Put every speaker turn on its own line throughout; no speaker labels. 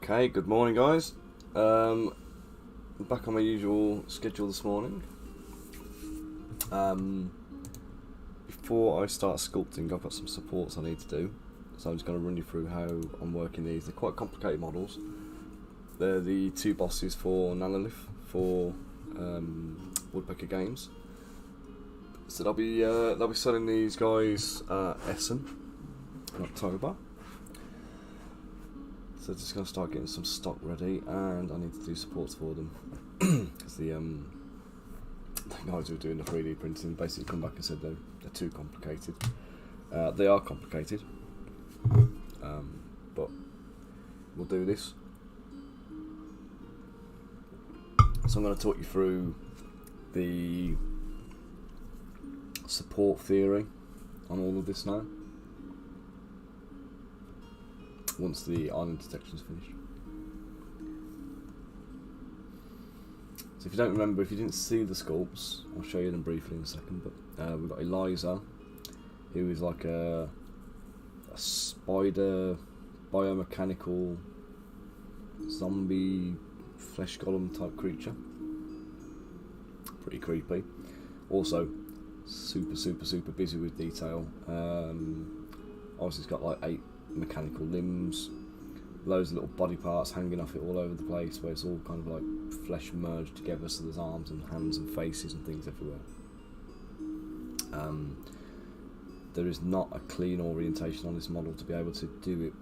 Okay, good morning guys. Back on my usual schedule this morning. Before I start sculpting, I've got some supports I need to do, so I'm just going to run you through how I'm working these. They're quite complicated models. They're the two bosses for Nanolith for Woodpecker Games. So they'll be selling these guys at Essen in October. So just going to start getting some stock ready, and I need to do supports for them because the guys who are doing the 3D printing basically come back and said they're too complicated. They are complicated, but we'll do this. So I'm going to talk you through the support theory on all of this now, once the island detection is finished. So if you don't remember, if you didn't see the sculpts, I'll show you them briefly in a second, but we've got Eliza, who is like a spider biomechanical zombie flesh golem type creature. Pretty creepy. Also super busy with detail. Obviously it's got like 8 mechanical limbs, loads of little body parts hanging off it all over the place, where it's all kind of like flesh merged together, so there's arms and hands and faces and things everywhere. There is not a clean orientation on this model to be able to do it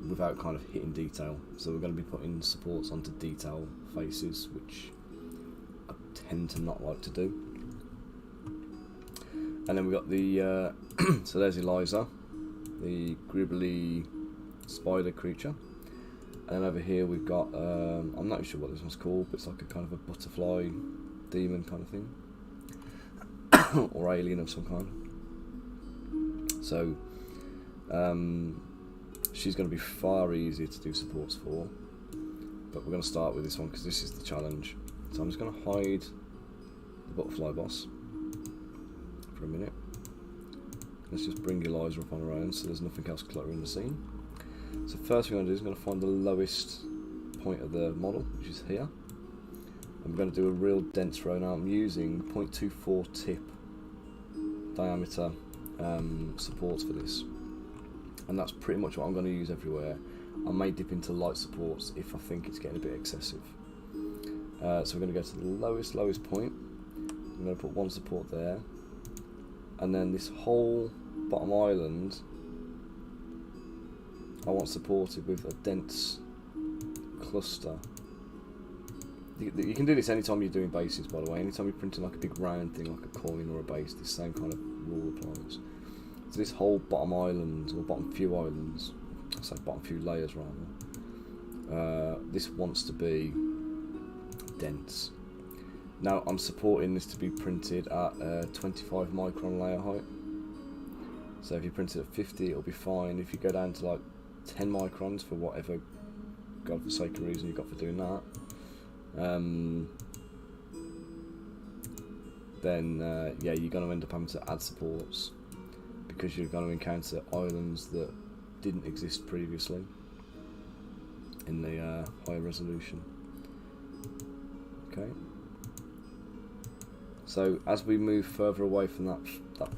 without kind of hitting detail, so we're going to be putting supports onto detail faces, which I tend to not like to do. And then we've got the, so there's Eliza, the gribbly spider creature. And then over here we've got, I'm not sure what this one's called, but it's like a kind of a butterfly demon kind of thing. Or alien of some kind. So, she's going to be far easier to do supports for. But we're going to start with this one because this is the challenge. So I'm just going to hide the butterfly boss for a minute. Let's just bring Eliza up on her own so there's nothing else cluttering the scene. So first thing I'm going to do is I'm going to find the lowest point of the model, which is here. I'm going to do a real dense throw. Now I'm using 0.24 tip diameter supports for this, and that's pretty much what I'm going to use everywhere. I may dip into light supports if I think it's getting a bit excessive. So we're going to go to the lowest point. I'm going to put one support there. And then this whole bottom island I want supported with a dense cluster. You can do this anytime you're doing bases, by the way. Anytime you're printing like a big round thing, like a coin or a base, this same kind of rule applies. So this whole bottom island, or bottom few islands, I say bottom few layers rather, this wants to be dense. Now I'm supporting this to be printed at a 25 micron layer height. So if you print it at 50, it'll be fine. If you go down to like 10 microns for whatever godforsaken reason you've got for doing that, then yeah, you're going to end up having to add supports because you're going to encounter islands that didn't exist previously in the higher resolution. Okay. So as we move further away from that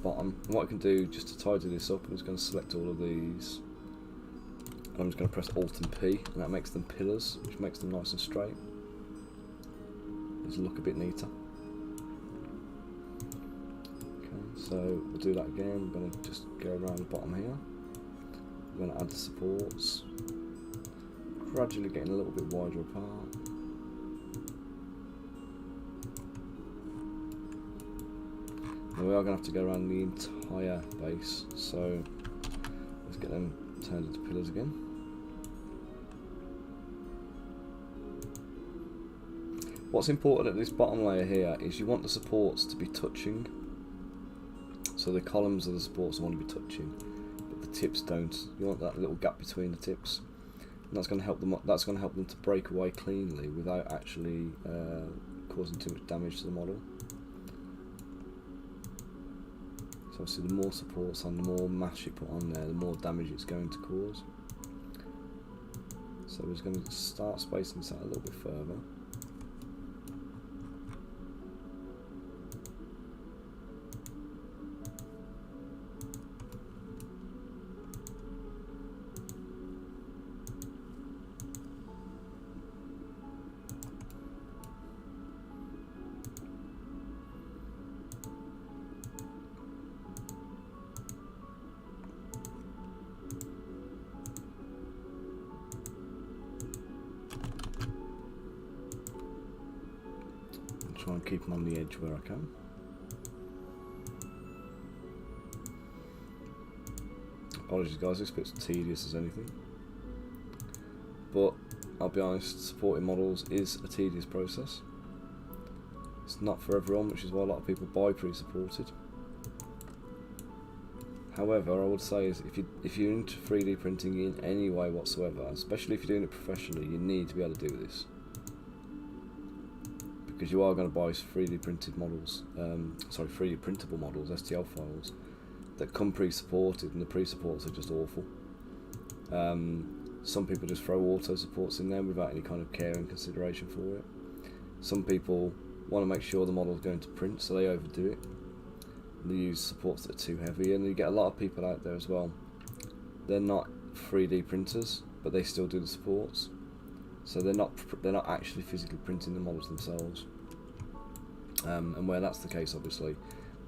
bottom, what I can do just to tidy this up, I'm just going to select all of these, and I'm just going to press Alt and P, and that makes them pillars, which makes them nice and straight. These look a bit neater. Okay, so we'll do that again. We're going to just go around the bottom here. We're going to add the supports, gradually getting a little bit wider apart. And we are going to have to go around the entire base, so let's get them turned into pillars again. What's important at this bottom layer here is you want the supports to be touching, so the columns of the supports want to be touching, but the tips don't. You want that little gap between the tips, and that's going to help them. That's going to help them to break away cleanly without actually causing too much damage to the model. So obviously the more supports on, the more mass you put on there, the more damage it's going to cause. So we're just going to start spacing this out a little bit further. Try and keep them on the edge where I can. Apologies guys, this bit's tedious as anything. But I'll be honest, supporting models is a tedious process. It's not for everyone, which is why a lot of people buy pre-supported. However, I would say is if you're into 3D printing in any way whatsoever, especially if you're doing it professionally, you need to be able to do this. Because you are going to buy 3D printed models, 3D printable models, STL files, that come pre-supported, and the pre-supports are just awful. Some people just throw auto supports in there without any kind of care and consideration for it. Some people want to make sure the model is going to print, so they overdo it. They use supports that are too heavy, and you get a lot of people out there as well. They're not 3D printers, but they still do the supports. So they're not actually physically printing the models themselves, and where that's the case, obviously,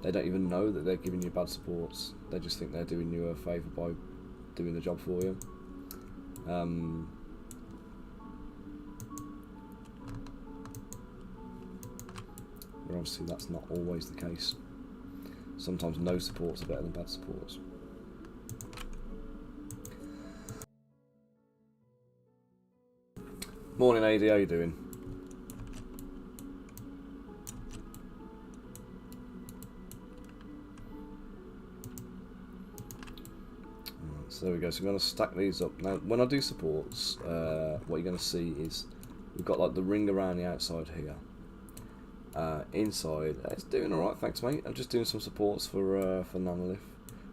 they don't even know that they're giving you bad supports. They just think they're doing you a favour by doing the job for you. But obviously that's not always the case. Sometimes no supports are better than bad supports. Morning AD, how you doing? So there we go, so I'm going to stack these up. Now when I do supports, what you're going to see is we've got like the ring around the outside here. Inside, it's doing alright, thanks mate. I'm just doing some supports for Nanolith.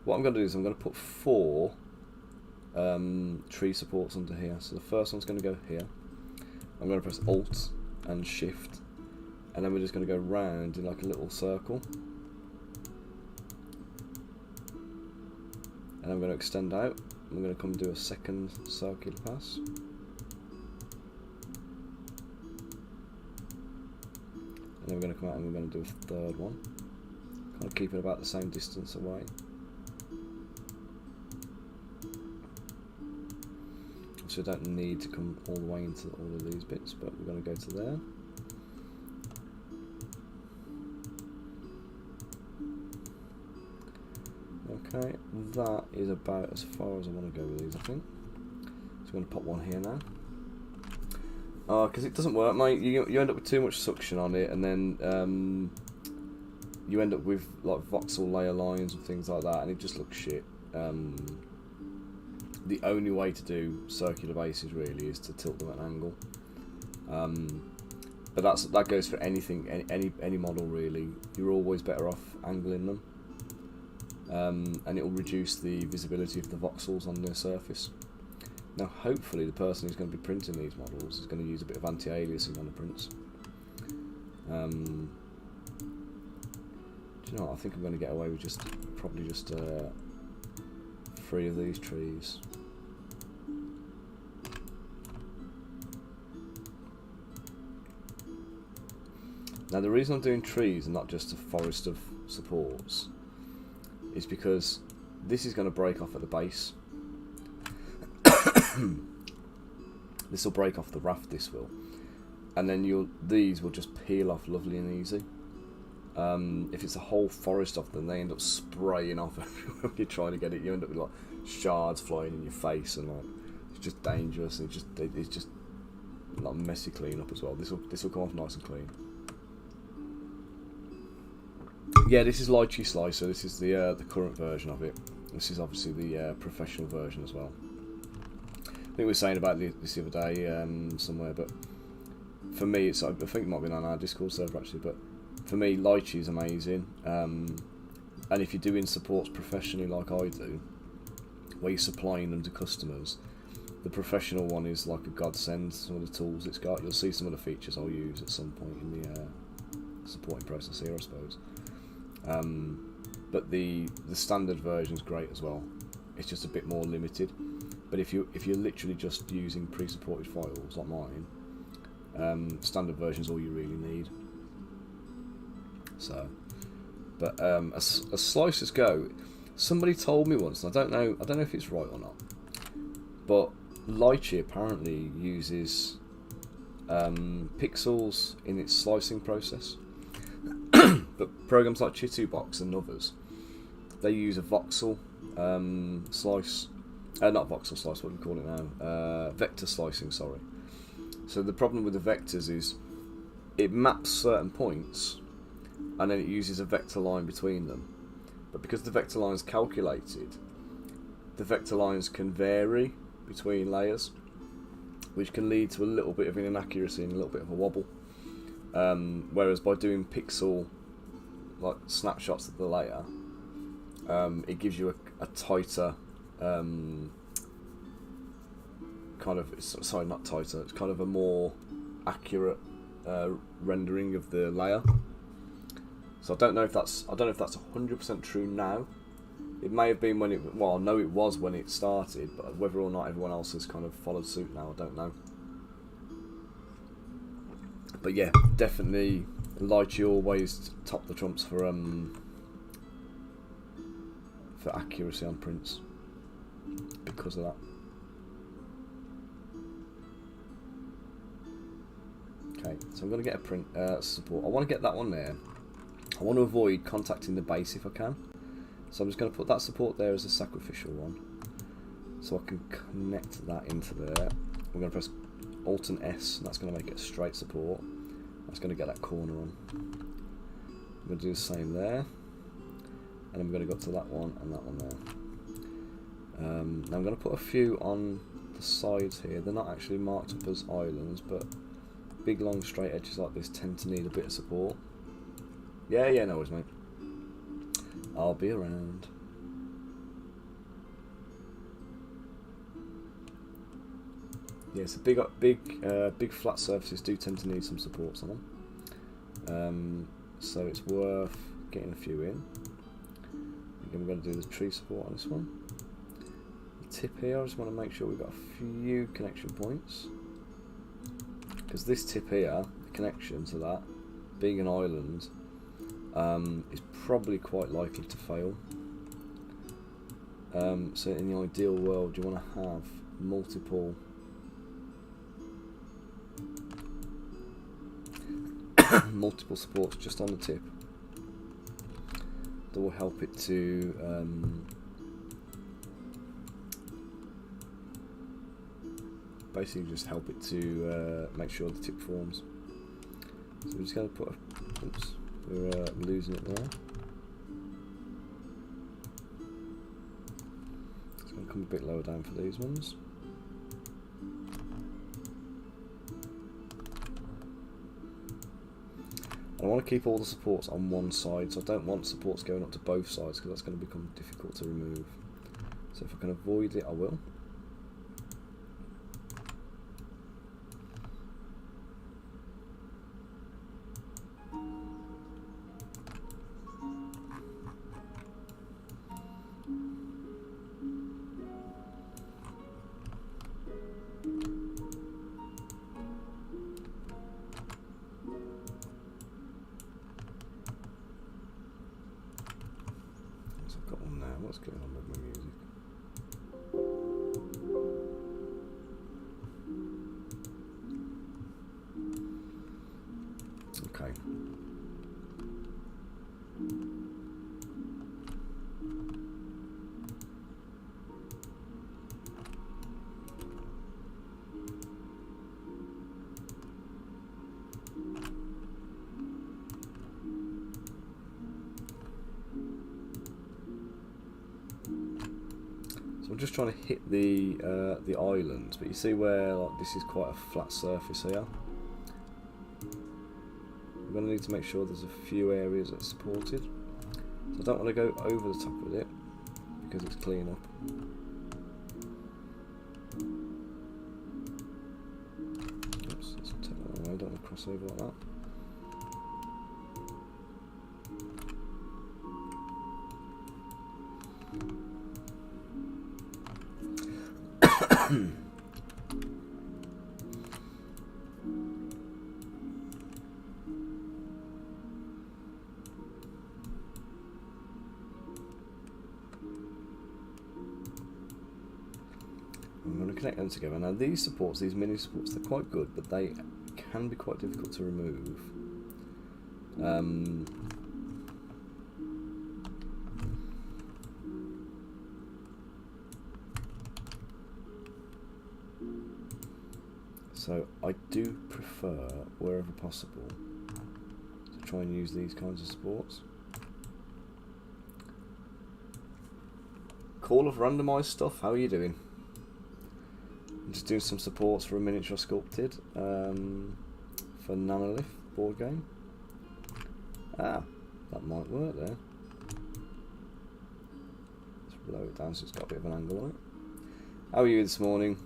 What I'm going to do is I'm going to put 4 tree supports under here. So the first one's going to go here. I'm going to press Alt and Shift, and then we're just going to go round in like a little circle, and I'm going to extend out. I'm going to come do a second circular pass, and then we're going to come out and we're going to do a third one, kind of keep it about the same distance away. So we don't need to come all the way into all of these bits, but we're going to go to there. Okay, that is about as far as I want to go with these, I think. So I'm going to pop one here now. Because it doesn't work, mate. You end up with too much suction on it, and then you end up with like voxel layer lines and things like that, and it just looks shit. The only way to do circular bases really is to tilt them at an angle, but that goes for anything, any model really. You're always better off angling them, and it will reduce the visibility of the voxels on the surface. Now hopefully the person who's going to be printing these models is going to use a bit of anti-aliasing on the prints. Do you know what, I think I'm going to get away with probably just 3 of these trees. Now the reason I'm doing trees and not just a forest of supports is because this is going to break off at the base. This will break off the raft, this will, and then these will just peel off lovely and easy. If it's a whole forest of them, they end up spraying off everywhere when you're trying to get it. You end up with like shards flying in your face, and like it's just dangerous. And it's just like messy clean up as well. This will come off nice and clean. Yeah, this is Lychee Slicer. This is the current version of it. This is obviously the professional version as well. I think we were saying about this the other day somewhere, but for me, I think it might have been on our Discord server actually, but for me, Lychee is amazing. And if you're doing supports professionally like I do, where you're supplying them to customers, the professional one is like a godsend. Some of the tools it's got, you'll see some of the features I'll use at some point in the supporting process here, I suppose. But the standard version is great as well. It's just a bit more limited. But if you're literally just using pre-supported files like mine, standard version is all you really need. So, but as slices go, somebody told me once, and I don't know if it's right or not, but Lychee apparently uses pixels in its slicing process. But programs like Chitubox and others, they use a voxel slice, not voxel slice, what do we call it now? Vector slicing, sorry. So the problem with the vectors is it maps certain points and then it uses a vector line between them. But because the vector line is calculated, the vector lines can vary between layers, which can lead to a little bit of an inaccuracy and a little bit of a wobble. Whereas by doing pixel like snapshots of the layer, it gives you a tighter kind of, sorry, not tighter, it's kind of a more accurate rendering of the layer. So I don't know if that's 100% true now. It may have been when it, well, I know it was when it started, but whether or not everyone else has kind of followed suit now, I don't know. But yeah, definitely Lychee always top the trumps for accuracy on prints because of that. Okay, so I'm going to get a print support. I want to get that one there. I want to avoid contacting the base if I can. So I'm just going to put that support there as a sacrificial one. So I can connect that into there. I'm going to press Alt and S, and that's going to make it a straight support. That's going to get that corner on. I'm going to do the same there. And I'm going to go to that one and that one there. Now I'm going to put a few on the sides here. They're not actually marked up as islands, but big long straight edges like this tend to need a bit of support. Yeah, no worries, mate. I'll be around. Yeah, so big flat surfaces do tend to need some supports on them. So it's worth getting a few in. Again, we're going to do the tree support on this one. The tip here, I just want to make sure we've got a few connection points. Because this tip here, the connection to that, being an island, is probably quite likely to fail. So in the ideal world, you want to have multiple supports just on the tip that will help it to basically just help it to make sure the tip forms. So we're just going to put a, oops, we're losing it there. It's going to come a bit lower down for these ones. I want to keep all the supports on one side, so I don't want supports going up to both sides because that's going to become difficult to remove. So if I can avoid it, I will. What's going on with my music? Okay. I'm just trying to hit the islands, but you see where like this is quite a flat surface here. We're going to need to make sure there's a few areas that are supported. So I don't want to go over the top with it because it's clean up. Oops, let's take that away, don't want to cross over like that. I'm going to connect them together. Now these supports, these mini supports, they're quite good, but they can be quite difficult to remove. So I do prefer, wherever possible, to try and use these kinds of supports. Call of randomised stuff, how are you doing? I'm just doing some supports for a miniature sculpted for Nanolith board game. Ah, that might work there. Let's blow it down so it's got a bit of an angle on it. How are you this morning,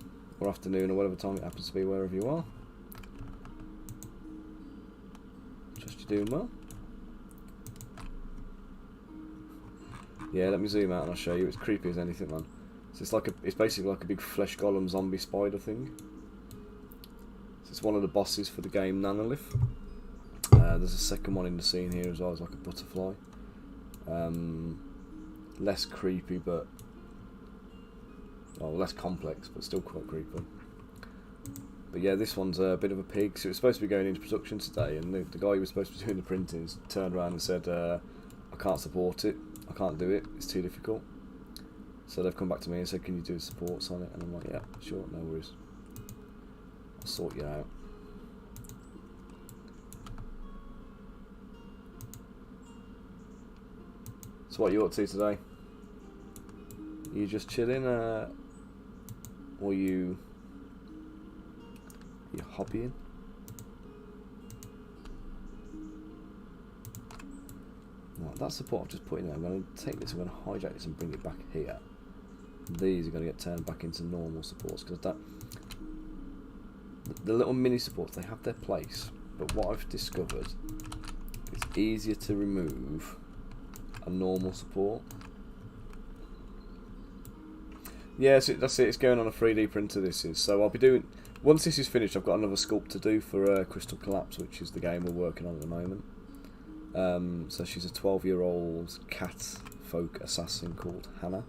or afternoon, or whatever time it happens to be, wherever you are? Trust you're doing well. Yeah, let me zoom out and I'll show you. It's creepy as anything, man. So it's basically like a big flesh golem zombie spider thing. So it's one of the bosses for the game Nanolith. There's a second one in the scene here as well. It's like a butterfly. Less creepy, but less complex, but still quite creepy. But yeah, this one's a bit of a pig. So it was supposed to be going into production today, and the guy who was supposed to be doing the printings turned around and said, "I can't support it. I can't do it. It's too difficult." So they've come back to me and said, "Can you do supports on it?" And I'm like, "Yeah, sure, no worries. I'll sort you out." So what are you up to today? Are you just chilling, or you hobbying? Right, that support I've just put in there. I'm going to take this, I'm going to hijack this and bring it back here. These are going to get turned back into normal supports, because the little mini supports, they have their place, but what I've discovered, it's easier to remove a normal support. Yeah, so that's it, it's going on a 3D printer, this is. So I'll be doing, once this is finished, I've got another sculpt to do for Crystal Collapse, which is the game we're working on at the moment. So she's a 12-year-old cat folk assassin called Hannah.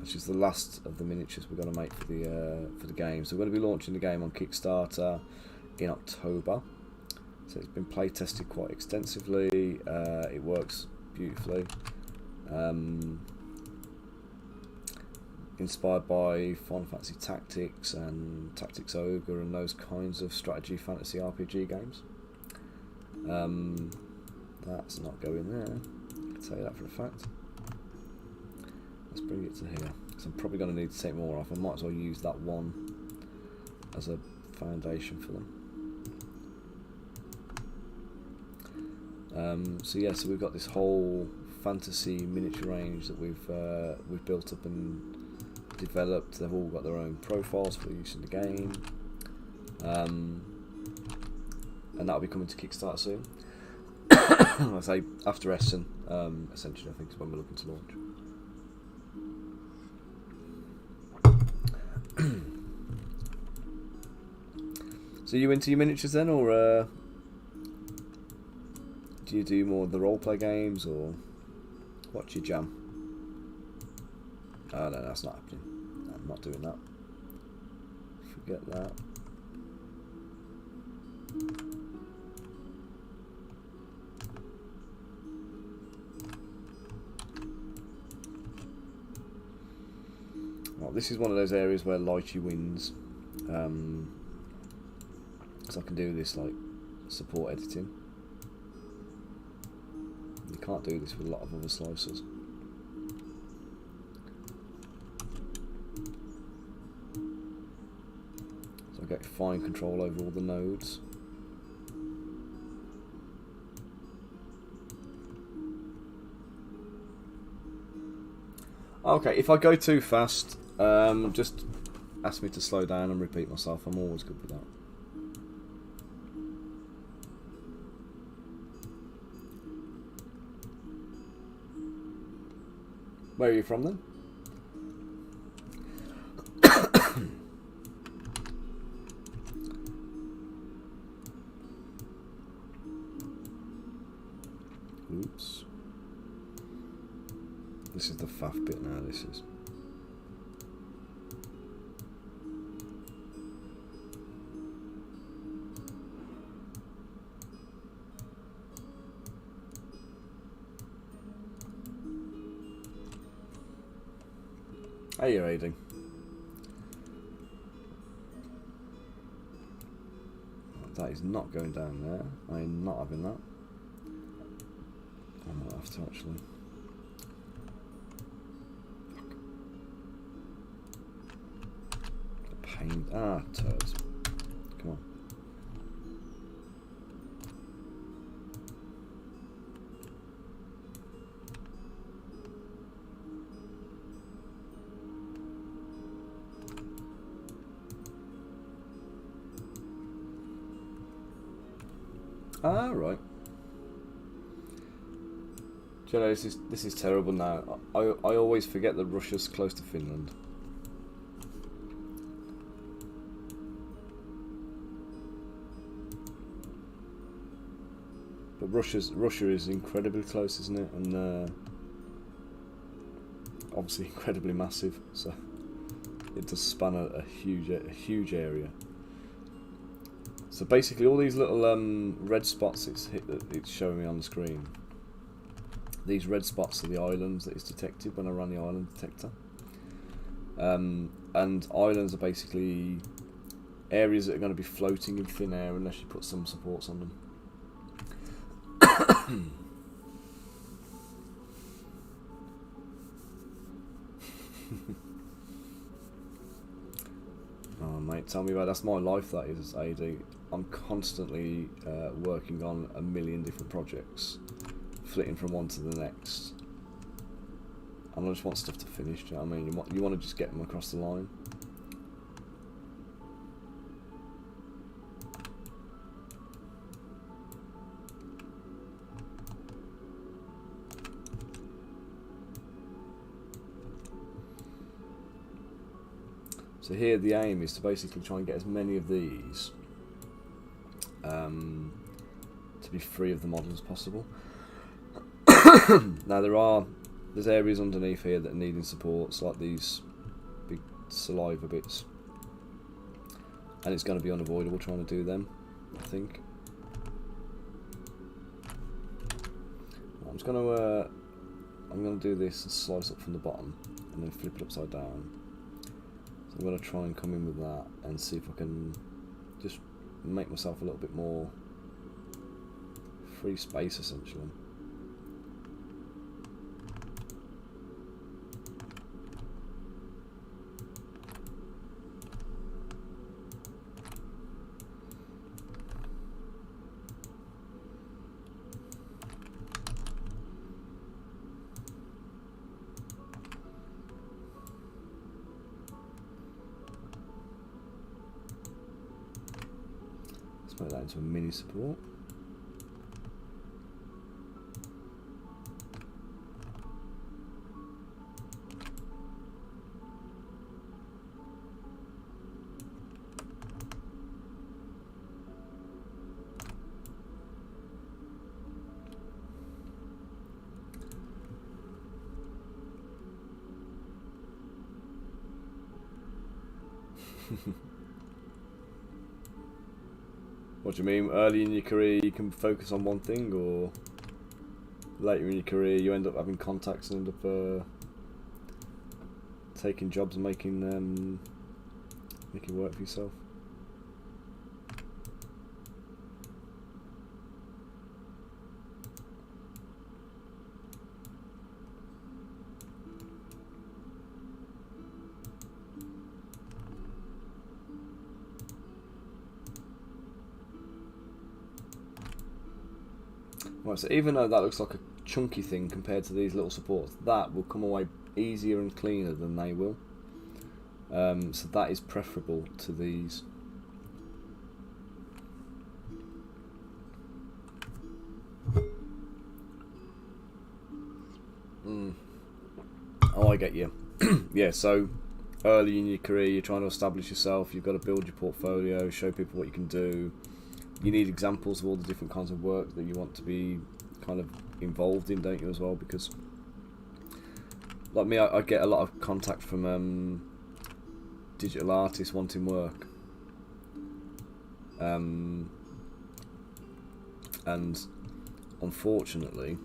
She's the last of the miniatures we're going to make for the game. So we're going to be launching the game on Kickstarter in October. So it's been play tested quite extensively. It works beautifully. Inspired by Final Fantasy Tactics and Tactics Ogre and those kinds of strategy fantasy RPG games. That's not going there. I can tell you that for a fact. Let's bring it to here, because I'm probably going to need to take more off. I might as well use that one as a foundation for them. So yeah, so we've got this whole fantasy miniature range that we've built up and developed. They've all got their own profiles for use in the game, and that'll be coming to Kickstarter soon. I say after Essen, essentially, I think is when we're looking to launch. So you into your miniatures then, or do you do more of the roleplay games, or what's your jam? Oh no, that's not happening. No, I'm not doing that. Forget that. Well, this is one of those areas where Lighty wins. So I can do this like support editing. You can't do this with a lot of other slicers. So I get fine control over all the nodes. Okay, if I go too fast, just ask me to slow down and repeat myself. I'm always good with that. Where are you from then? Oops. This is the faff bit now, this is. How are you raiding? That is not going down there. I am not having that. I might have to actually. Pain. Ah, turds. Come on. Ah, right. Do you know, this is terrible now. I always forget that Russia's close to Finland. But Russia is incredibly close, isn't it? And obviously incredibly massive. So it does span a huge area. So basically, all these little red spots it's showing me on the screen. These red spots are the islands that it's detected when I run the island detector. And islands are basically areas that are going to be floating in thin air unless you put some supports on them. Oh mate, tell me about it. That's my life, that is, AD. I'm constantly working on a million different projects, flitting from one to the next. And I just want stuff to finish, do you know what I mean? You want to just get them across the line. So here the aim is to basically try and get as many of these to be free of the model as possible. Now there's areas underneath here that are needing supports, like these big saliva bits, and it's going to be unavoidable trying to do them, I think. I'm going to do this and slice up from the bottom and then flip it upside down. So I'm going to try and come in with that and see if I can just make myself a little bit more free space, essentially. Make that into a mini support. What do you mean? Early in your career you can focus on one thing, or later in your career you end up having contacts and end up taking jobs and making work for yourself? Right, so even though that looks like a chunky thing compared to these little supports, that will come away easier and cleaner than they will. So that is preferable to these. Oh, I get you. Yeah, so early in your career you're trying to establish yourself, you've got to build your portfolio, show people what you can do. You need examples of all the different kinds of work that you want to be kind of involved in, don't you, as well? Because like me, I get a lot of contact from digital artists wanting work, and unfortunately,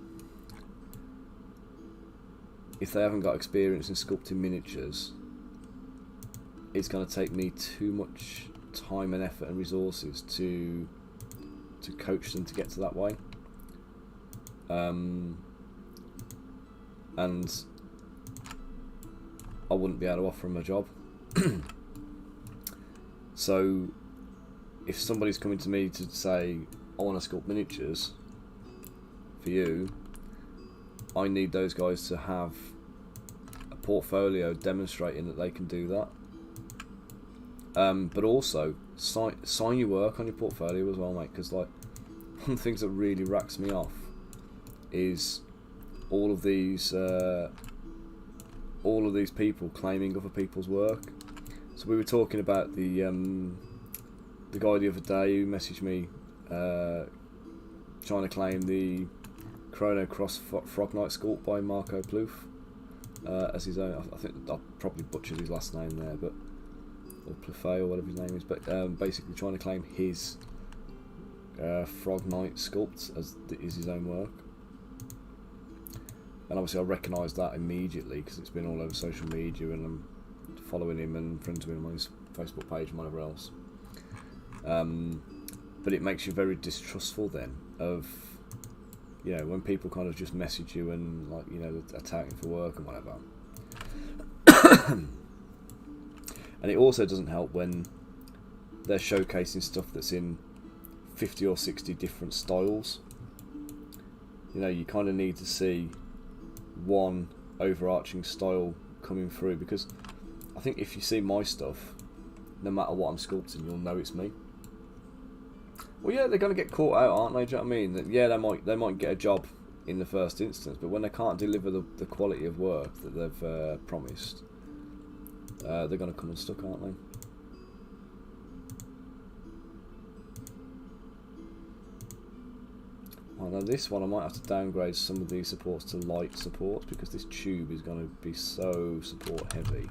if they haven't got experience in sculpting miniatures, it's going to take me too much time and effort and resources to coach them to get to that way. And I wouldn't be able to offer them a job. So if somebody's coming to me to say, I want to sculpt miniatures for you, I need those guys to have a portfolio demonstrating that they can do that. But also sign your work on your portfolio as well, mate, because like one of the things that really racks me off is all of these people claiming other people's work. So we were talking about the guy the other day who messaged me trying to claim the Chrono Cross Frog Knight sculpt by Marco Plouffe as his own. I think I probably butchered his last name there, but or Plouffe or whatever his name is, but basically trying to claim his Frog Knight sculpt as is his own work. And obviously I recognised that immediately because it's been all over social media and I'm following him and friends with him on his Facebook page and whatever else. But it makes you very distrustful then of, you know, when people kind of just message you and like, you know, attacking for work and whatever. And it also doesn't help when they're showcasing stuff that's in 50 or 60 different styles. You know, you kind of need to see one overarching style coming through, because I think if you see my stuff, no matter what I'm sculpting, you'll know it's me. Well, yeah, they're going to get caught out, aren't they? Do you know what I mean? Yeah, they might get a job in the first instance, but when they can't deliver the quality of work that they've promised, they're going to come unstuck, aren't they? Oh, now this one I might have to downgrade some of these supports to light supports because this tube is going to be so support heavy.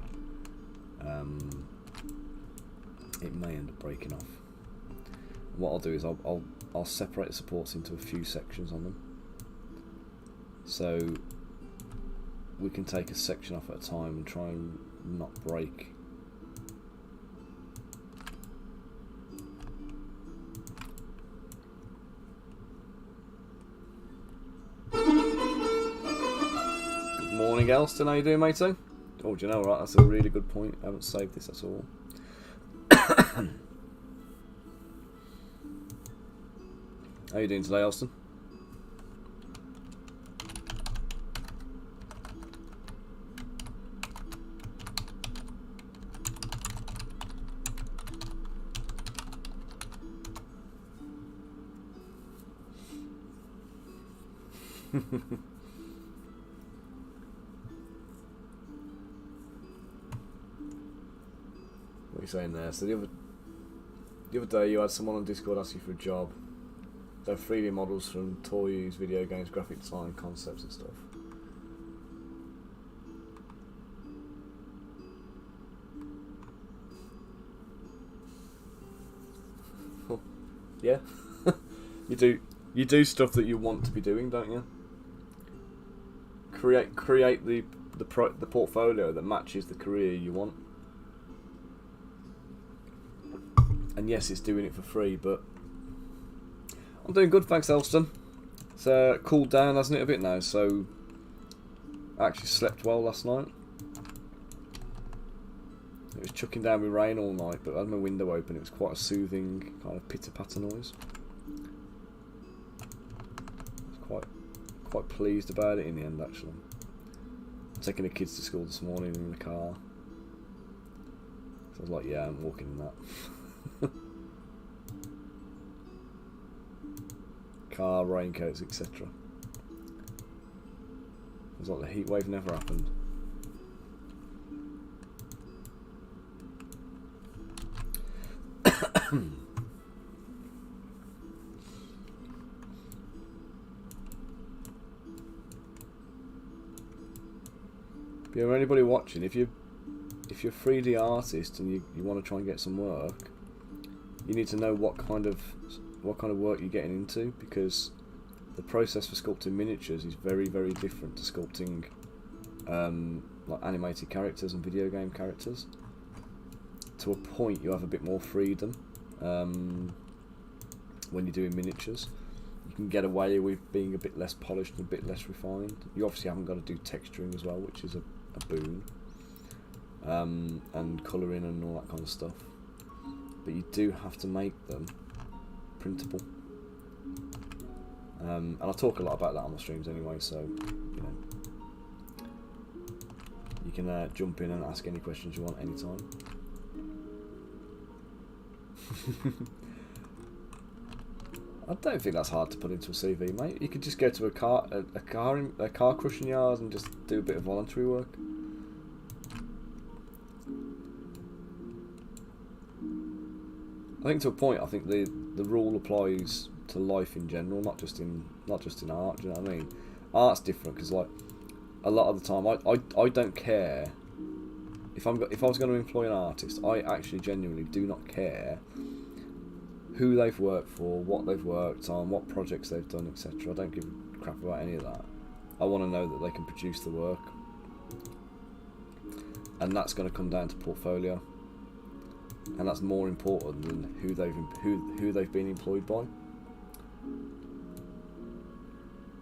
It may end up breaking off. And what I'll do is I'll separate the supports into a few sections on them, so we can take a section off at a time and try and not break. Good morning, Elston. How you doing, matey? Oh, do you know, right? That's a really good point. I haven't saved this at all. How you doing today, Elston? What are you saying there? So the other day you had someone on Discord ask you for a job. They're 3D models from toys, video games, graphic design, concepts and stuff. Yeah. You do stuff that you want to be doing, don't you? Create the portfolio that matches the career you want. And yes, it's doing it for free, but I'm doing good, thanks, Elston. It's cooled down, hasn't it, a bit now? So I actually slept well last night. It was chucking down with rain all night, but I had my window open. It was quite a soothing kind of pitter-patter noise. I was quite pleased about it in the end, actually. taking the kids to school this morning in the car. So I was like, yeah, I'm walking in that. Car, raincoats, etc. It was like the heat wave never happened. If you're anybody watching, if you're a 3D artist and you want to try and get some work, you need to know what kind of work you're getting into, because the process for sculpting miniatures is very, very different to sculpting like animated characters and video game characters. To a point, you have a bit more freedom when you're doing miniatures. You can get away with being a bit less polished and a bit less refined. You obviously haven't got to do texturing as well, which is a boon, and colouring and all that kind of stuff. But you do have to make them printable. And I talk a lot about that on my streams anyway, so you know, you can jump in and ask any questions you want anytime. I don't think that's hard to put into a CV, mate. You could just go to a car crushing yard and just do a bit of voluntary work. I think to a point, I think the rule applies to life in general, not just in art. Do you know what I mean? Art's different because, like, a lot of the time, I don't care if I was going to employ an artist. I actually genuinely do not care who they've worked for, what they've worked on, what projects they've done, etc. I don't give a crap about any of that. I want to know that they can produce the work, and that's going to come down to portfolio, and that's more important than who they've been employed by.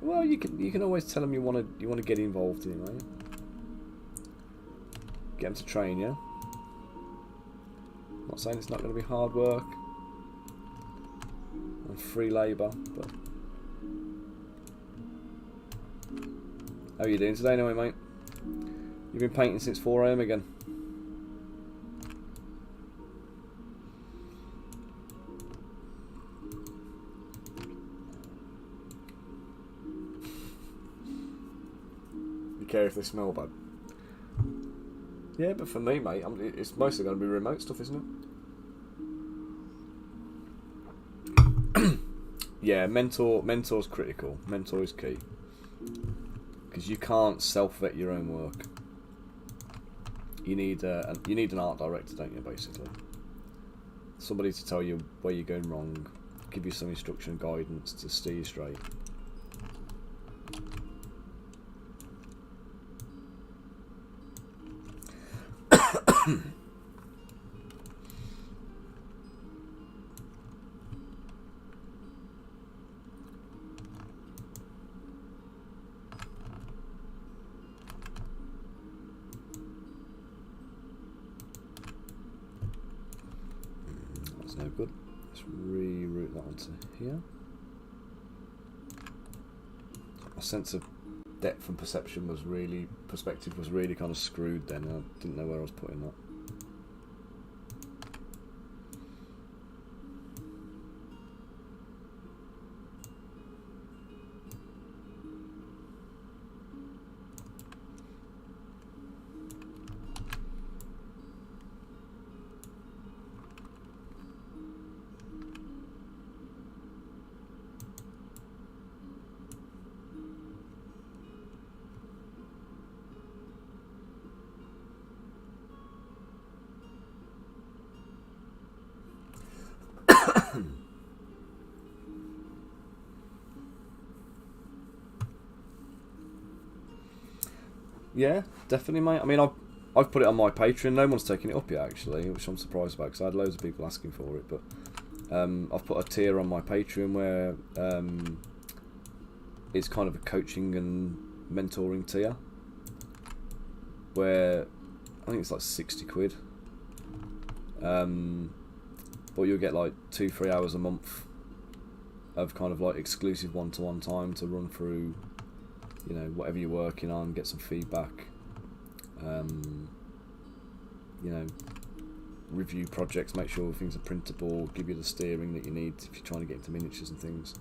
Well, you can always tell them you want to get involved in it, right? Get them to train you. I'm not saying it's not going to be hard work and free labour, but how are you doing today anyway, mate? You've been painting since 4 AM again. You care if they smell bad? Yeah, but for me, mate, it's mostly going to be remote stuff, isn't it? Yeah, mentor's critical. Mentor is key, because you can't self-vet your own work. You need an art director, don't you? Basically, somebody to tell you where you're going wrong, give you some instruction and guidance to steer you straight. That's no good. Let's reroute that onto here. My sense of depth and perspective was really kind of screwed then, and I didn't know where I was putting that. Yeah, definitely, mate. I mean, I've put it on my Patreon. No one's taken it up yet, actually, which I'm surprised about because I had loads of people asking for it. But I've put a tier on my Patreon where it's kind of a coaching and mentoring tier, where I think it's like 60 quid. But you'll get like 2-3 hours a month of kind of like exclusive one-to-one time to run through, you know, whatever you're working on, get some feedback, you know, review projects, make sure things are printable, give you the steering that you need if you're trying to get into miniatures and things.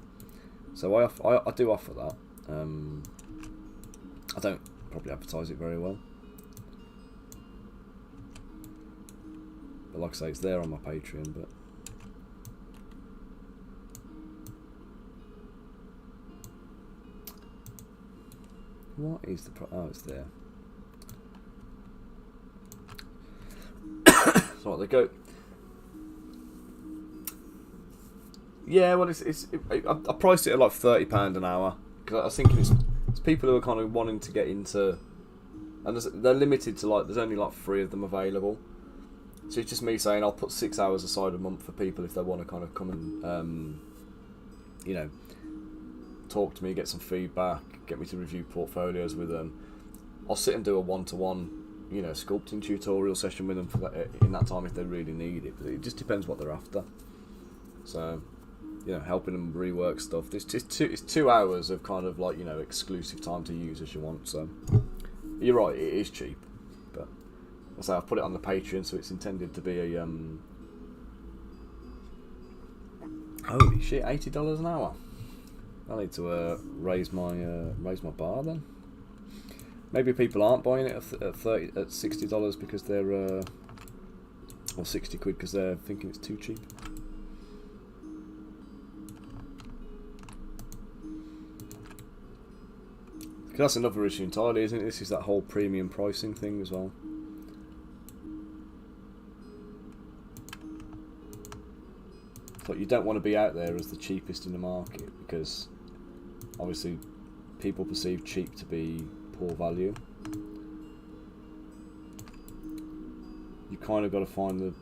So I do offer that. I don't probably advertise it very well, but like I say, it's there on my Patreon. But what is the oh, it's there. So they go. Yeah, well, I priced it at like £30 an hour because I was thinking it's people who are kind of wanting to get into, and they're limited to like there's only like 3 of them available. So it's just me saying I'll put 6 hours aside a month for people if they want to kind of come and you know, talk to me, get some feedback, get me to review portfolios with them. I'll sit and do a one-to-one, you know, sculpting tutorial session with them for that, in that time if they really need it. But it just depends what they're after. So, you know, helping them rework stuff. It's 2 hours of kind of like, you know, exclusive time to use as you want. So you're right, it is cheap. But as I say, I've put it on the Patreon, so it's intended to be a holy shit, $80 an hour. I need to raise my bar then. Maybe people aren't buying it at $60 because they're or £60 because they're thinking it's too cheap. Because that's another issue entirely, isn't it? This is that whole premium pricing thing as well. But you don't want to be out there as the cheapest in the market because obviously people perceive cheap to be poor value. You kind of got to find the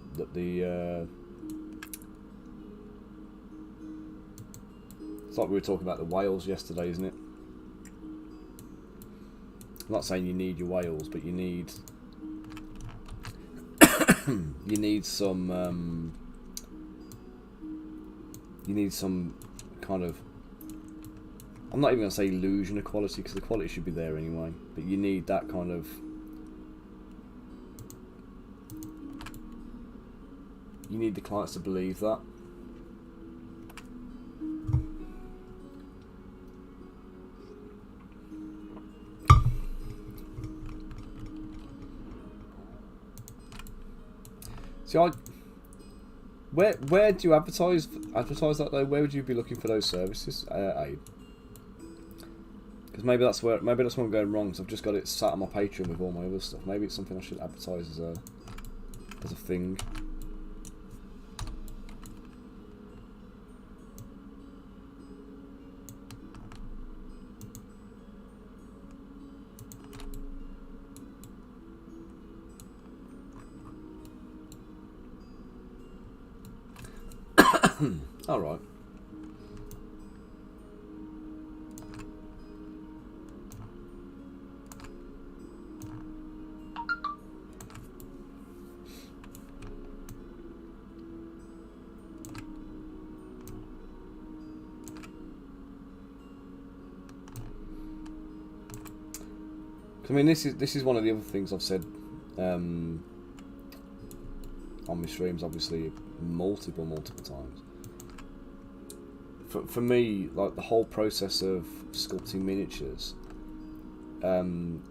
it's like we were talking about the whales yesterday, isn't it? I'm not saying you need your whales, but you need you need some kind of, I'm not even going to say illusion of quality because the quality should be there anyway, but you need that kind of, you need the clients to believe that. See, where do you advertise that though? Where would you be looking for those services, Abe? Because maybe that's where I'm going wrong. So I've just got it sat on my Patreon with all my other stuff. Maybe it's something I should advertise as a thing. All right. I mean, this is one of the other things I've said on my streams, obviously multiple times. For me, like the whole process of sculpting miniatures,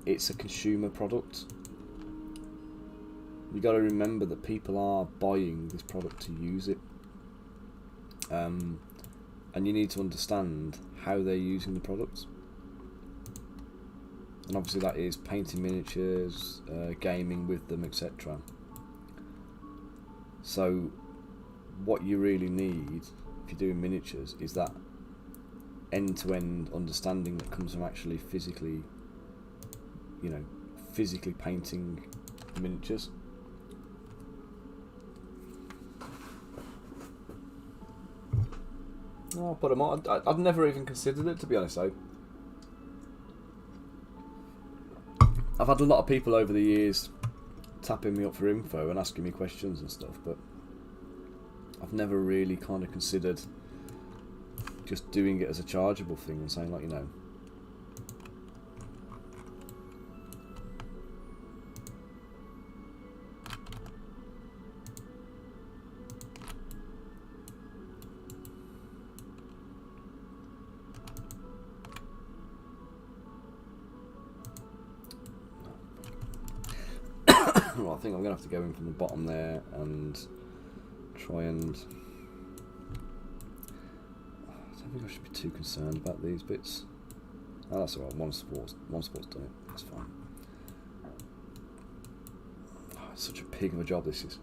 it's a consumer product. You got to remember that people are buying this product to use it, and you need to understand how they're using the product. And obviously that is painting miniatures, gaming with them, etc. So what you really need if you're doing miniatures is that end-to-end understanding that comes from actually physically, you know, physically painting miniatures. Oh, but I've never even considered it, to be honest though. I've had a lot of people over the years tapping me up for info and asking me questions and stuff, but I've never really kind of considered just doing it as a chargeable thing and saying, like, you know, know what, I think I'm going to have to go in from the bottom there and try and... I don't think I should be too concerned about these bits. Oh, that's alright, one support's done it, that's fine. Oh, it's such a pig of a job this is.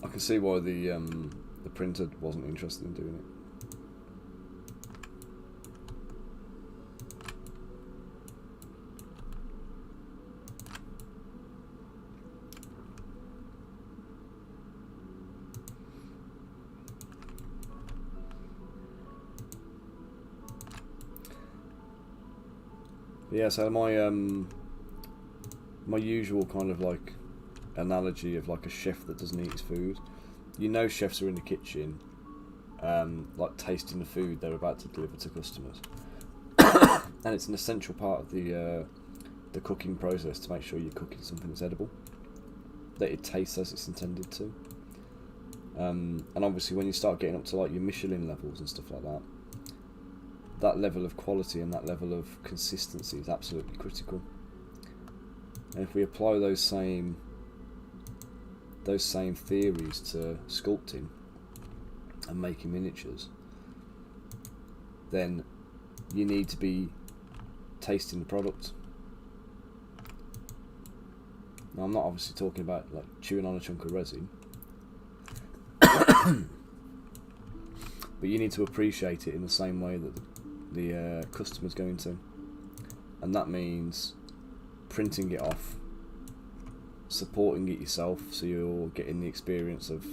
I can see why the printer wasn't interested in doing it. Yeah, so my usual kind of like analogy of like a chef that doesn't eat his food. You know, chefs are in the kitchen, like tasting the food they're about to deliver to customers, and it's an essential part of the cooking process to make sure you're cooking something that's edible, that it tastes as it's intended to. And obviously, when you start getting up to like your Michelin levels and stuff like that, that level of quality and that level of consistency is absolutely critical. And if we apply those same theories to sculpting and making miniatures, then you need to be tasting the product. Now, I'm not obviously talking about like chewing on a chunk of resin, but you need to appreciate it in the same way that the customer's going to, and that means printing it off, supporting it yourself so you're getting the experience of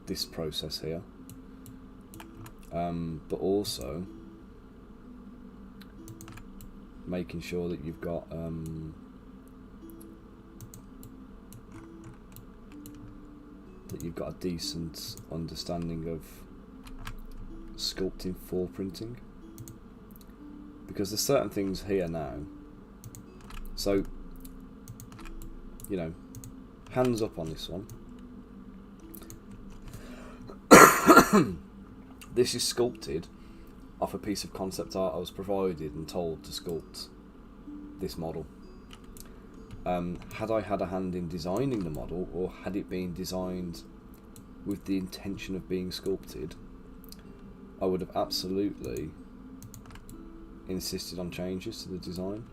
this process here, but also making sure that you've got a decent understanding of sculpting for printing, because there's certain things here now. So, you know, hands up on this one. This is sculpted off a piece of concept art I was provided and told to sculpt this model. Had I had a hand in designing the model, or had it been designed with the intention of being sculpted, I would have absolutely insisted on changes to the design.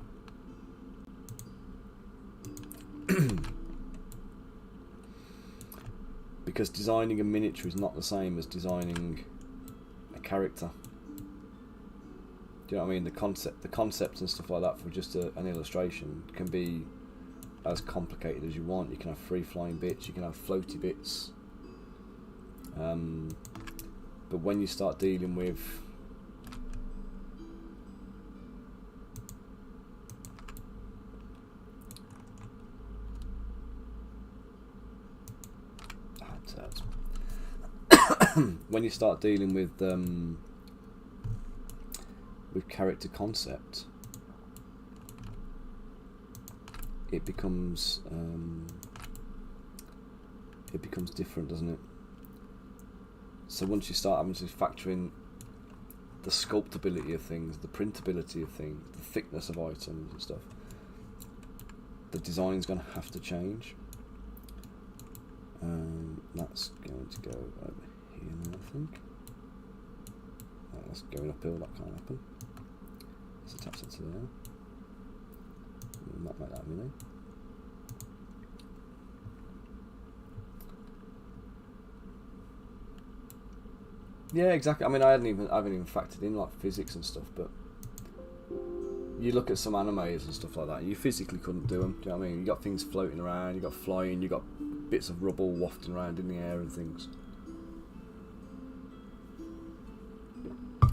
Because designing a miniature is not the same as designing a character. Do you know what I mean? The concept and stuff like that for just an illustration can be as complicated as you want. You can have free flying bits, you can have floaty bits, but when you start dealing with when you start dealing with character concept, it becomes different, doesn't it? So once you start having to factor in the sculptability of things, the printability of things, the thickness of items and stuff, the design's going to have to change. That's going to go over here now, I think. That's going uphill, that can't happen. Let's attach it to there. Not like that, really. Yeah, exactly. I mean, I haven't even factored in like physics and stuff, but you look at some animes and stuff like that, and you physically couldn't do them. Do you know what I mean? You got things floating around, you got flying, you got bits of rubble wafting around in the air and things,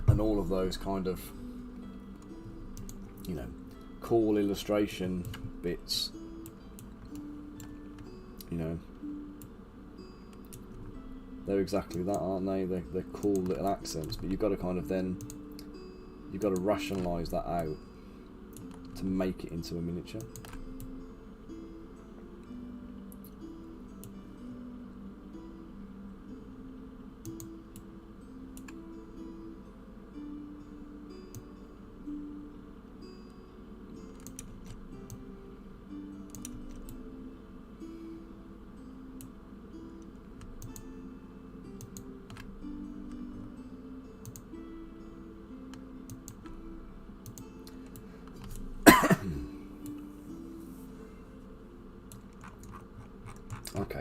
and all of those kind of, you know, cool illustration bits, you know, they're exactly that, aren't they? They're cool little accents, but you've got to kind of then, you've got to rationalise that out to make it into a miniature.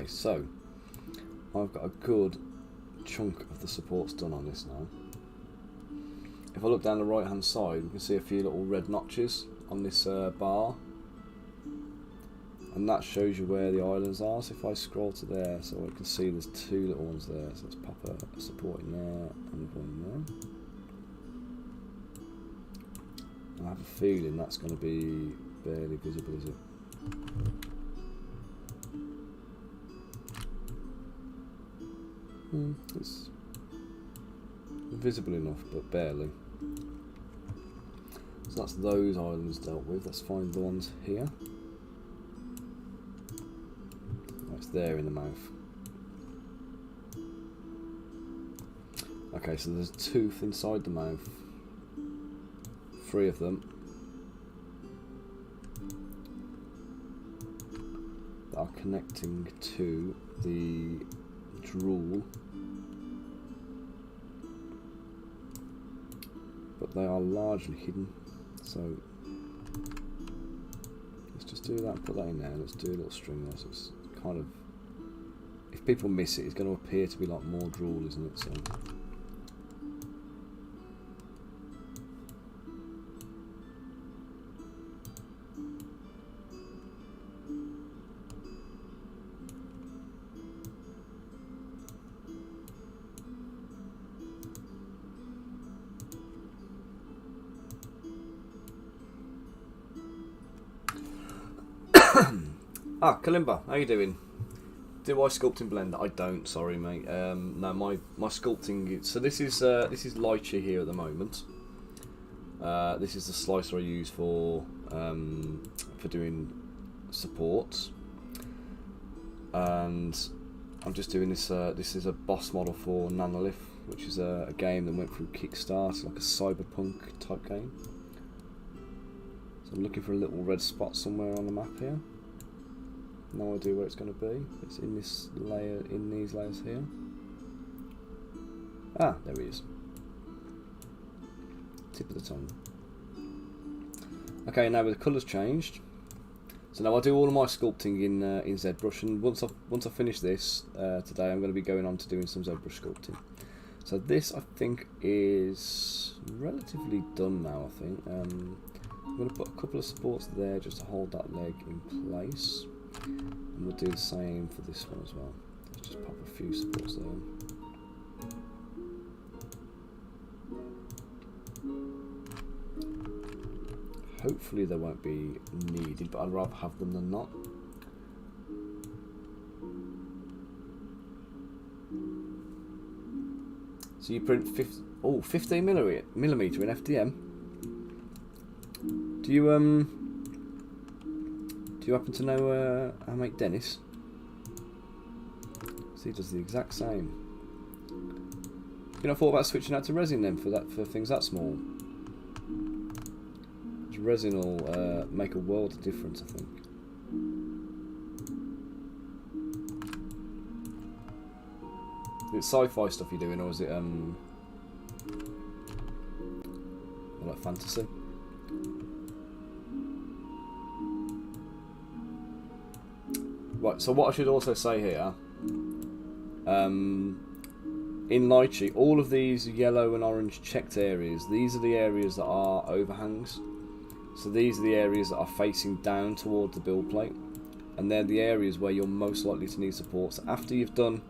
Okay, so I've got a good chunk of the supports done on this now. If I look down the right hand side, we can see a few little red notches on this bar, and that shows you where the islands are. So if I scroll to there, so I can see there's two little ones there, so let's pop a support in there and one there. I have a feeling that's going to be barely visible, is it? It's visible enough, but barely. So that's those islands dealt with. Let's find the ones here. Oh, it's there in the mouth. Okay, so there's a tooth inside the mouth. 3 of them that are connecting to the drool, but they are largely hidden. So let's just do that, put that in there. Let's do a little string there, so it's kind of, if people miss it, it's going to appear to be like more drool, isn't it? So Kalimba, how you doing? Do I sculpt in Blender? I don't, sorry mate. No, my sculpting, so this is lychee here at the moment. This is the slicer I use for doing supports, and I'm just doing this. This is a boss model for Nanolith, which is a game that went through Kickstarter, like a cyberpunk type game. So I'm looking for a little red spot somewhere on the map here. No idea where it's going to be. It's in this layer, in these layers here. Ah, there he is. Tip of the tongue. Okay, now the colours changed. So now I do all of my sculpting in Zbrush, and once I finish this today, I'm going to be going on to doing some Zbrush sculpting. So this I think is relatively done now. I think I'm going to put a couple of supports there just to hold that leg in place. And we'll do the same for this one as well. Let's just pop a few supports there. Hopefully they won't be needed, but I'd rather have them than not. So you print 15 millimeter in FDM. Do you happen to know our mate Dennis? So he does the exact same. You know, I thought about switching out to resin then for things that small. Resin will make a world of difference, I think. Is it sci-fi stuff you're doing, or is it like fantasy? Right, so what I should also say here, in lychee, all of these yellow and orange checked areas, these are the areas that are overhangs. So these are the areas that are facing down toward the build plate, and they're the areas where you're most likely to need support. So after you've done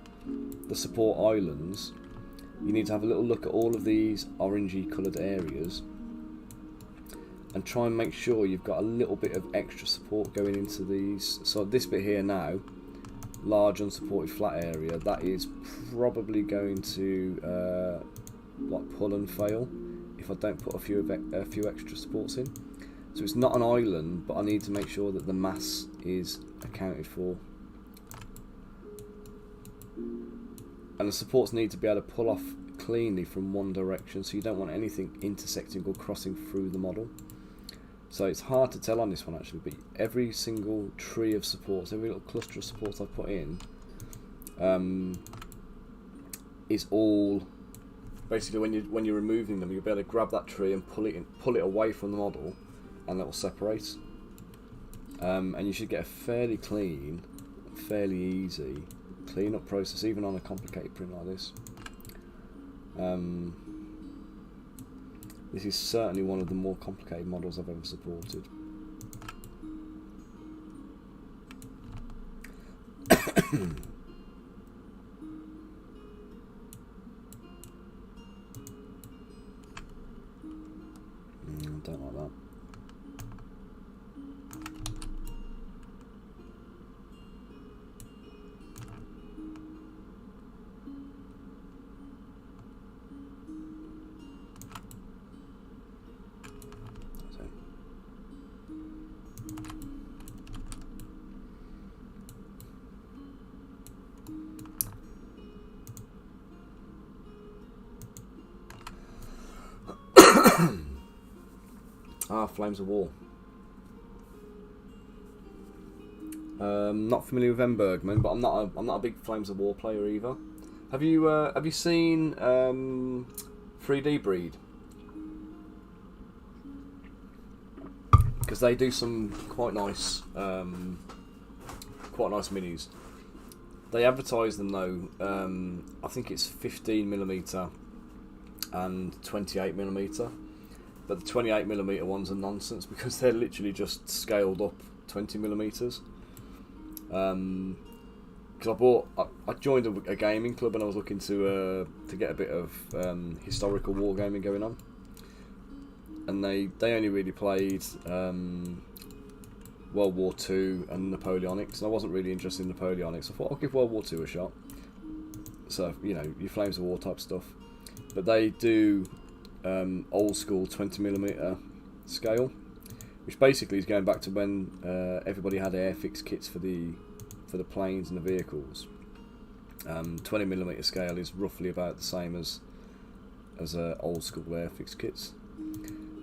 the support islands, you need to have a little look at all of these orangey coloured areas and try and make sure you've got a little bit of extra support going into these. So this bit here now, large unsupported flat area, that is probably going to like pull and fail if I don't put a few extra supports in. So it's not an island, but I need to make sure that the mass is accounted for. And the supports need to be able to pull off cleanly from one direction, so you don't want anything intersecting or crossing through the model. So it's hard to tell on this one actually, but every single tree of supports, every little cluster of supports I put in, is all basically when you're removing them, you'll be able to grab that tree and pull it away from the model, and it will separate. And you should get a fairly clean fairly easy cleanup process, even on a complicated print like this. This is certainly one of the more complicated models I've ever supported. Don't like that. Flames of War. Not familiar with M. Bergman, but I'm not a big Flames of War player either. Have you seen 3D Breed? Because they do some quite nice minis. They advertise them though. I think it's 15mm and 28mm. But the 28mm ones are nonsense because they're literally just scaled up 20mm. Because I joined a gaming club and I was looking to get a bit of historical wargaming going on, and they only really played World War II and Napoleonics, and I wasn't really interested in Napoleonics. I thought I'll give World War II a shot. So you know, your Flames of War type stuff, but they do old school 20mm scale, which basically is going back to when everybody had airfix kits for the planes and the vehicles. 20mm scale is roughly about the same as old school airfix kits.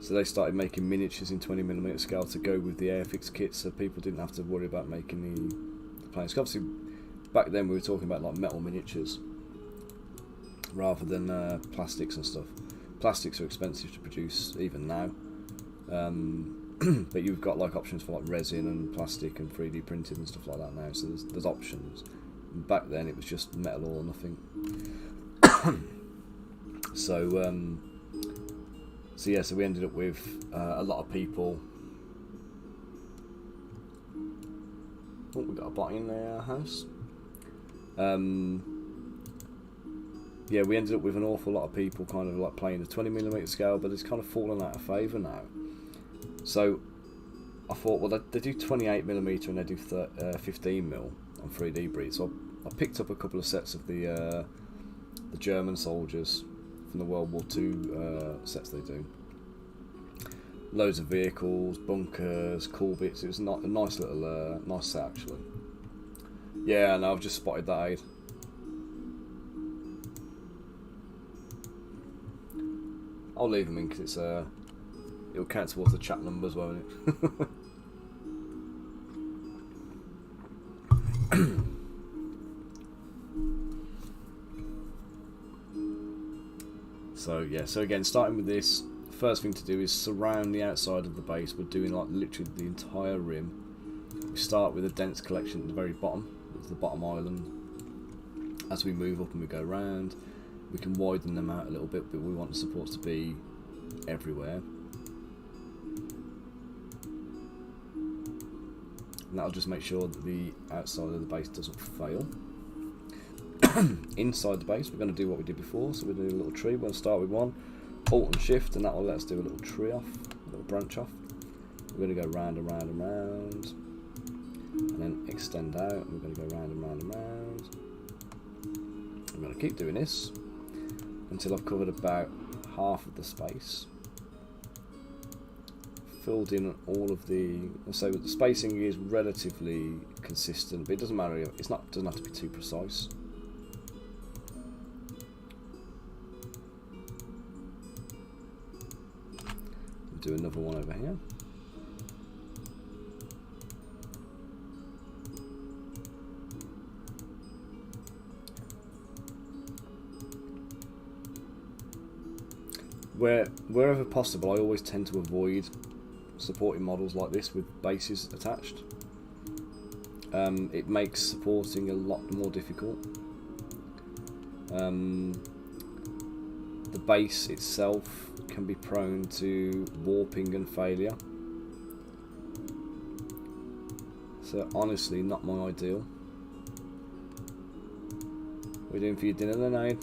So they started making miniatures in 20mm scale to go with the airfix kits, so people didn't have to worry about making the planes. Obviously, back then we were talking about like metal miniatures rather than plastics and stuff. Plastics are expensive to produce even now, but you've got like options for like resin and plastic and 3D printed and stuff like that now. So there's options. And back then it was just metal or nothing. So yeah, so we ended up with a lot of people. Oh, we got a bot in our house. Yeah, we ended up with an awful lot of people kind of like playing the 20mm scale, but it's kind of fallen out of favour now. So I thought, well, they do 28mm and they do 15mm on 3D Breed. So I picked up a couple of sets of the German soldiers from the World War II sets they do. Loads of vehicles, bunkers, cool bits. It was not a nice little nice set actually. Yeah, no, I've just spotted that aid. I'll leave them in because it'll count towards the chat numbers, won't it? So yeah, so again, starting with this, first thing to do is surround the outside of the base. We're doing like literally the entire rim. We start with a dense collection at the very bottom. It's the bottom island. As we move up and we go round, we can widen them out a little bit, but we want the supports to be everywhere. And that'll just make sure that the outside of the base doesn't fail. Inside the base, we're going to do what we did before, so we're doing a little tree. We're going to start with one, Alt and Shift, and that will let us do a little tree off, a little branch off. We're going to go round and round and round, and then extend out, and we're going to go round and round and round. I'm going to keep doing this until I've covered about half of the space. Filled in all of the, so the spacing is relatively consistent, but it doesn't matter. Doesn't have to be too precise. We'll do another one over here. Wherever possible, I always tend to avoid supporting models like this with bases attached. it makes supporting a lot more difficult. The base itself can be prone to warping and failure. So honestly, not my ideal. What are you doing for your dinner then, Aid?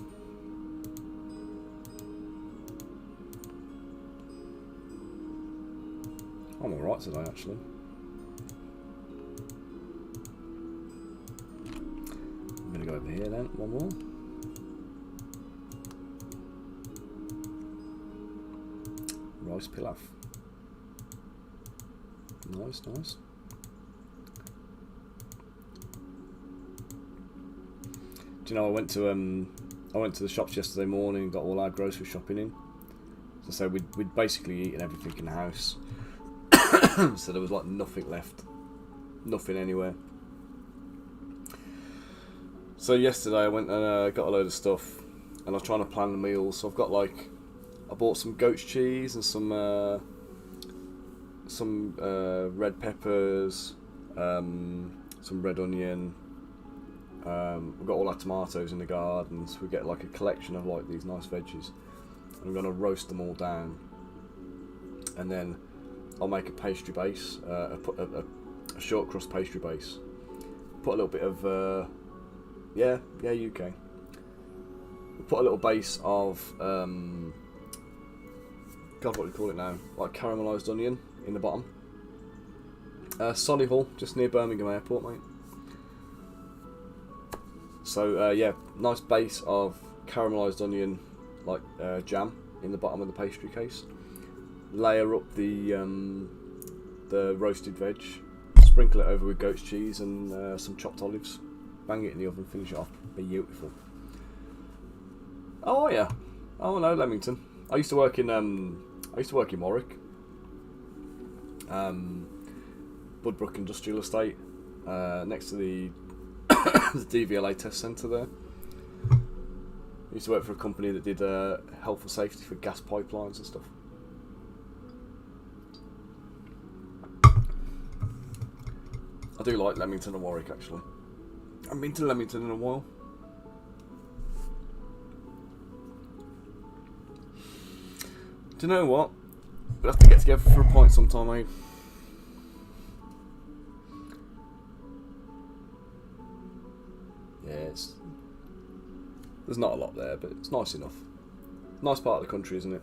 I'm alright today, actually. I'm going to go over here then, one more. Rice pilaf. Nice, nice. Do you know, I went to the shops yesterday morning, got all our grocery shopping in. So we'd basically eaten everything in the house. So there was like nothing left. Nothing anywhere. So yesterday I went and got a load of stuff, and I was trying to plan the meals. So I've got I bought some goat's cheese and some red peppers, some red onion. We've got all our tomatoes in the garden, so we get like a collection of like these nice veggies. I'm going to roast them all down, and then I'll make a pastry base, a short crust pastry base. Put a little bit of UK. Put a little base of God, what do you call it now? Like caramelised onion in the bottom. Solihull, just near Birmingham Airport, mate. So yeah, nice base of caramelised onion, like jam in the bottom of the pastry case. Layer up the roasted veg, sprinkle it over with goat's cheese and some chopped olives. Bang it in the oven, finish it off. Beautiful. Oh yeah. Oh no, Leamington. I used to work in Warwick. Budbrook Industrial Estate, next to the the DVLA test centre there. I used to work for a company that did health and safety for gas pipelines and stuff. I do like Leamington and Warwick, actually. I haven't been to Leamington in a while. Do you know what? We'll have to get together for a pint sometime, mate. Yeah, there's not a lot there, but it's nice enough. Nice part of the country, isn't it?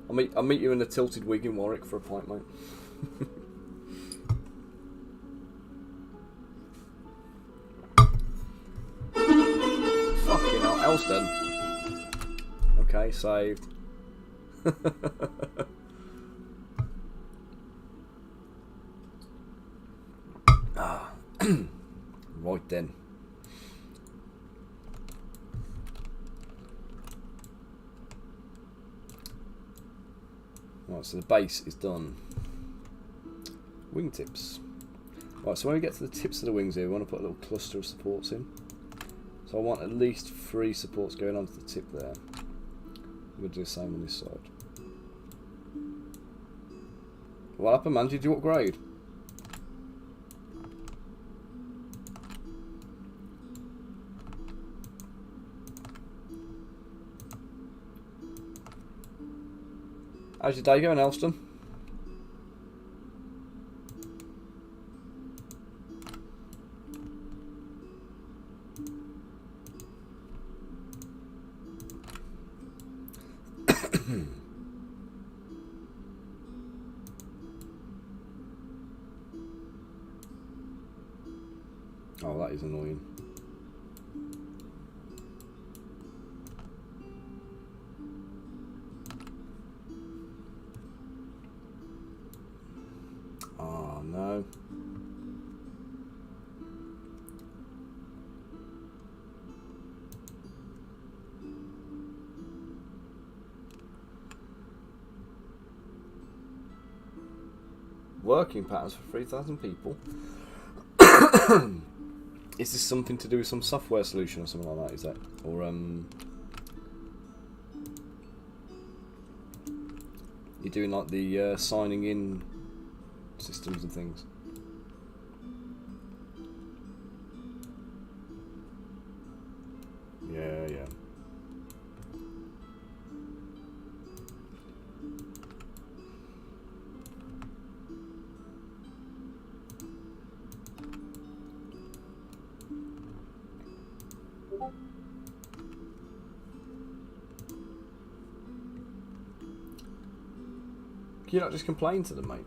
I'll meet you in the Tilted Wig in Warwick for a pint, mate. Fucking hell, Elston. Okay, saved. Right then. Right, so the base is done. Wingtips. Right, so when we get to the tips of the wings here, we want to put a little cluster of supports in. So I want at least 3 supports going onto the tip there. I'm going to do the same on this side. What happened, man? Did you upgrade? How's your day going, Elston? Oh, that is annoying. Oh no. Working patterns for 3,000 people. Is this something to do with some software solution or something like that? Is that, or you're doing like the signing in systems and things. Yeah, yeah. Can you not just complain to them, mate?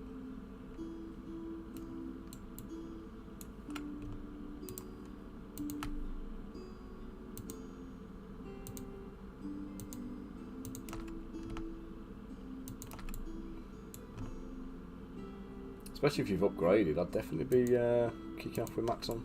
Especially if you've upgraded, I'd definitely be kicking off with max on.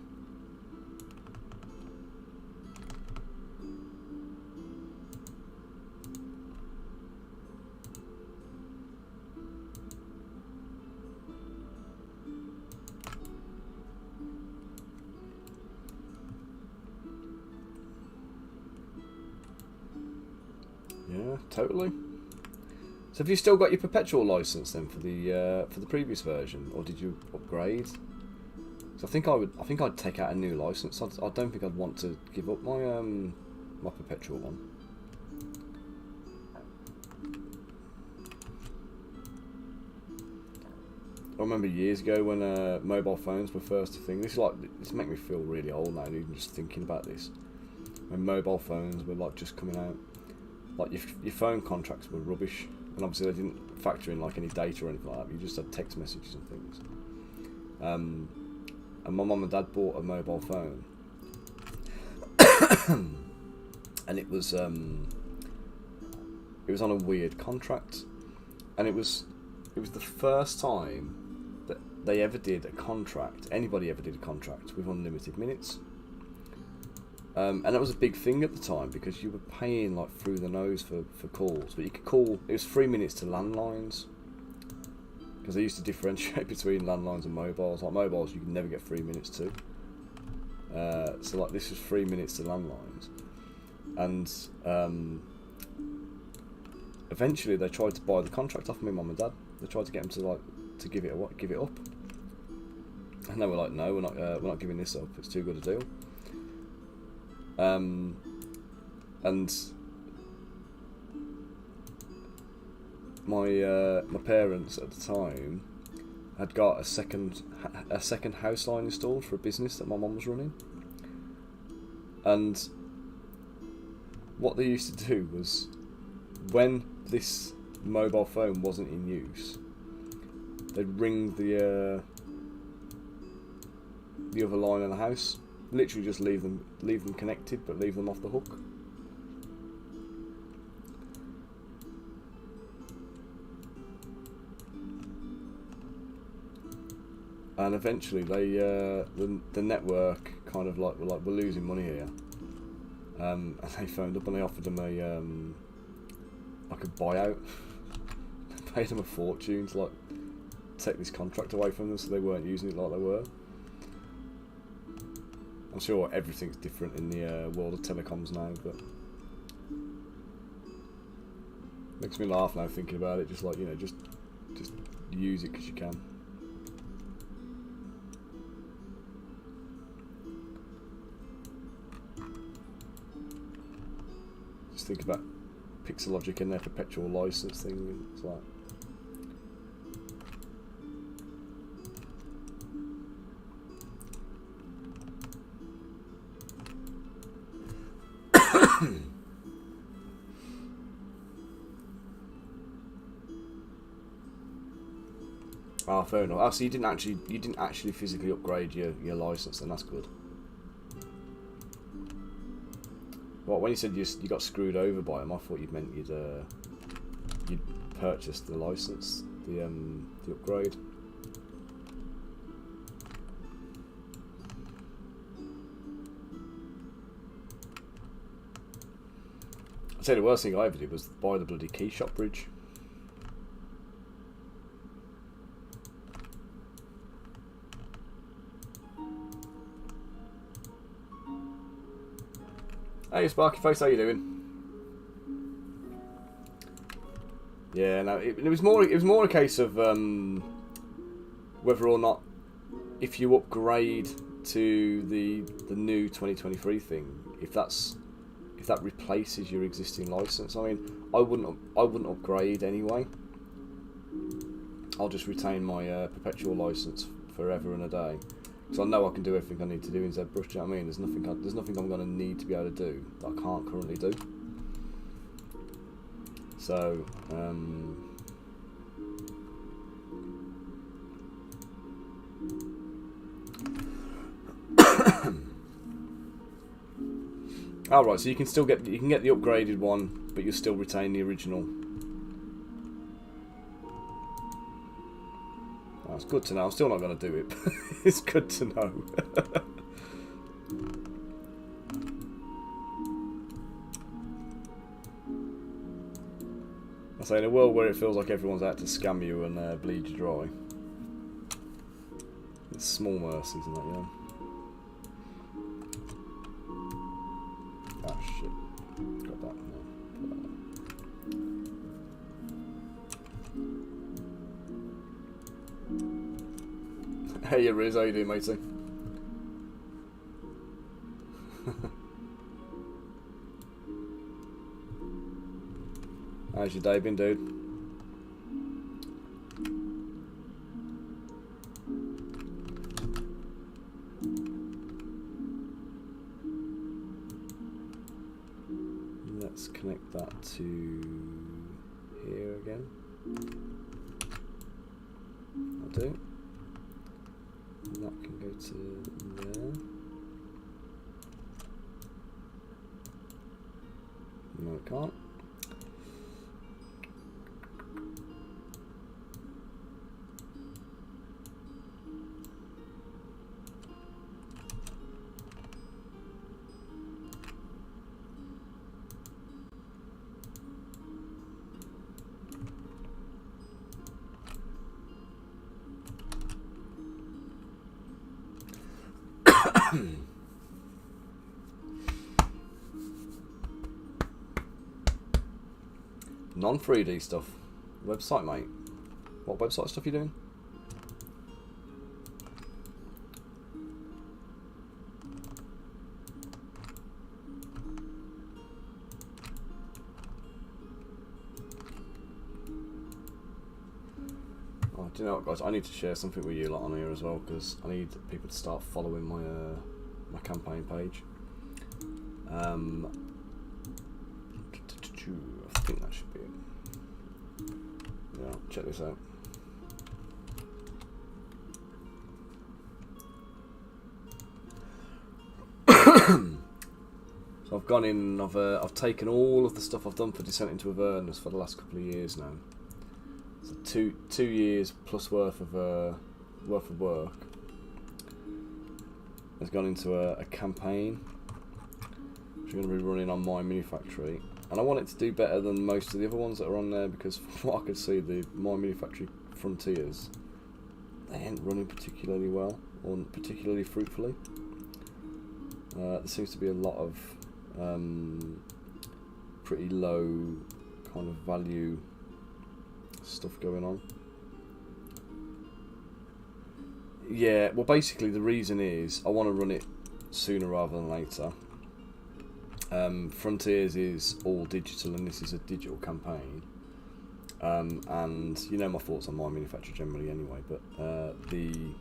Yeah, totally. So have you still got your perpetual license then for the previous version, or did you upgrade? So I think I'd take out a new license. I don't think I'd want to give up my my perpetual one. I remember years ago when mobile phones were first a thing. This makes me feel really old now, even just thinking about this. When mobile phones were like just coming out, like your phone contracts were rubbish. And obviously they didn't factor in like any data or anything like that. You just had text messages and things. And my mum and dad bought a mobile phone, and it was on a weird contract, and it was the first time that they ever did a contract. Anybody ever did a contract with unlimited minutes. And that was a big thing at the time because you were paying like through the nose for calls, but you could call. It was 3 minutes to landlines because they used to differentiate between landlines and mobiles. Like mobiles, you could never get 3 minutes to. So like this was 3 minutes to landlines, and eventually they tried to buy the contract off my mum and dad. They tried to get them to give it up, and they were like, no, we're not giving this up. It's too good a deal. And my parents at the time had got a second house line installed for a business that my mum was running, and what they used to do was when this mobile phone wasn't in use, they'd ring the other line in the house. Literally just leave them connected, but leave them off the hook. And eventually, the network kind of like were like, we're losing money here, and they phoned up and they offered them like a buyout. They paid them a fortune to like take this contract away from them, so they weren't using it like they were. I'm sure everything's different in the world of telecoms now, but makes me laugh now thinking about it. Just like, you know, just use it because you can. Just think about Pixelogic and their perpetual license thing. It's like, ah, fair enough. Oh, so you didn't actually physically upgrade your license, then that's good. Well, when you said you got screwed over by them, I thought you meant you'd purchased the license, the upgrade. I'd say the worst thing I ever did was buy the bloody key shop bridge. Hey Sparky Face, how you doing? Yeah, no, it was more a case of whether or not, if you upgrade to the new 2023 thing, if that replaces your existing license. I mean, I wouldn't upgrade anyway. I'll just retain my perpetual license forever and a day, because I know I can do everything I need to do in ZBrush. Do you know what I mean? There's nothing I'm going to need to be able to do that I can't currently do. So alright, so you can get the upgraded one, but you'll still retain the original. That's good to know. I'm still not going to do it, but it's good to know. I say, in a world where it feels like everyone's out to scam you and bleed you dry, it's small mercies, isn't it? Yeah. Ah, shit. Got that. No. Hey, Riz, how you doing, matey? How's your day been, dude? Let's connect that to here again. I'll do. And that can go to there. No, it can't. Non-3D stuff. Website, mate. What website stuff are you doing? Oh, do you know what, guys? I need to share something with you lot on here as well, because I need people to start following my my campaign page. I think that should be it. Yeah, check this out. So I've gone in. I've taken all of the stuff I've done for Descent into Avernus for the last couple of years now. So two years plus worth of work has gone into a campaign, which I'm going to be running on my mini factory. And I want it to do better than most of the other ones that are on there, because from what I could see, the My Mini Factory Frontiers, they ain't running particularly well, or particularly fruitfully. There seems to be a lot of pretty low kind of value stuff going on. Yeah, well basically the reason is I want to run it sooner rather than later. Frontiers is all digital and this is a digital campaign, and you know my thoughts on My Mini Factory generally anyway, but the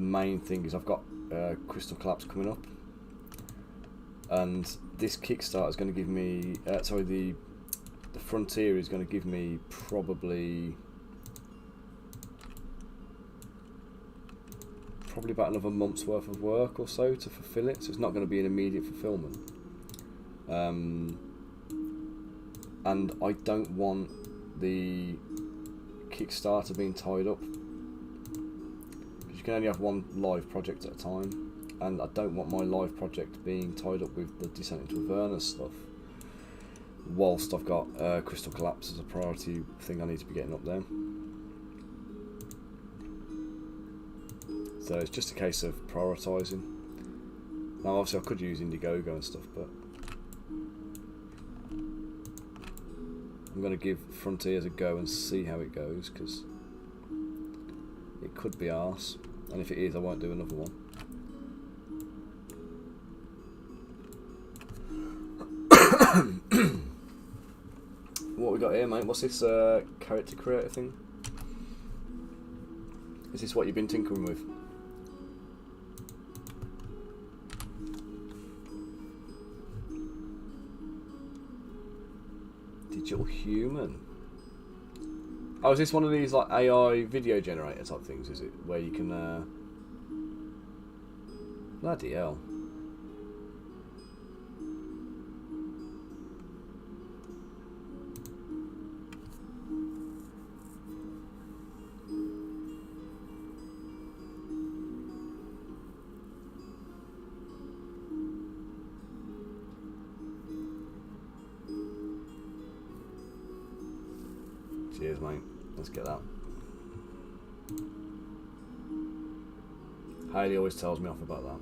main thing is I've got Crystal Collapse coming up, and this Kickstarter is going to give me the Frontier is going to give me probably about another month's worth of work or so to fulfill it, so it's not going to be an immediate fulfillment. And I don't want the Kickstarter being tied up, because you can only have one live project at a time, and I don't want my live project being tied up with the Descent into Avernus stuff whilst I've got Crystal Collapse as a priority thing I need to be getting up there. So it's just a case of prioritising. Now obviously I could use Indiegogo and stuff, but I'm going to give Frontiers a go and see how it goes, because it could be arse, and if it is, I won't do another one. What we got here, mate? What's this character creator thing? Is this what you've been tinkering with? Digital human. Oh, is this one of these like AI video generator type things? Is it where you can? Bloody hell! Cheers, mate. Let's get that. Heidi always tells me off about that.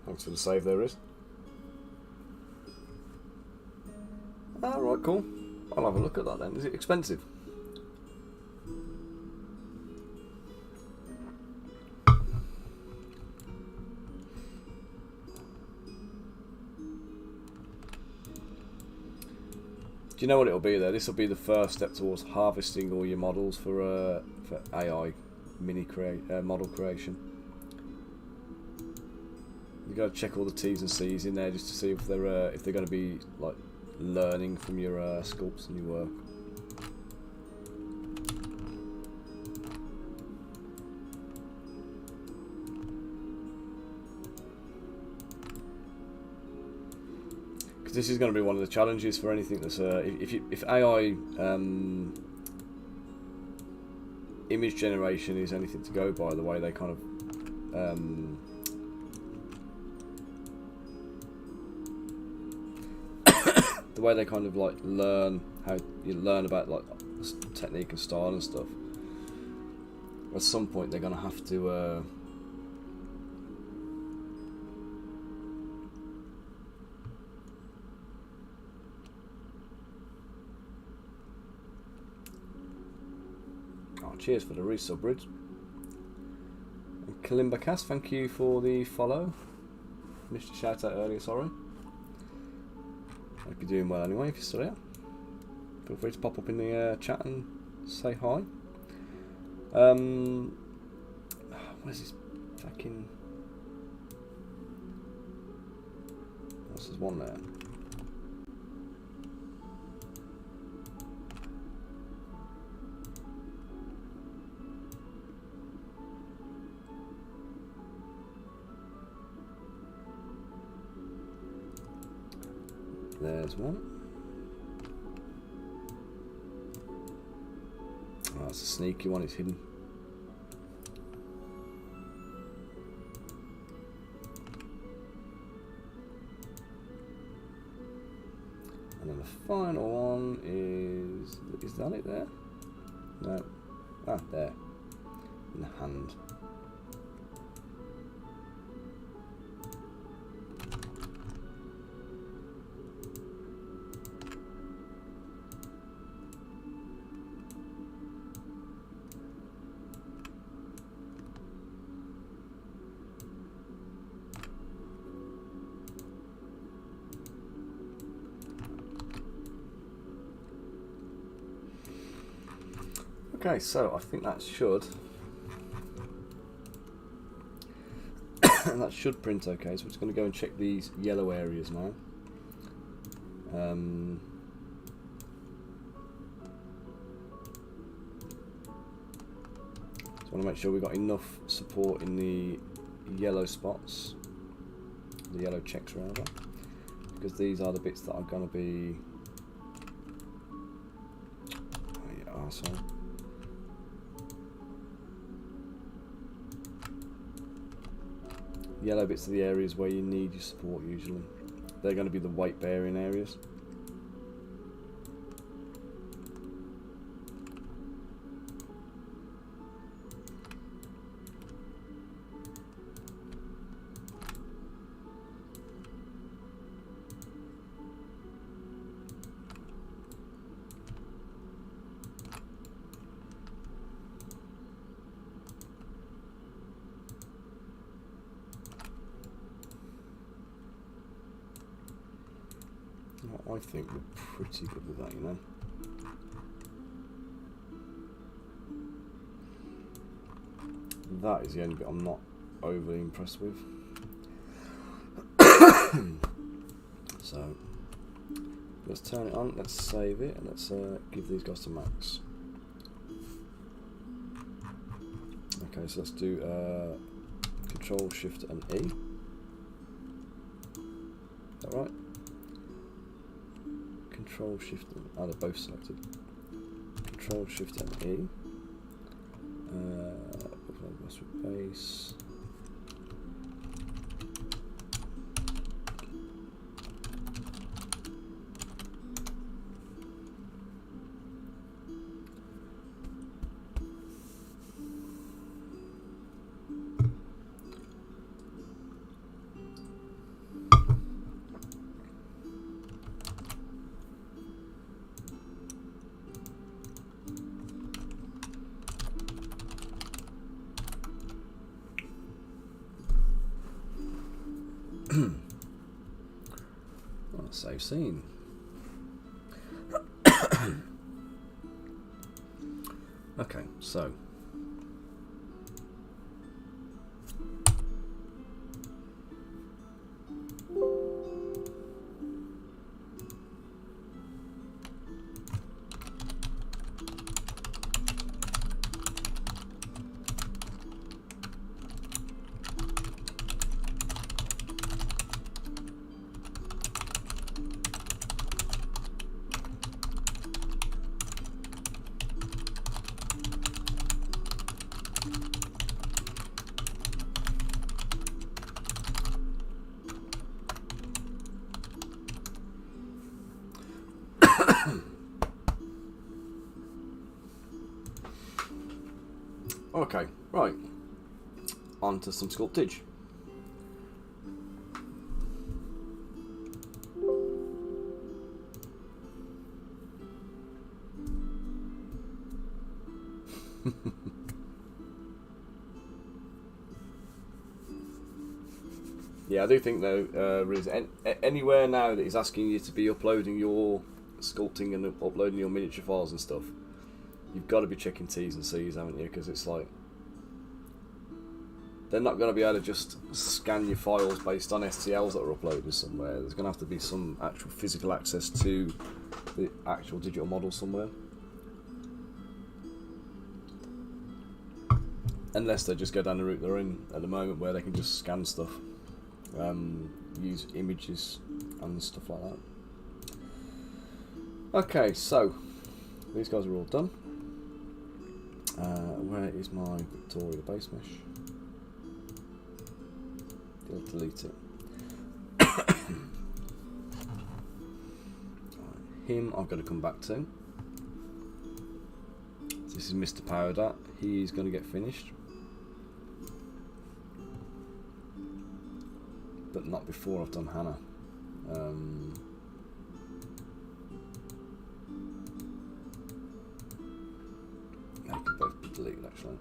Thanks for the save there, Riz. Alright, cool. I'll have a look at that then. Is it expensive? Do you know what it'll be there? This will be the first step towards harvesting all your models for AI model creation. You got to check all the T's and C's in there just to see if they're going to be like learning from your sculpts and your work. Because this is going to be one of the challenges for anything that's if AI image generation is anything to go by, the way they kind of the way they kind of like learn how you learn about like technique and style and stuff. At some point, they're gonna have to. Oh, cheers for the resub, Bridge. And Kalimba Cast, thank you for the follow. Missed a shout out earlier, sorry. Hope you're doing well anyway, if you're still here. Feel free to pop up in the chat and say hi. Where's this fucking... What's this one there? There's one. Oh, that's a sneaky one, it's hidden. And then the final one is that it there? No. Ah, there. In the hand. Okay, so I think that should that should print okay. So we're just going to go and check these yellow areas now. So I want to make sure we've got enough support in the yellow spots, the yellow checks rather, because these are the bits that are going to be. Oh, yeah, arsehole. yellow bits are the areas where you need your support usually. They're going to be the weight bearing areas. I think we're pretty good with that, you know. That is the only bit I'm not overly impressed with. So let's turn it on, let's save it, and let's give these guys to max. Okay, so let's do Control, Shift, and E. Is that right? Control, Shift, and they're both selected. Control, Shift, and E. Base. Save scene. Okay, so okay, right, on to some sculptage. Yeah, I do think though, Riz, anywhere now that he's asking you to be uploading your sculpting and uploading your miniature files and stuff, you've got to be checking T's and C's, haven't you? Because it's like they're not going to be able to just scan your files based on STLs that are uploaded somewhere. There's going to have to be some actual physical access to the actual digital model somewhere. Unless they just go down the route they're in at the moment, where they can just scan stuff, use images and stuff like that. Okay, so these guys are all done. Where is my Victoria base mesh? Delete it. Him I've got to come back to. This is Mr. Powder. He's going to get finished, but not before I've done Hannah. They can both be deleted actually.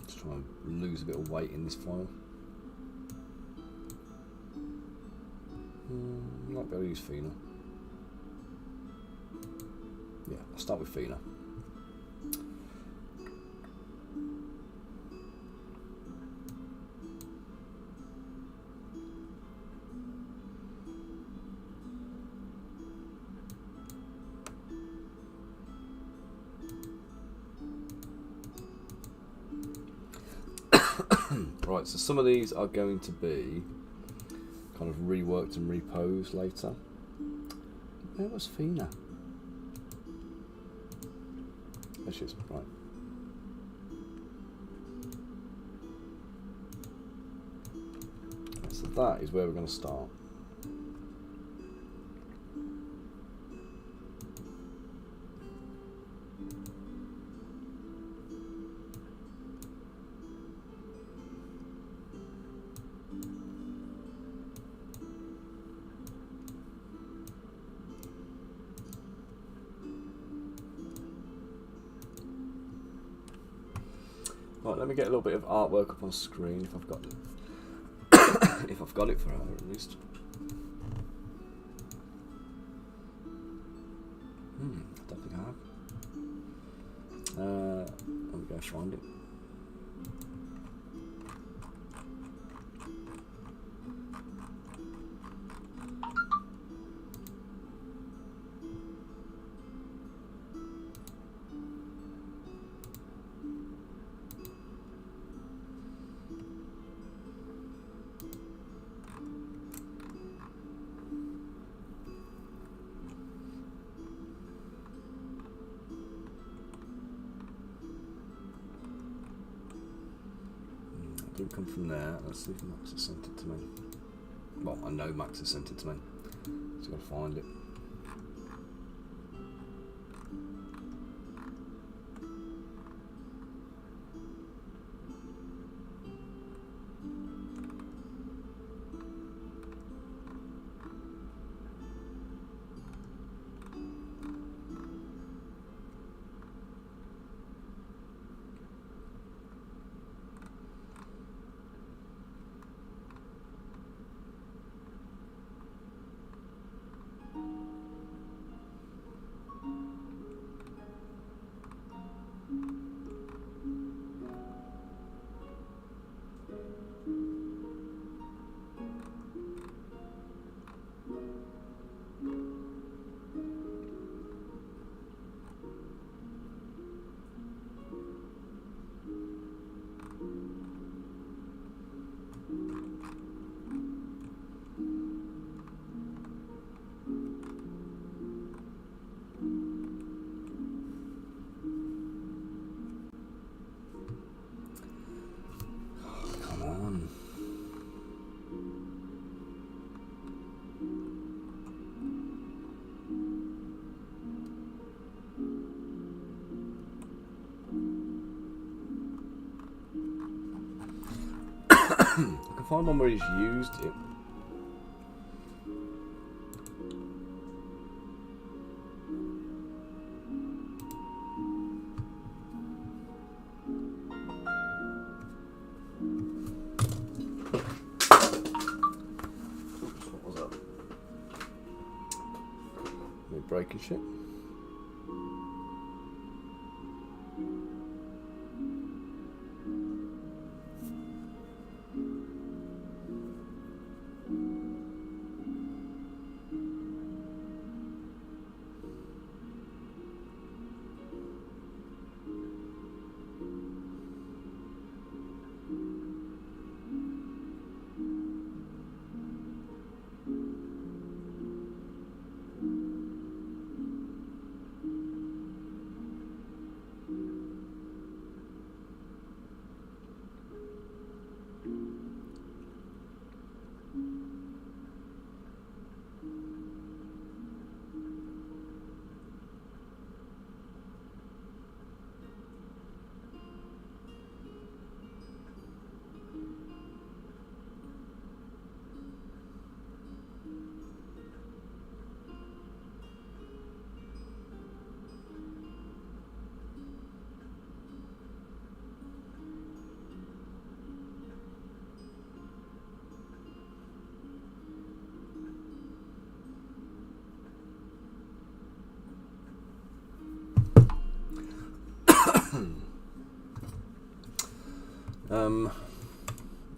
Just trying to lose a bit of weight in this file. Might be able to use Fina. Yeah, I'll start with Fina. Right, so some of these are going to be kind of reworked and reposed later. Where was Fina? There she is, right. that is where we're going to start. Right, let me get a little bit of artwork up on screen if I've got it. If I've got it for her at least. I don't think I have. Let me go find it. Didn't come from there. Let's see if Max has sent it to me. Well, I know Max has sent it to me, so I've got to find it. I can find one where he's used it. What was that? Me breaking shit.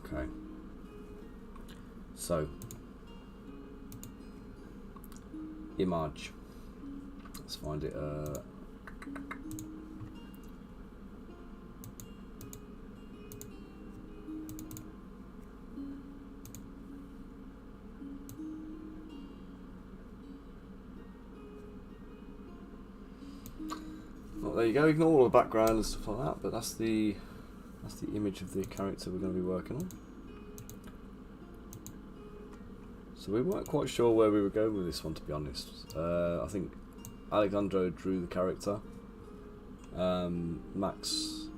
Okay. So, image. Let's find it. Well, there you go. Ignore all the background and stuff like that. But that's the image of the character we're going to be working on. So we weren't quite sure where we were going with this one, to be honest. I think Alejandro drew the character. Max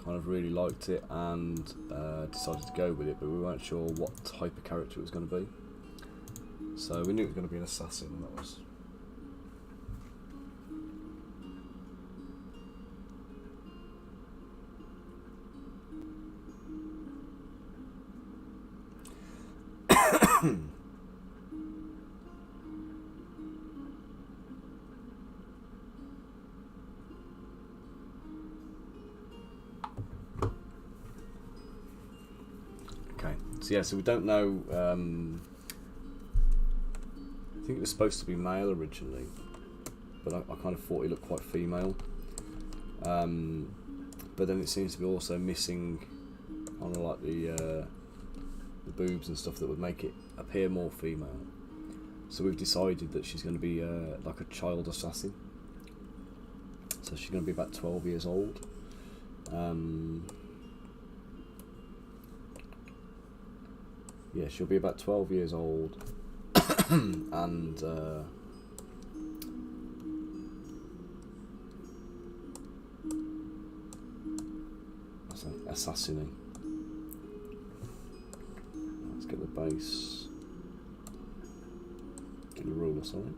kind of really liked it and decided to go with it, but we weren't sure what type of character it was going to be. So we knew it was going to be an assassin, and that was... Okay, so yeah, so we don't know. I think it was supposed to be male originally, but I kind of thought he looked quite female. But then it seems to be also missing kind of like the boobs and stuff that would make it appear more female. So we've decided that she's going to be like a child assassin. So she's going to be about 12 years old. Yeah, she'll be about 12 years old. And assassinating. Let's get the base. Get the ruler, sorry.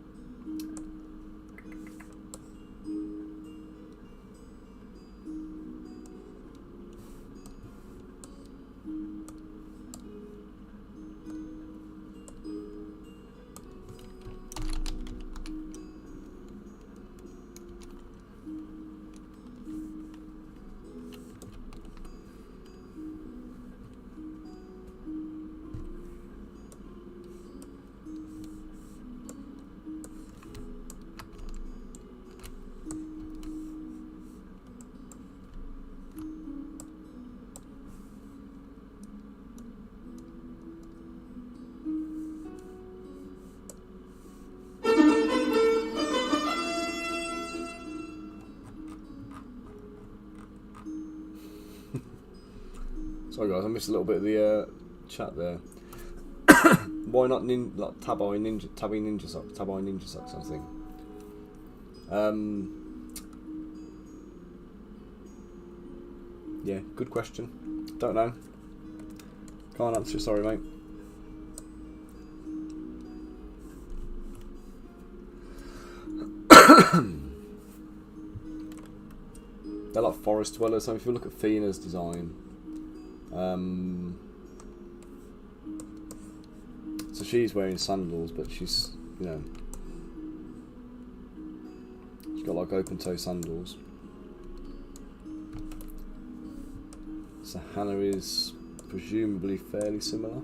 Sorry guys, I missed a little bit of the chat there. Why not like Tabai Ninja Socks, I think. Yeah, good question. Don't know. Can't answer, sorry mate. They're like forest dwellers, so if you look at Fina's design, so she's wearing sandals, but she's, you know, she's got like open toe sandals. So Hannah is presumably fairly similar.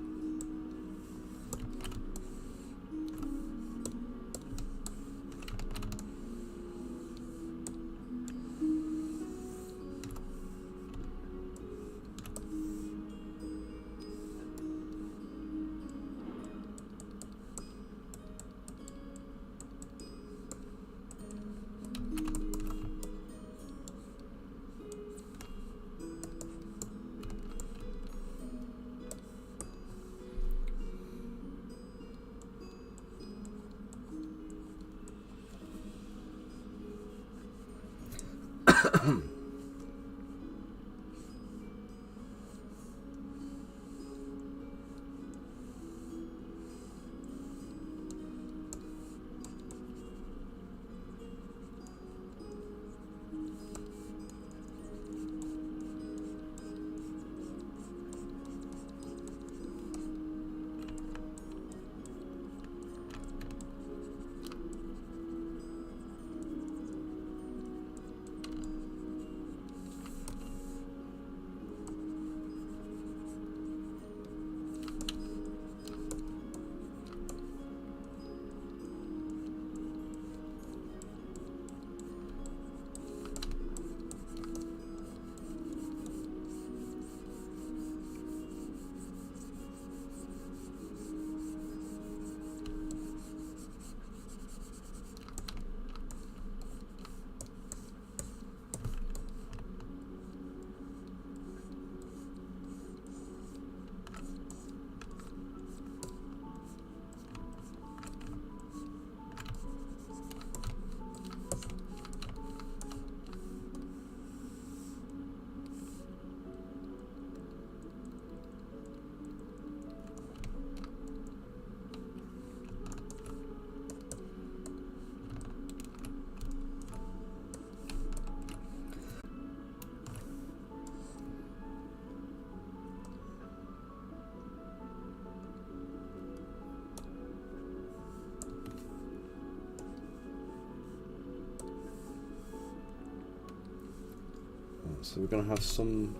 So we're going to have some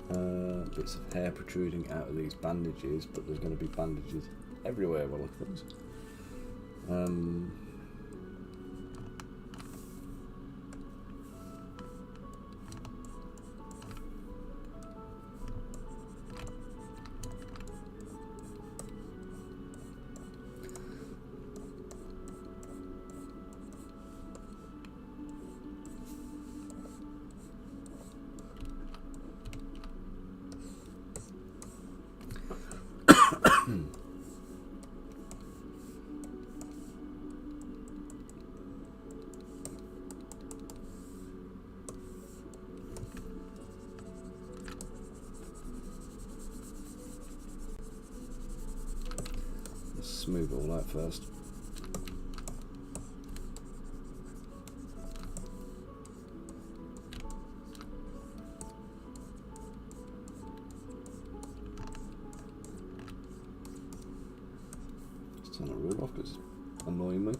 bits of hair protruding out of these bandages, but there's going to be bandages everywhere by the look of things. Smooth it all out first. Let's turn that rule off because it's annoying me.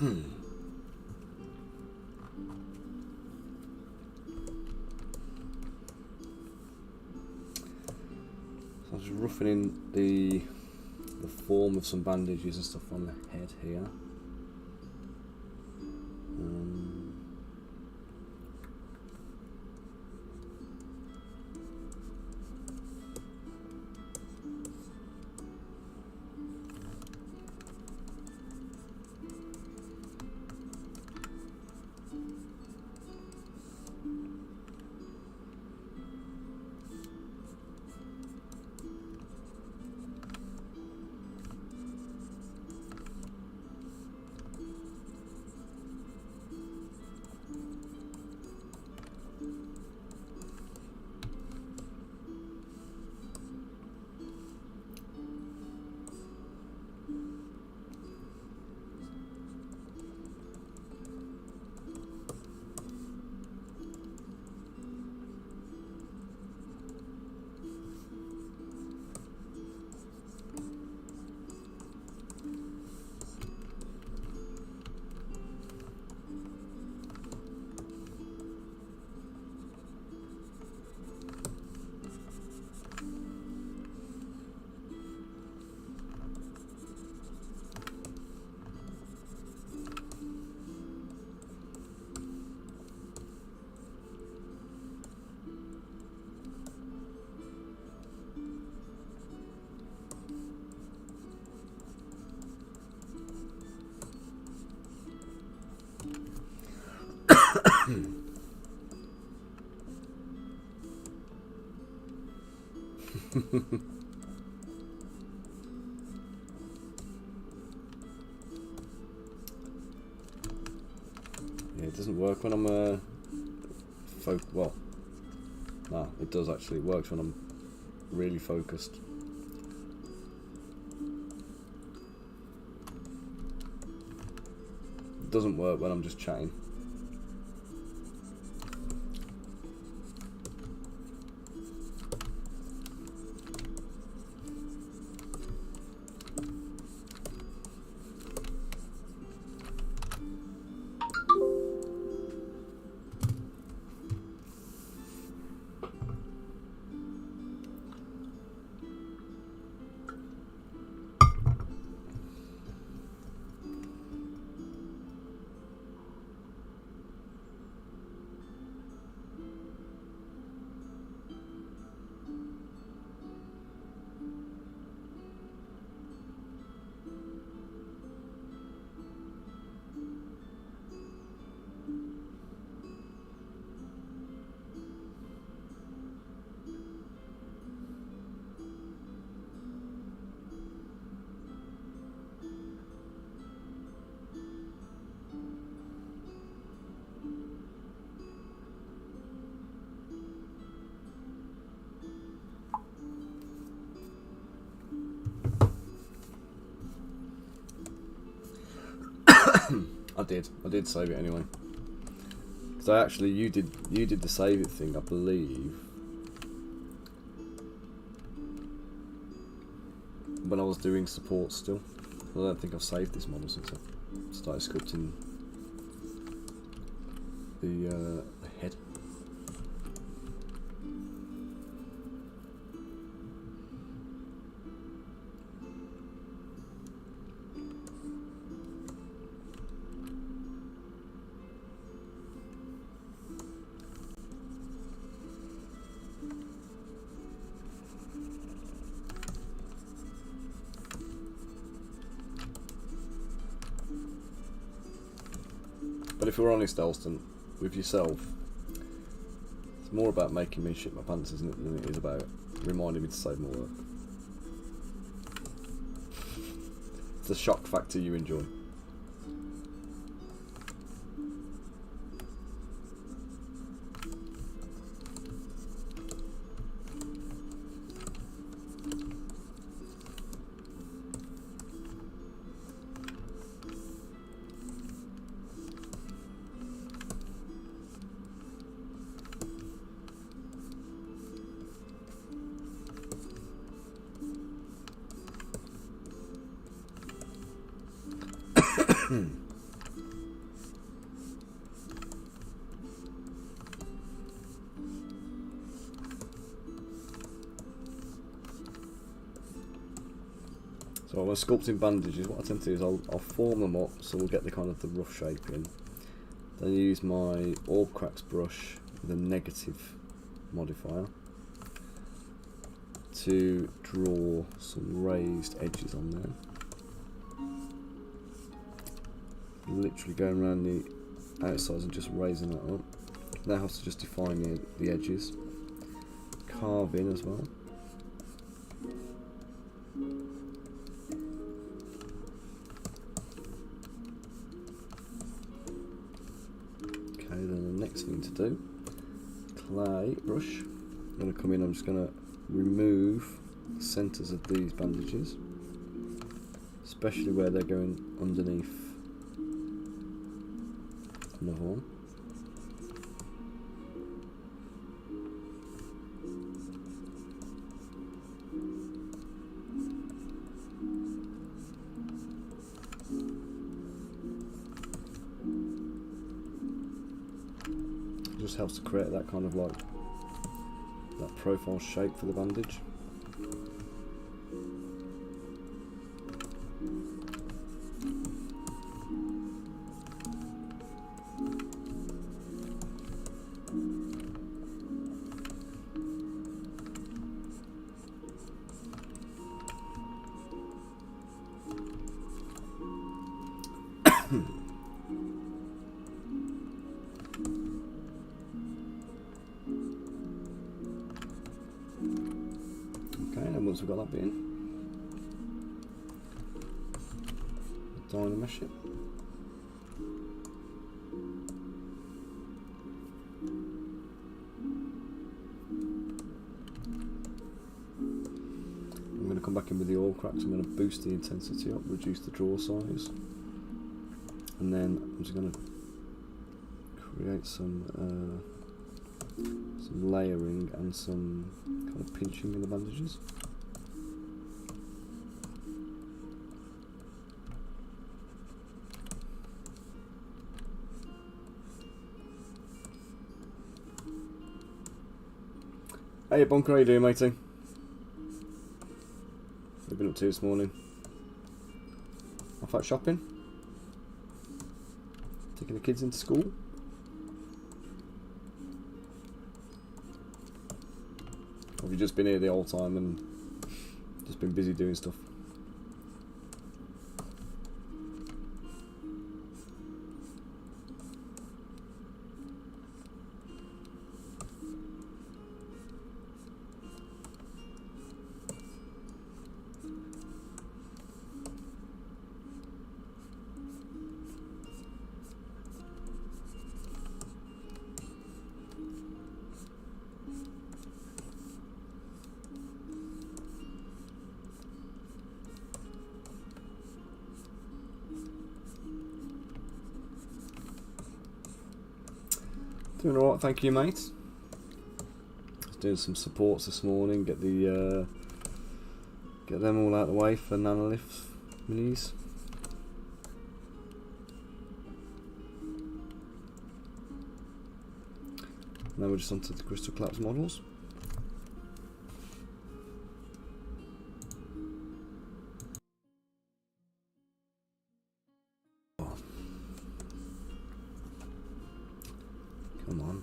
So I'm just roughing in the form of some bandages and stuff on the head here. Yeah, it doesn't work when I'm well, no, it does actually. It works when I'm really focused. It doesn't work when I'm just chatting. I did save it anyway. Because I actually, you did the save it thing, I believe, when I was doing support still. I don't think I've saved this model since I started sculpting the head. But if we're honest, Elston, with yourself, it's more about making me shit my pants, isn't it, than it is about reminding me to save more work. It's a shock factor you enjoy. So when sculpting bandages, what I tend to do is I'll form them up so we'll get the kind of the rough shape in. Then I use my orb cracks brush with a negative modifier to draw some raised edges on there. Literally going around the outsides and just raising that up. Now I have to just define the edges. Carve in as well. Okay, then the next thing to do, clay brush. I'm going to come in, I'm just going to remove the centres of these bandages, especially where they're going underneath another one. It just helps to create that kind of like that profile shape for the bandage. Once we've got that bit in, dynamesh it. I'm going to come back in with the oil cracks. I'm going to boost the intensity up, reduce the draw size, and then I'm just going to create some layering and some kind of pinching in the bandages. Hey Bunker, how you doing, matey? What have you been up to this morning? Off out shopping? Taking the kids into school? Or have you just been here the whole time and just been busy doing stuff? Doing alright, thank you, mate. Just doing some supports this morning, get them all out of the way for nanolith minis. Now we're just onto the crystal collapse models. Come on.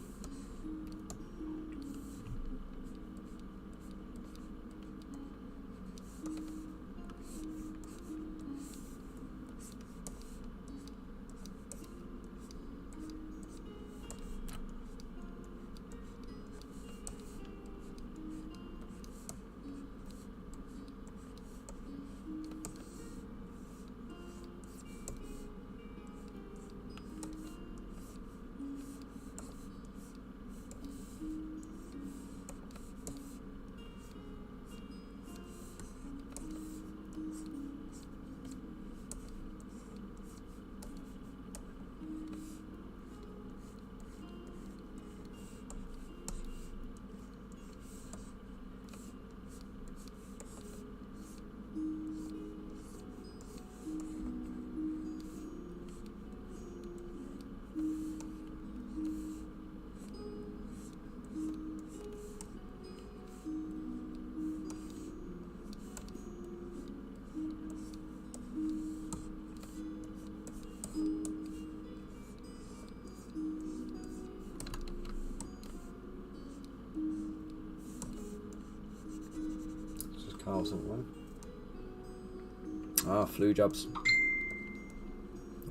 Ah, flu jabs.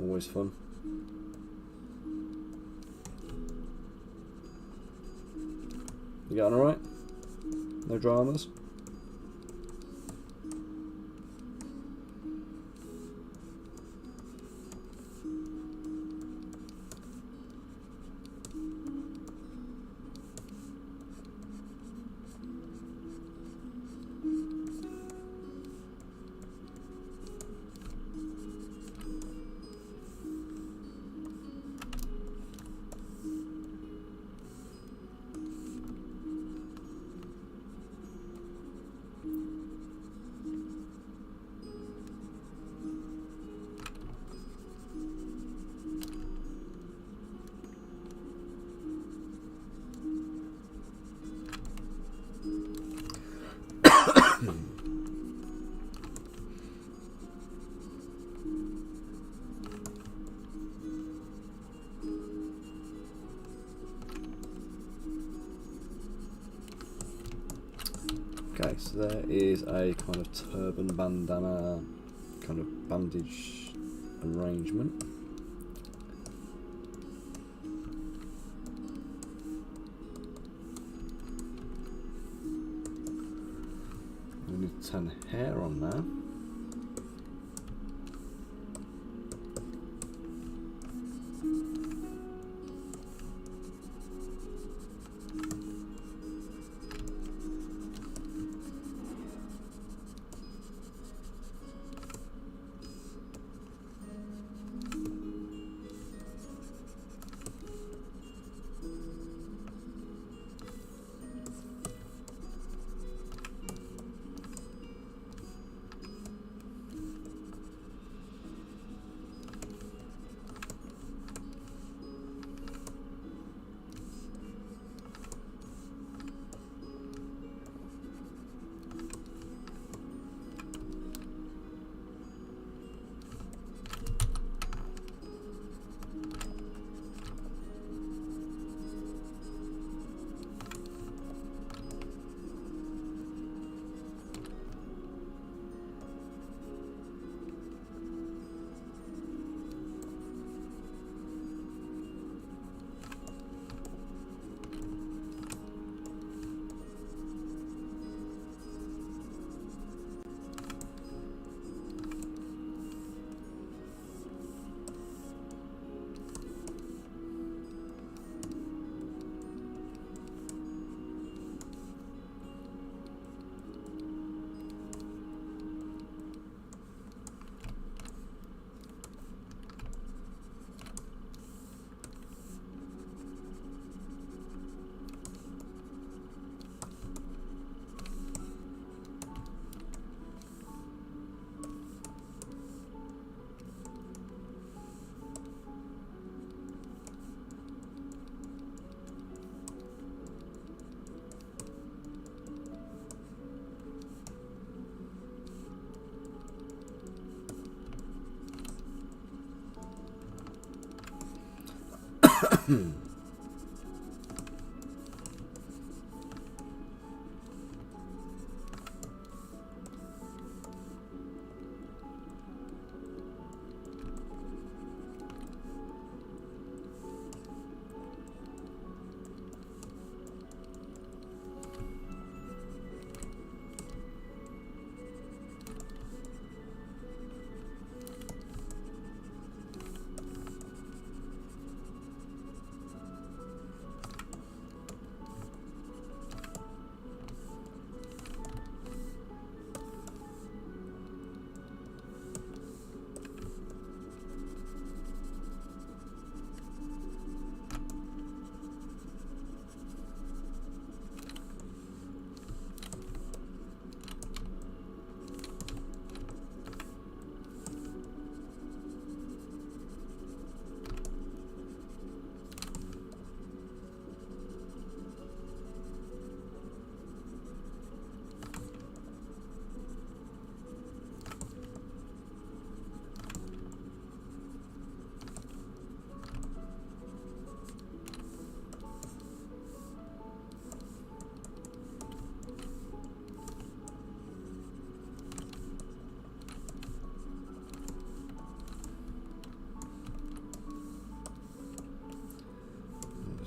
Always fun. You getting alright? No dramas? Okay, so there is a kind of turban bandana kind of bandage arrangement. We need to turn hair on now.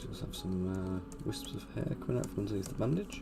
Just have some wisps of hair coming out from underneath the bandage.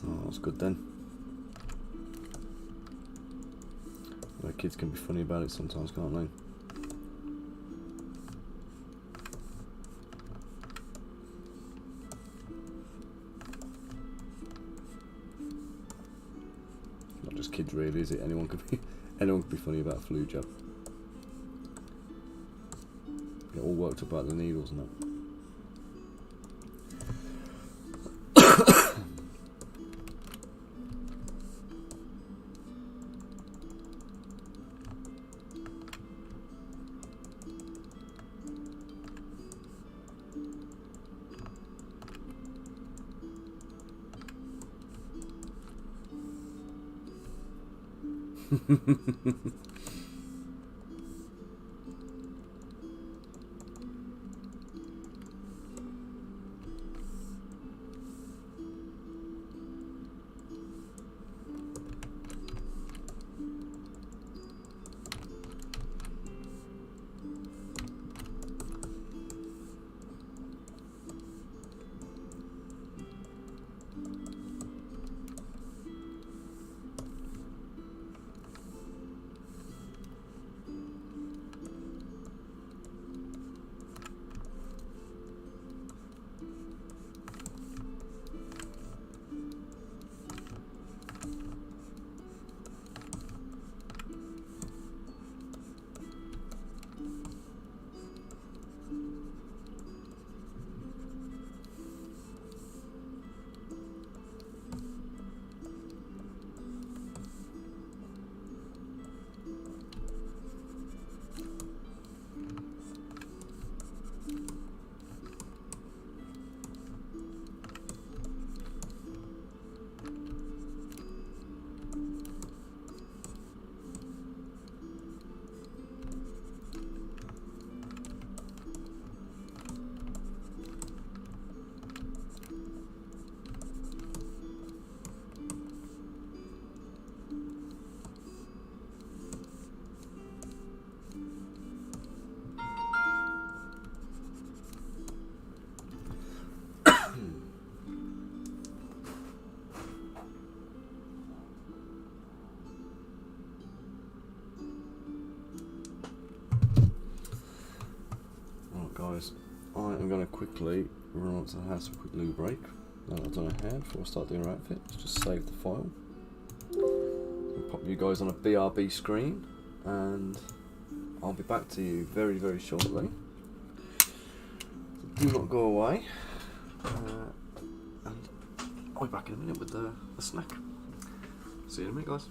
Oh, that's good then. The kids can be funny about it sometimes, can't they? Not just kids really, is it? Anyone could be funny about a flu jab. Get all worked up about the needles and that. guys, I am going to quickly run up to the house for a quick loo break. Now that I've done a hair before I start doing our outfit, let's just save the file. I'll pop you guys on a BRB screen, and I'll be back to you very, very shortly. So do not go away, and I'll be back in a minute with the snack. See you in a minute, guys.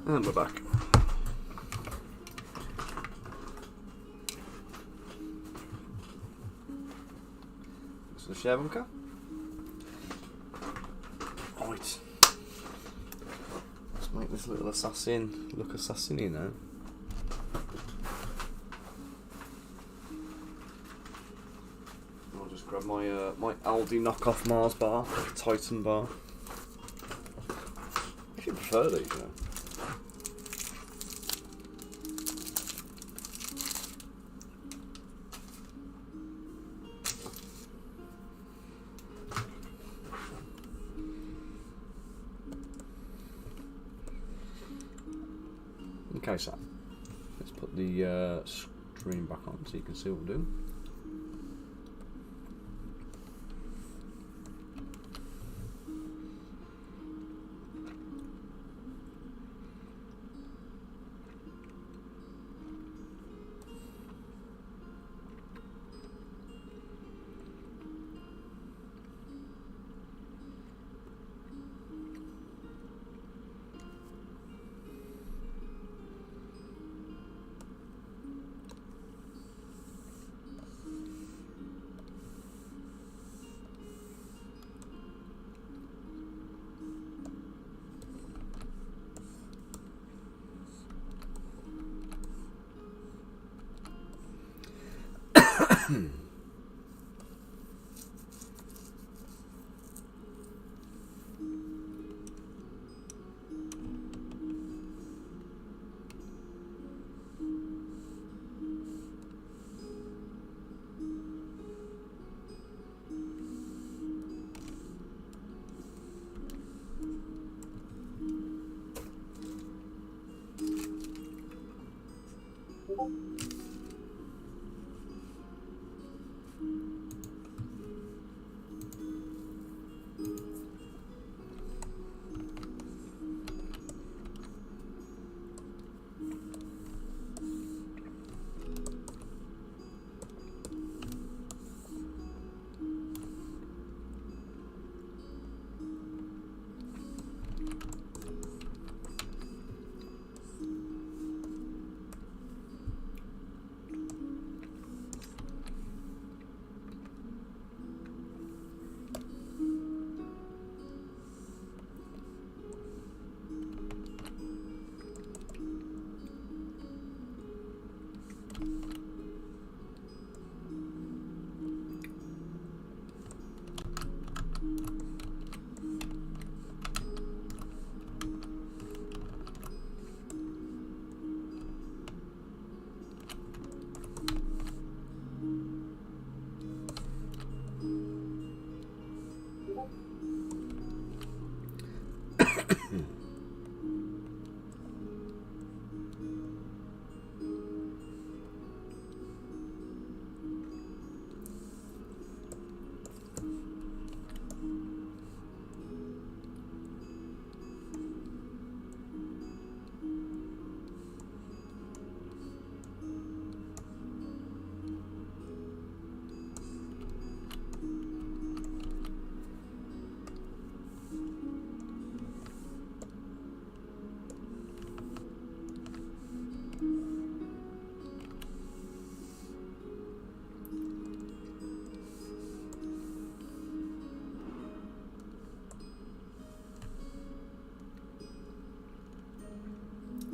And we're back. So the share bunker. Right. Let's make this little assassin look assassiny now. I'll just grab my my Aldi knockoff Mars bar, Titan bar. I actually prefer these, you know. Okay, so let's put the stream back on so you can see what we're doing.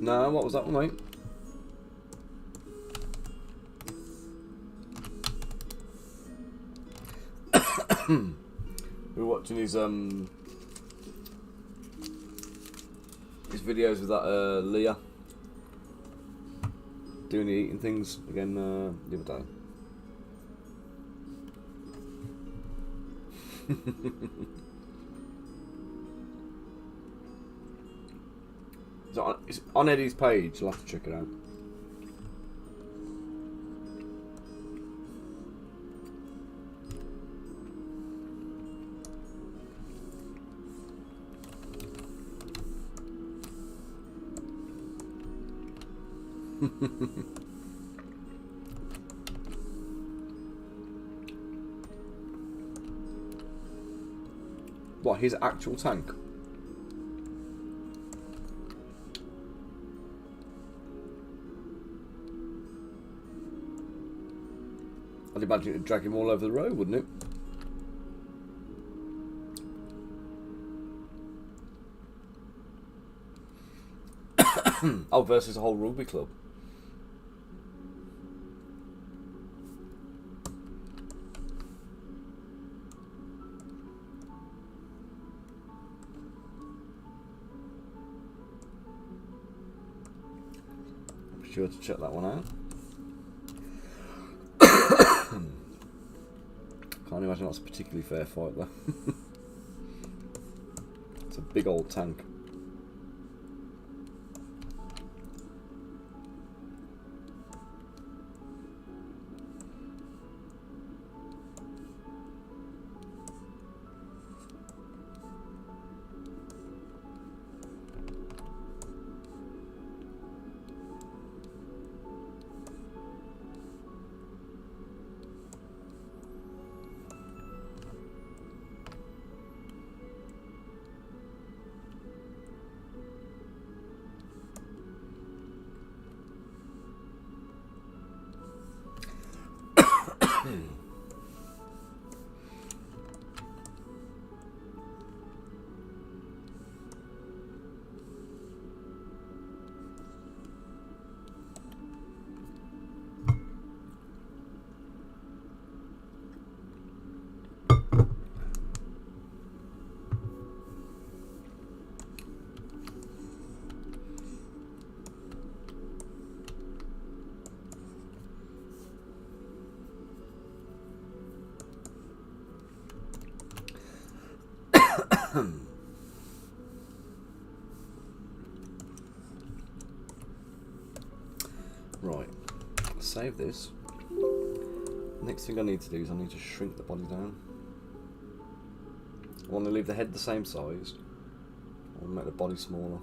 No, what was that one, mate? We were watching his videos with that Leah doing the eating things again the other day. It's on Eddie's page, you'll have to check it out. What, his actual tank? I'd imagine it'd drag him all over the road, wouldn't it? Oh, versus a whole rugby club. Be sure to check that one out. Can't imagine that's a particularly fair fight though. It's a big old tank. Right, save this. Next thing I need to do is I need to shrink the body down. I want to leave the head the same size. I want to make the body smaller.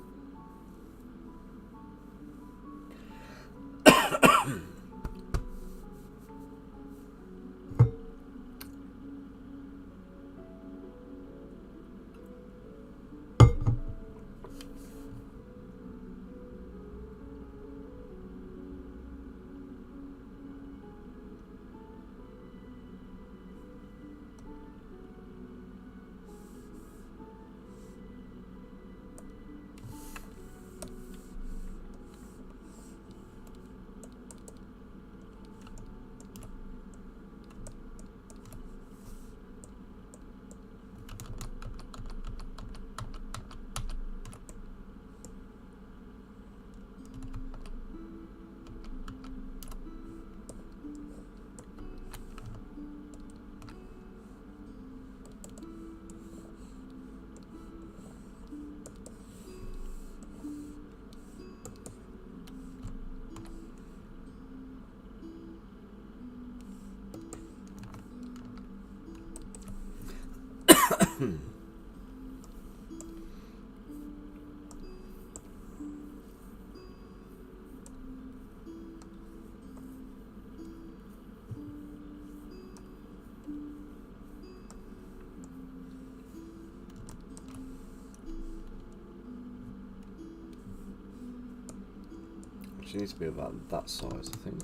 She needs to be about that size, I think.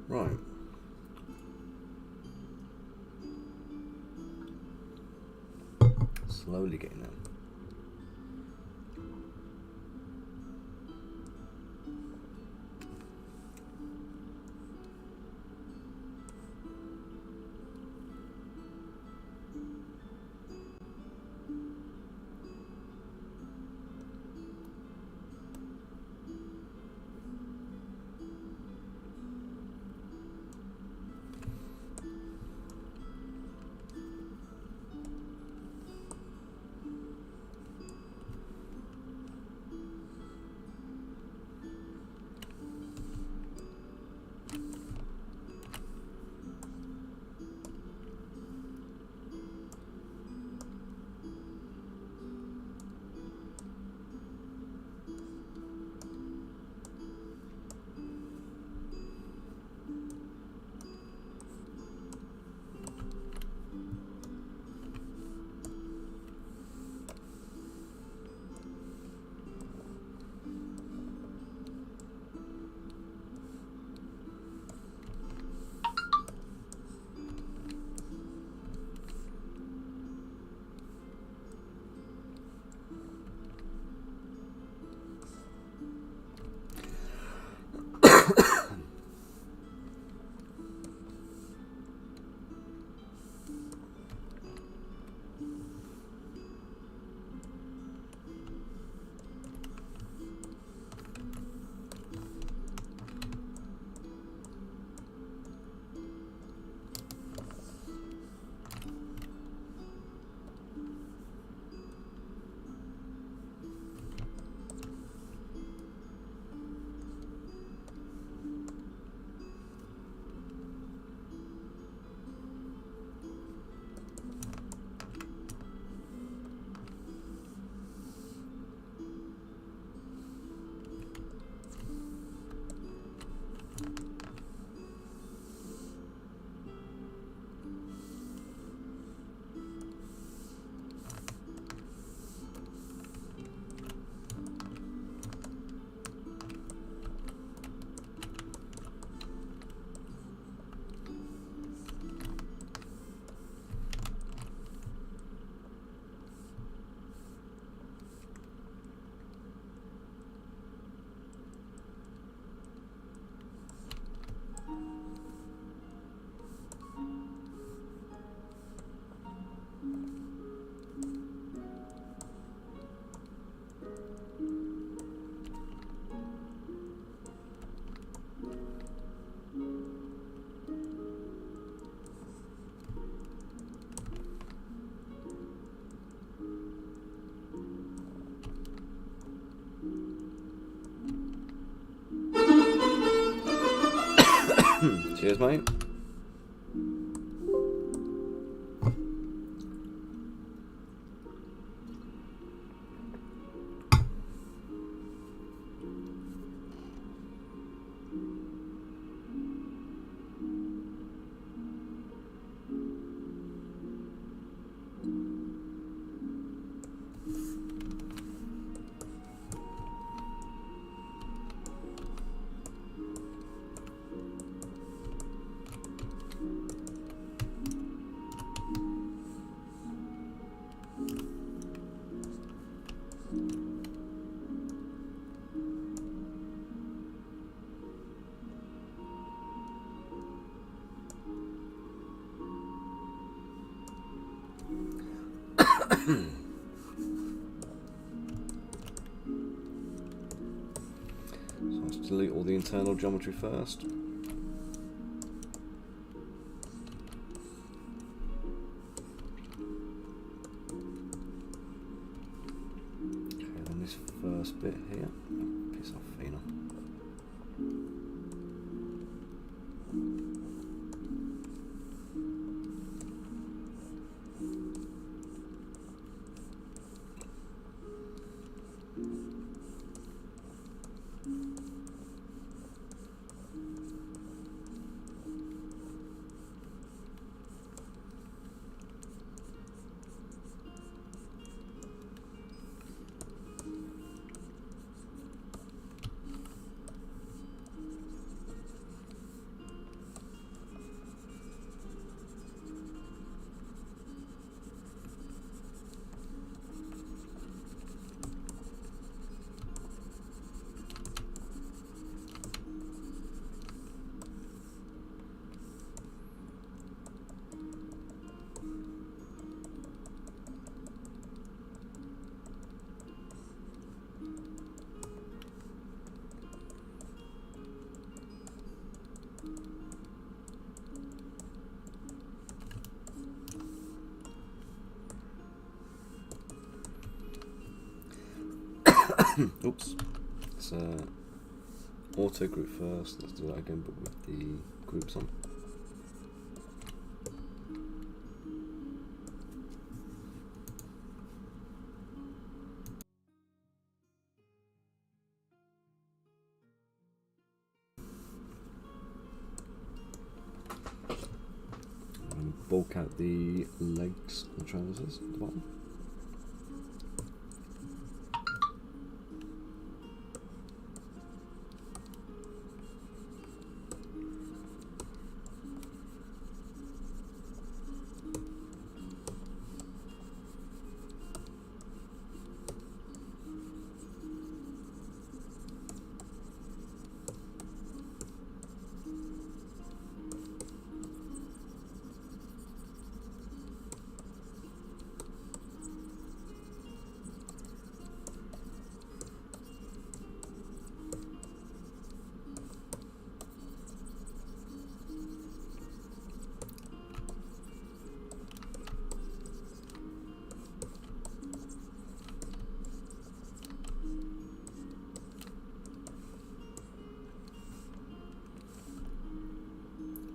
Right. Slowly getting there. Cheers, mate. So let's delete all the internal geometry first. Okay, then this first bit here, piss off Fina. Oops. Let's auto group first. Let's do that again, but with the groups on. Bulk out the legs and trousers at the bottom.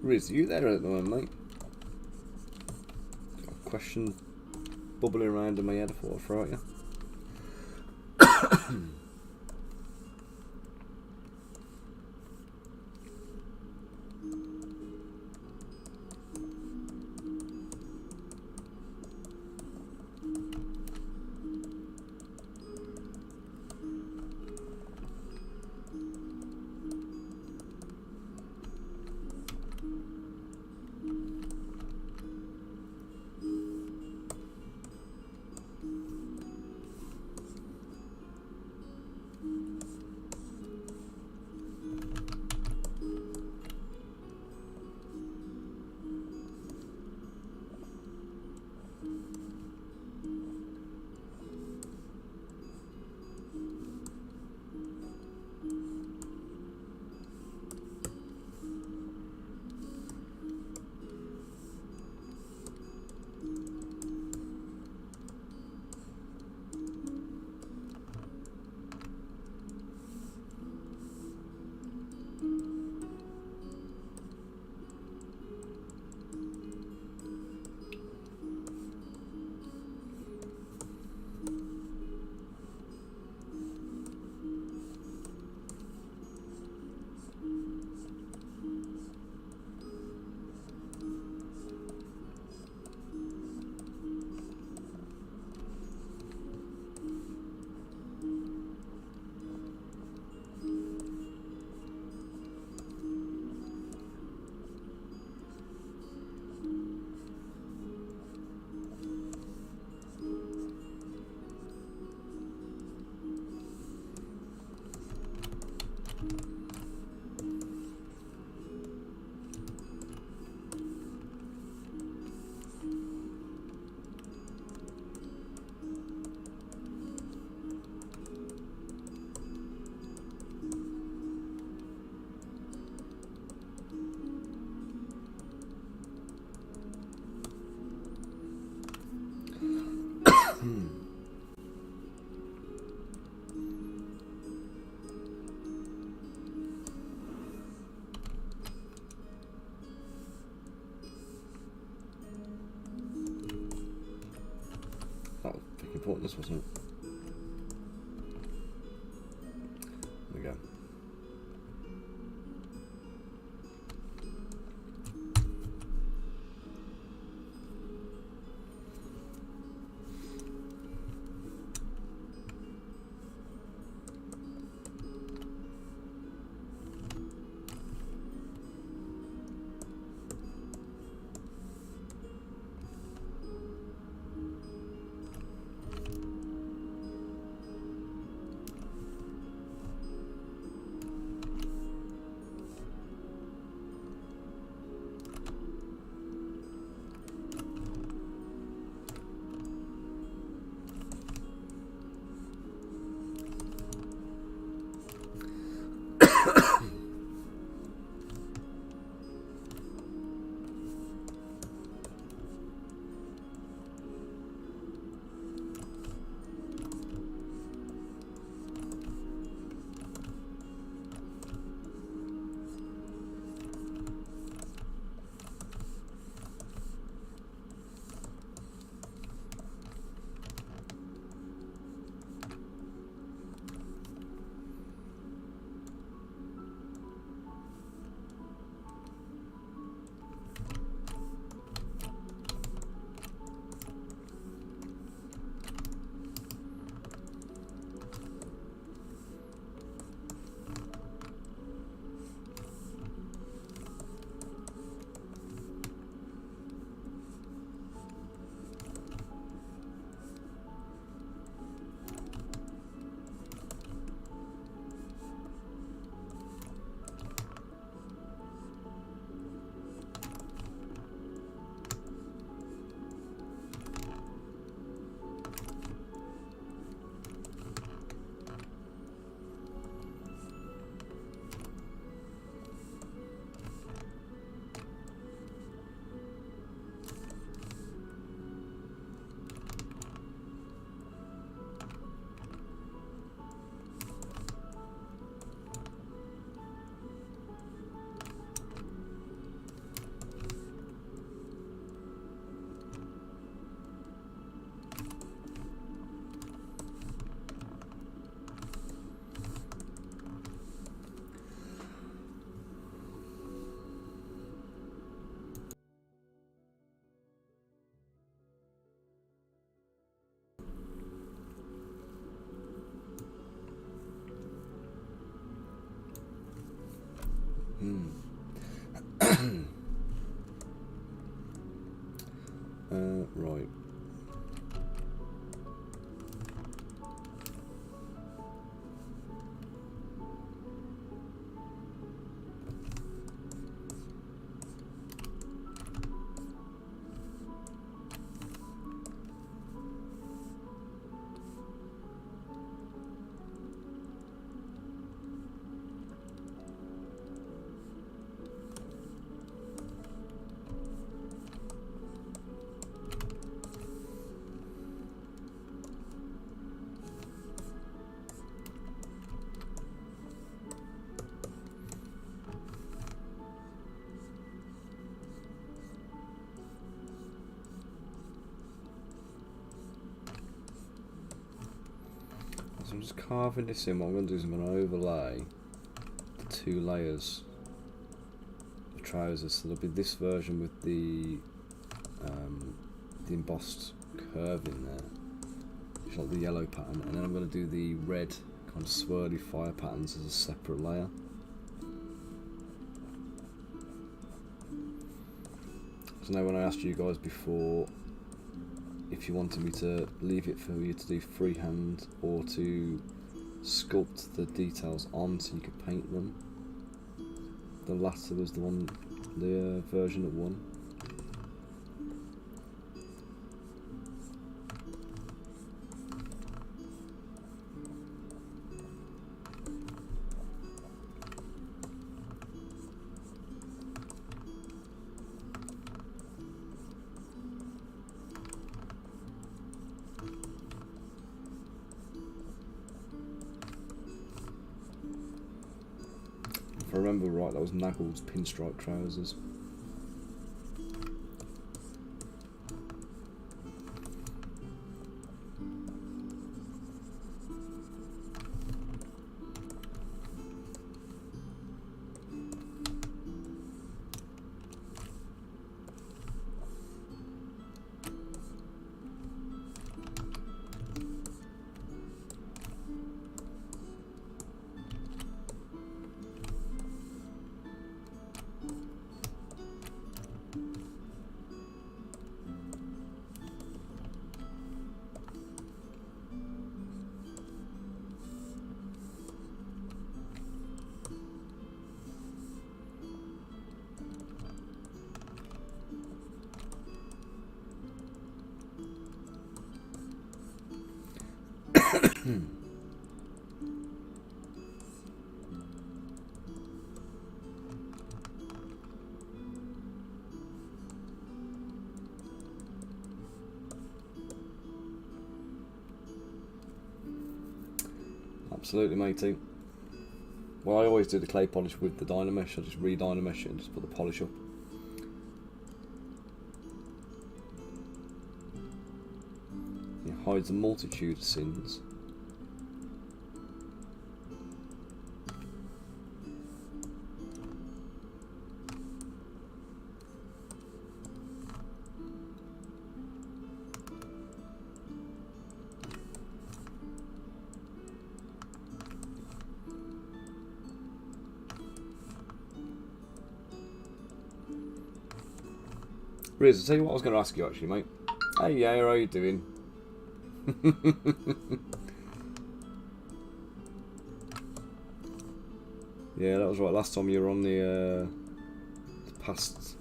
Riz, are you there at the moment, mate? Got a question bubbling around in my head before I throw at you. That was freaking pointless, wasn't it? There we go. Right. So I'm just carving this in. What I'm going to do is I'm going to overlay the 2 layers of trousers. So there'll be this version with the embossed curve in there, which is like the yellow pattern, and then I'm going to do the red kind of swirly fire patterns as a separate layer. So now when I asked you guys before if you wanted me to leave it for you to do freehand or to sculpt the details on so you could paint them, the latter was the one, the version that won. If I remember right, that was Naggle's pinstripe trousers. Absolutely, matey. Well, I always do the clay polish with the Dynamesh. I just re-Dynamesh it and just put the polish up. It hides a multitude of sins. Riz, I'll tell you what I was going to ask you actually, mate. Hey, yeah, how are you doing? Yeah, that was right. Last time you were on the past,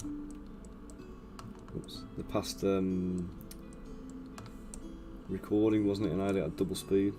recording, wasn't it? And I had it at double speed.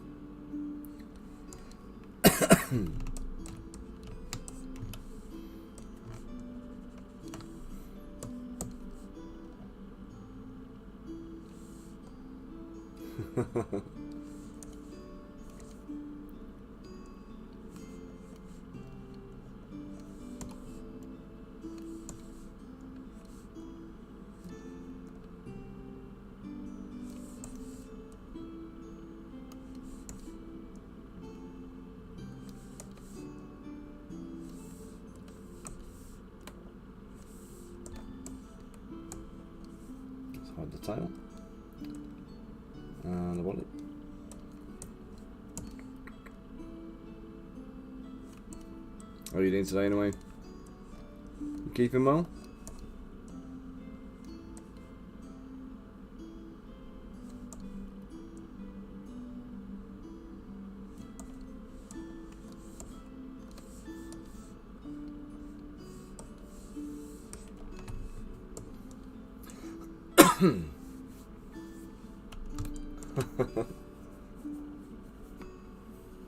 Let's hide the tail and the wallet. How are you doing today anyway? You keeping well?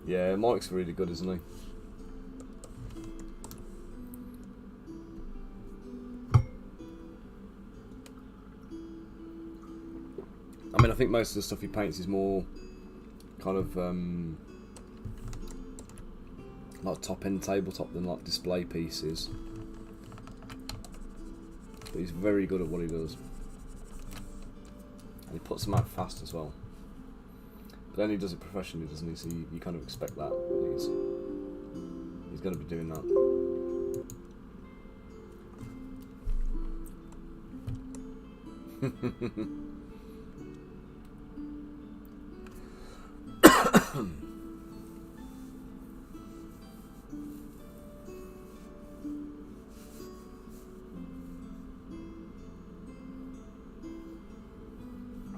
Yeah, Mike's really good, isn't he? I mean, I think most of the stuff he paints is more kind of like top-end tabletop than like display pieces. But he's very good at what he does. And he puts them out fast as well. But then he does it professionally, doesn't he? So you kind of expect that. He's going to be doing that.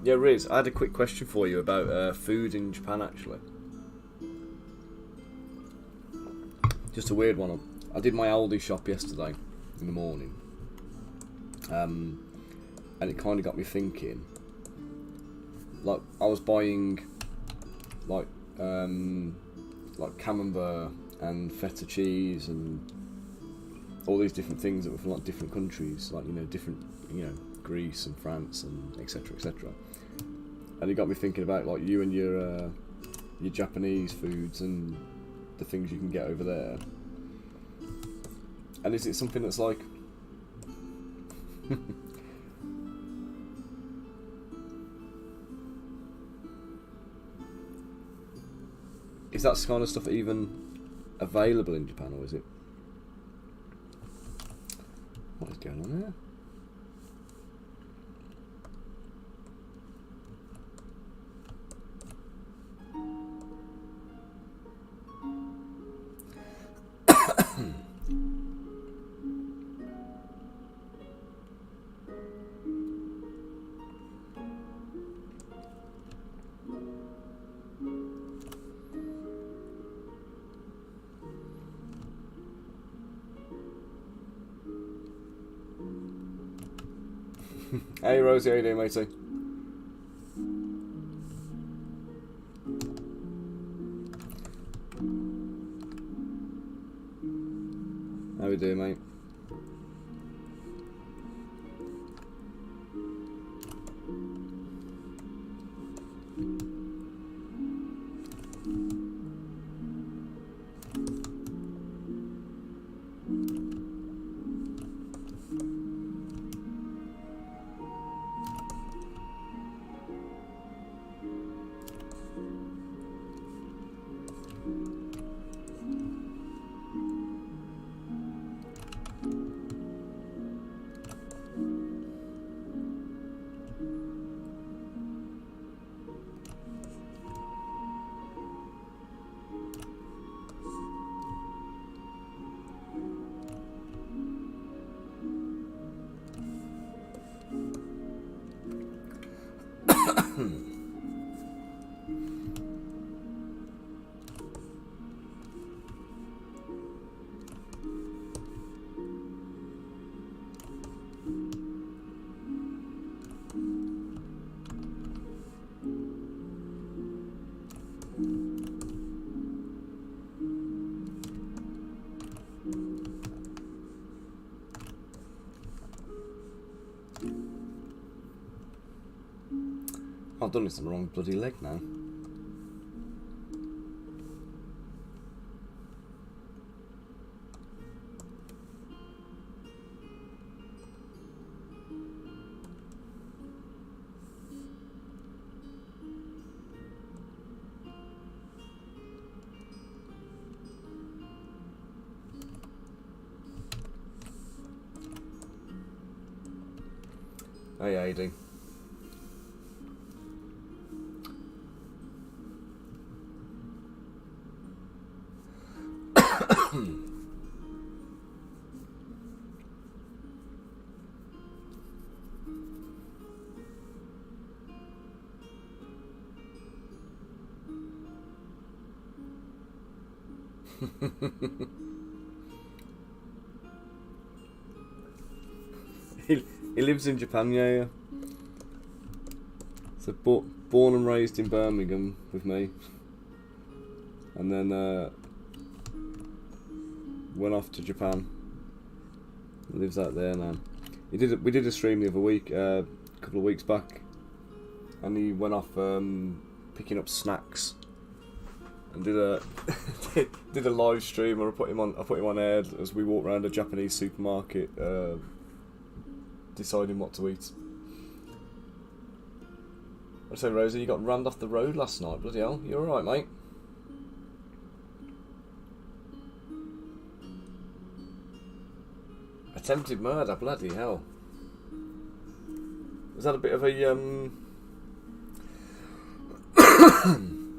Yeah, Riz, I had a quick question for you about food in Japan, actually. Just a weird one. I did my Aldi shop yesterday in the morning. And it kind of got me thinking. Like, I was buying like camembert and feta cheese and all these different things that were from like different countries, like, you know, different, you know, Greece and France and etc. etc. And it got me thinking about like you and your Japanese foods and the things you can get over there. And is it something that's like is that kind of stuff even available in Japan, or is it? What is going on there? Hey Rosie, how you doing, matey? How we doing, mate? I've done this on the wrong bloody leg now. Hey, how you doing? He lives in Japan, yeah. So born and raised in Birmingham with me, and then went off to Japan. Lives out there now. We did a stream the other week, a couple of weeks back, and he went off picking up snacks, and did a did a live stream. Or I put him on air as we walked around a Japanese supermarket, deciding what to eat. I say, Rosie, you got rammed off the road last night. Bloody hell, you all right, mate? Attempted murder, bloody hell. Was that a bit of a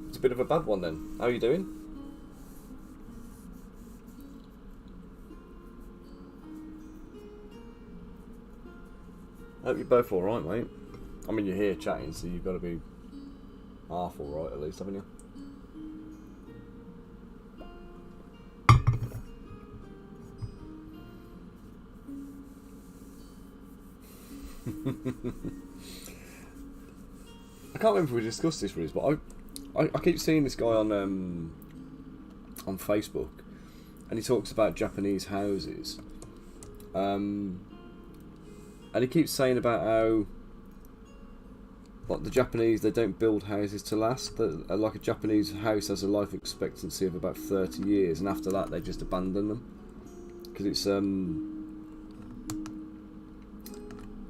it's a bit of a bad one then. How are you doing? I hope you're both alright, mate. I mean, you're here chatting, so you've got to be half alright at least, haven't you? I can't remember if we discussed this, Riz, but I keep seeing this guy on Facebook, and he talks about Japanese houses, and he keeps saying about how, like, the Japanese, they don't build houses to last. Like, a Japanese house has a life expectancy of about 30 years, and after that they just abandon them because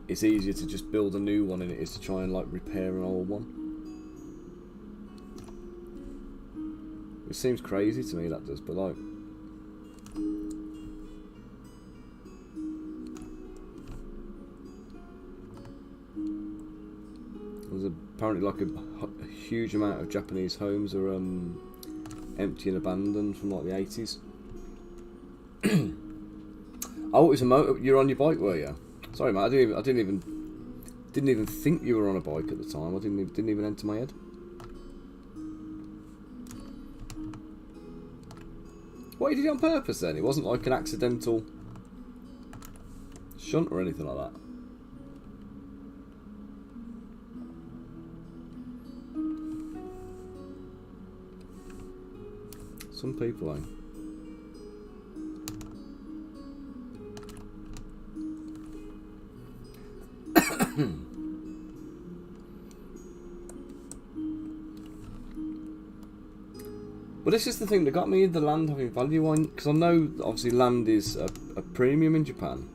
it's easier to just build a new one than it is to try and like repair an old one. It seems crazy to me, that does, but like, there's apparently like a huge amount of Japanese homes are empty and abandoned from like the 80s. Oh, it was a motor. You're on your bike, were you? Sorry, mate. I didn't even think you were on a bike at the time. I didn't even enter my head. What, you did it on purpose then? It wasn't like an accidental shunt or anything like that. Some people, eh? Well, this is the thing that got me, the land having value on, because I know obviously land is a premium in Japan.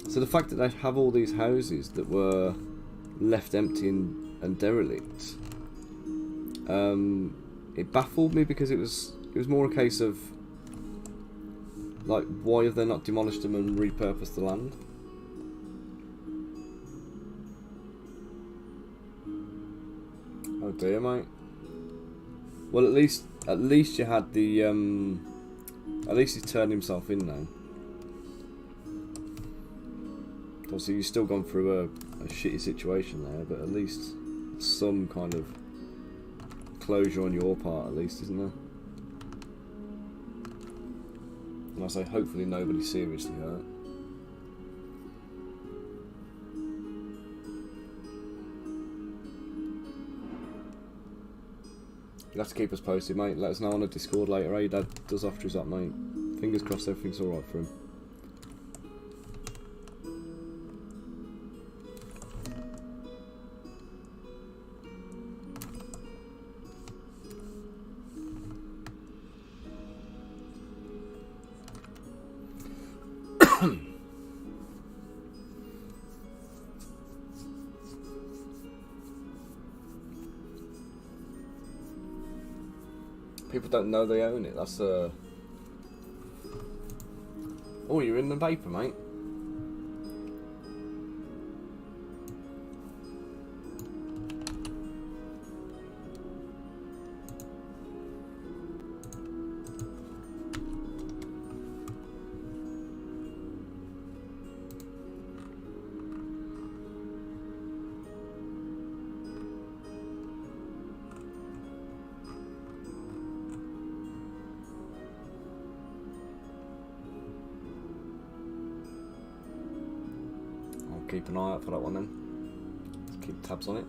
So the fact that they have all these houses that were left empty and derelict, it baffled me, because it was more a case of like, why have they not demolished them and repurposed the land? Oh dear, mate. Well, at least you had the at least he's turned himself in now. Obviously, you've still gone through a shitty situation there, but at least some kind of closure on your part, at least, isn't there? And I say, hopefully nobody's seriously hurt. You'll have to keep us posted, mate. Let us know on the Discord later. How your dad does after he's up, mate. Fingers crossed everything's alright for him. People don't know they own it. That's Oh, you're in the vapor, mate. keep an eye out for that one then. Let's keep tabs on it.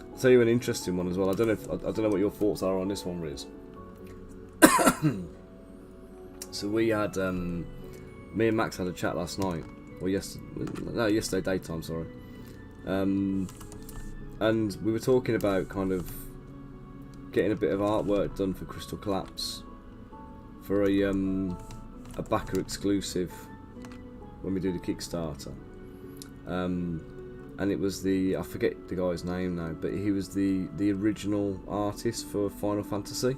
I'll tell you an interesting one as well. I don't know what your thoughts are on this one, Riz. So we had me and Max had a chat last night, or yesterday daytime, sorry. And we were talking about kind of getting a bit of artwork done for Crystal Collapse for a backer exclusive when we do the Kickstarter. And it was I forget the guy's name now, but he was the original artist for Final Fantasy. You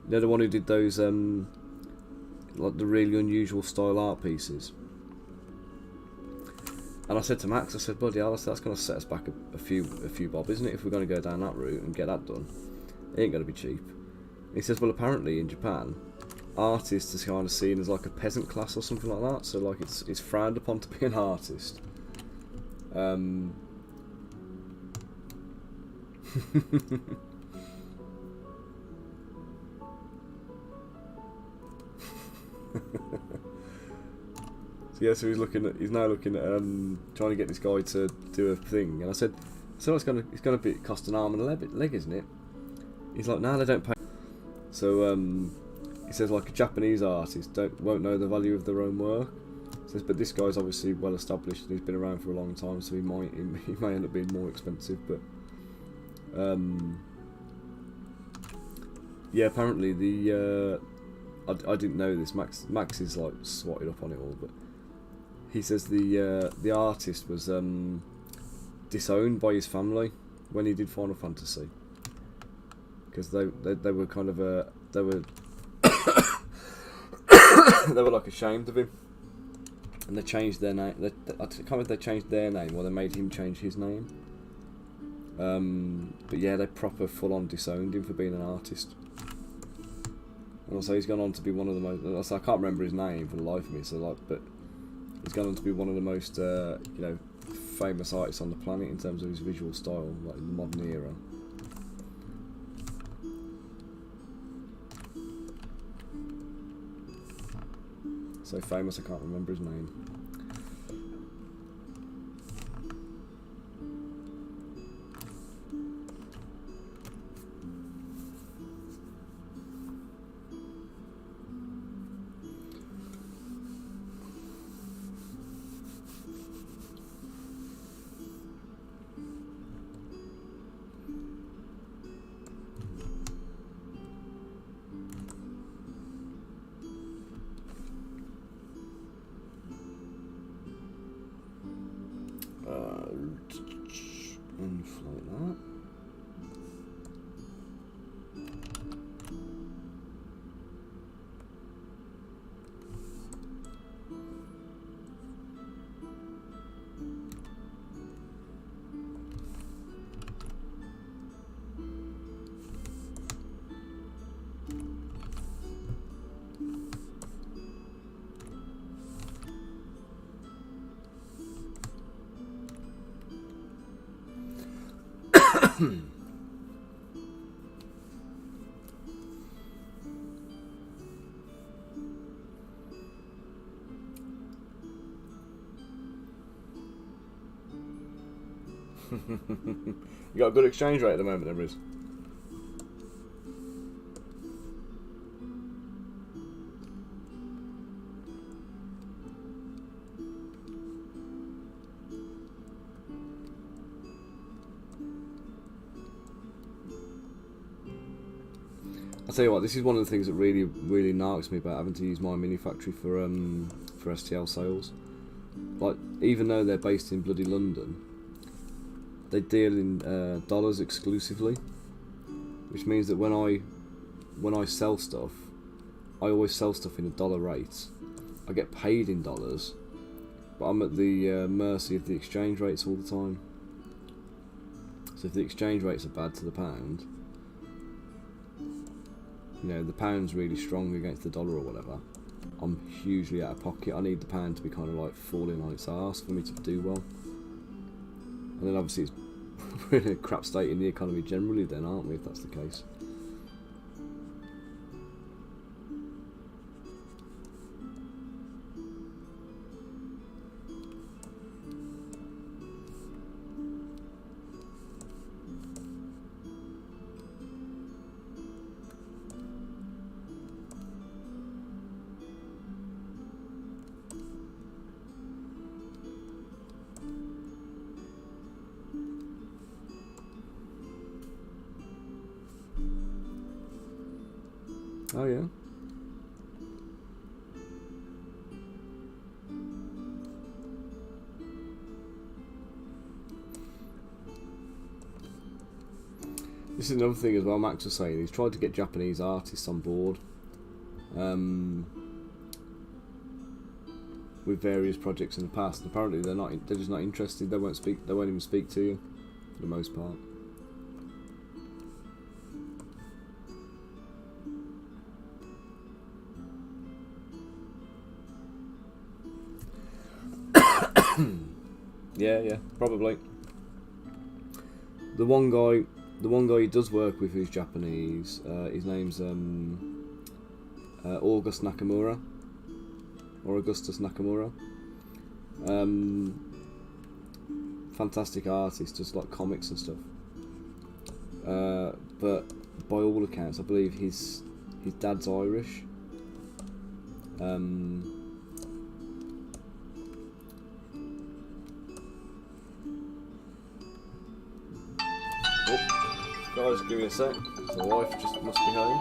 know, the one who did those like the really unusual style art pieces. And I said to Max, I said, buddy, that's going to set us back a few bob, isn't it? If we're going to go down that route and get that done, it ain't going to be cheap. And he says, well, apparently in Japan, artist is kind of seen as like a peasant class or something like that. So like it's frowned upon to be an artist. So he's now looking at trying to get this guy to do a thing, and I said, so it's gonna cost an arm and a leg, isn't it? He's like, no, they don't pay. So he says like a Japanese artist won't know the value of their own work. He says, but this guy's obviously well established and he's been around for a long time, so he may end up being more expensive. But yeah, apparently I didn't know this. Max is like swatted up on it all, but he says the artist was disowned by his family when he did Final Fantasy, because they were kind of they were they were like ashamed of him, and they changed their name. I can't remember if they changed their name or they made him change his name. But yeah, they proper full on disowned him for being an artist. And also he's gone on to be one of the most, I can't remember his name for the life of me, so like, but he's gone on to be one of the most famous artists on the planet in terms of his visual style, like in the modern era. So famous I can't remember his name. Inflate that. You got a good exchange rate at the moment, then, Riz? I tell you what, this is one of the things that really narks me about having to use my mini factory for STL sales. Like, even though they're based in bloody London, they deal in dollars exclusively, which means that when I sell stuff, I always sell stuff in a dollar rate. I get paid in dollars, but I'm at the mercy of the exchange rates all the time. So if the exchange rates are bad to the pound, you know, the pound's really strong against the dollar or whatever, I'm hugely out of pocket. I need the pound to be kind of like falling on its arse for me to do well. And then obviously it's we're in a crap state in the economy generally then, aren't we, if that's the case? Oh yeah. This is another thing as well, Max was saying, he's tried to get Japanese artists on board with various projects in the past, and apparently they're just not interested. They won't even speak to you for the most part. Yeah, probably. The one guy he does work with who's Japanese, his name's Augustus Nakamura. Fantastic artist, just like comics and stuff. But by all accounts, I believe his dad's Irish. Guys, give me a sec. The wife just must be home.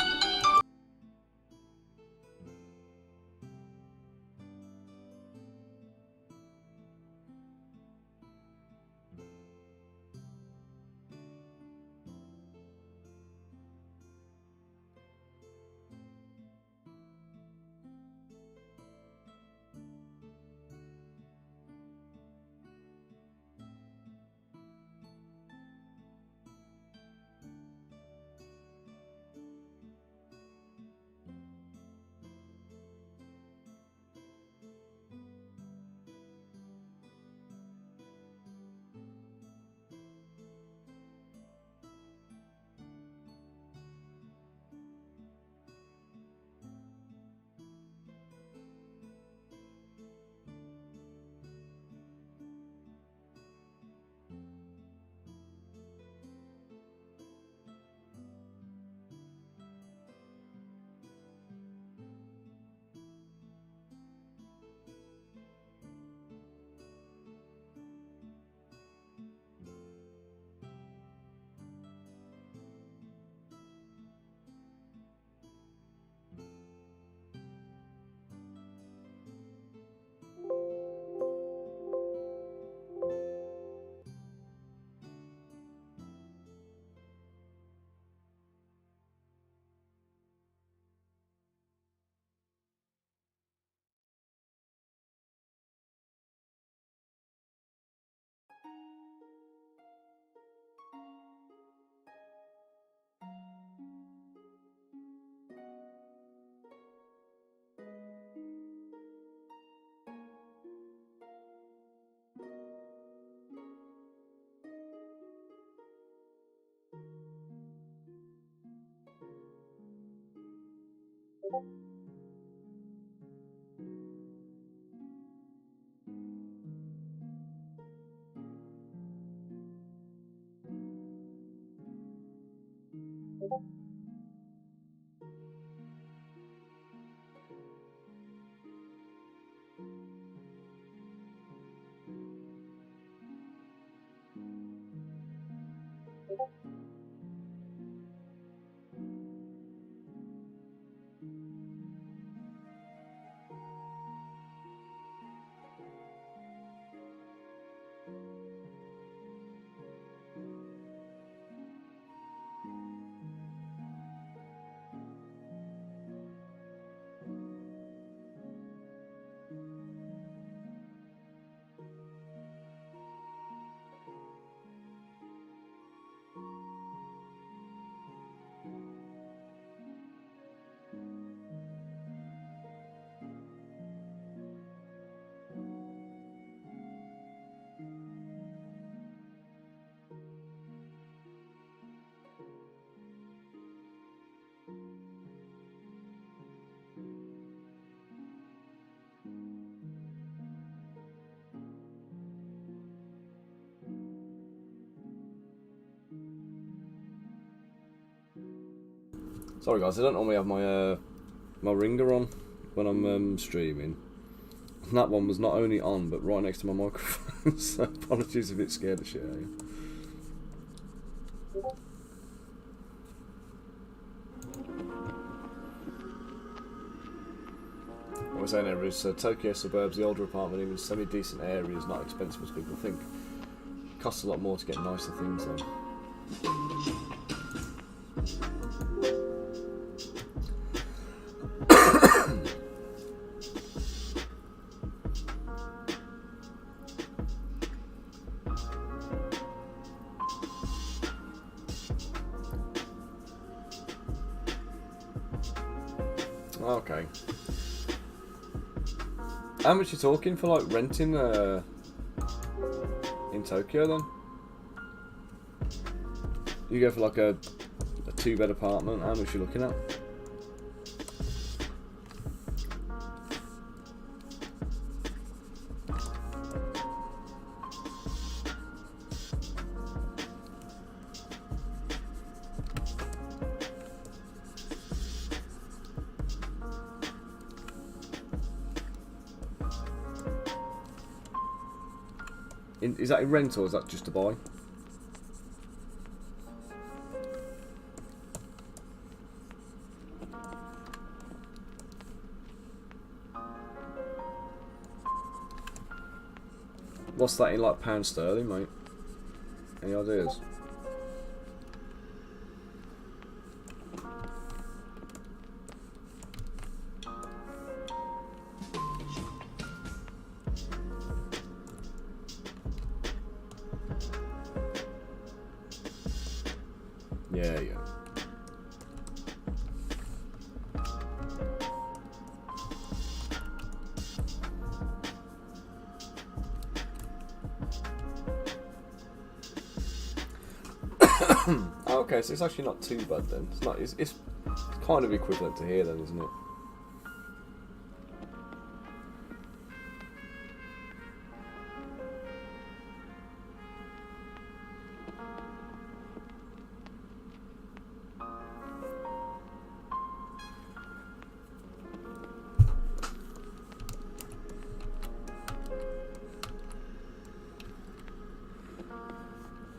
Sorry guys, I don't normally have my my ringer on when I'm streaming. And that one was not only on, but right next to my microphone, so apologies if it scared the shit out of you. What we're saying there is Tokyo suburbs, the older apartment, even semi-decent areas, not expensive as people think. Costs a lot more to get nicer things though. Okay. How much you talking for like renting in Tokyo then? You go for like a 2-bed apartment, how much you looking at? Is that in rent or is that just to buy? What's that in like pound sterling, mate? Any ideas? Yeah. Okay, so it's actually not too bad then. It's not. It's kind of equivalent to here then, isn't it?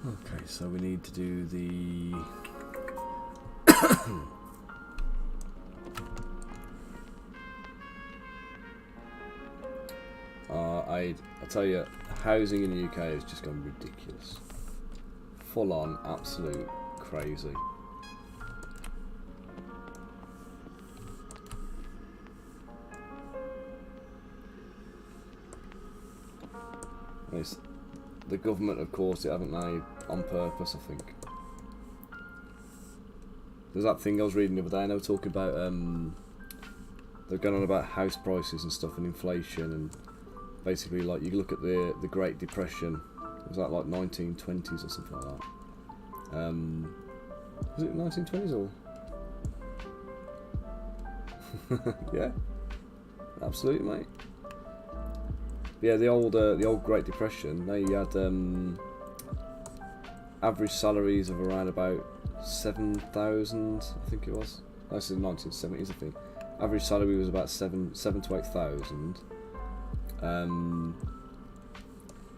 Okay, so we need to do the I tell you, housing in the UK is just going ridiculous. Full on, absolute crazy. It's, the government have caused it, haven't they, on purpose, I think. There's that thing I was reading the other day, and they were talking about, they're going on about house prices and stuff and inflation, and basically, like, you look at the Great Depression, was that like 1920s or something like that? Was it 1920s or? Yeah, absolutely, mate. Yeah, the old Great Depression, they had average salaries of around about 7,000, I think it was. That's in the 1970s, I think. Average salary was about 7 to 8,000.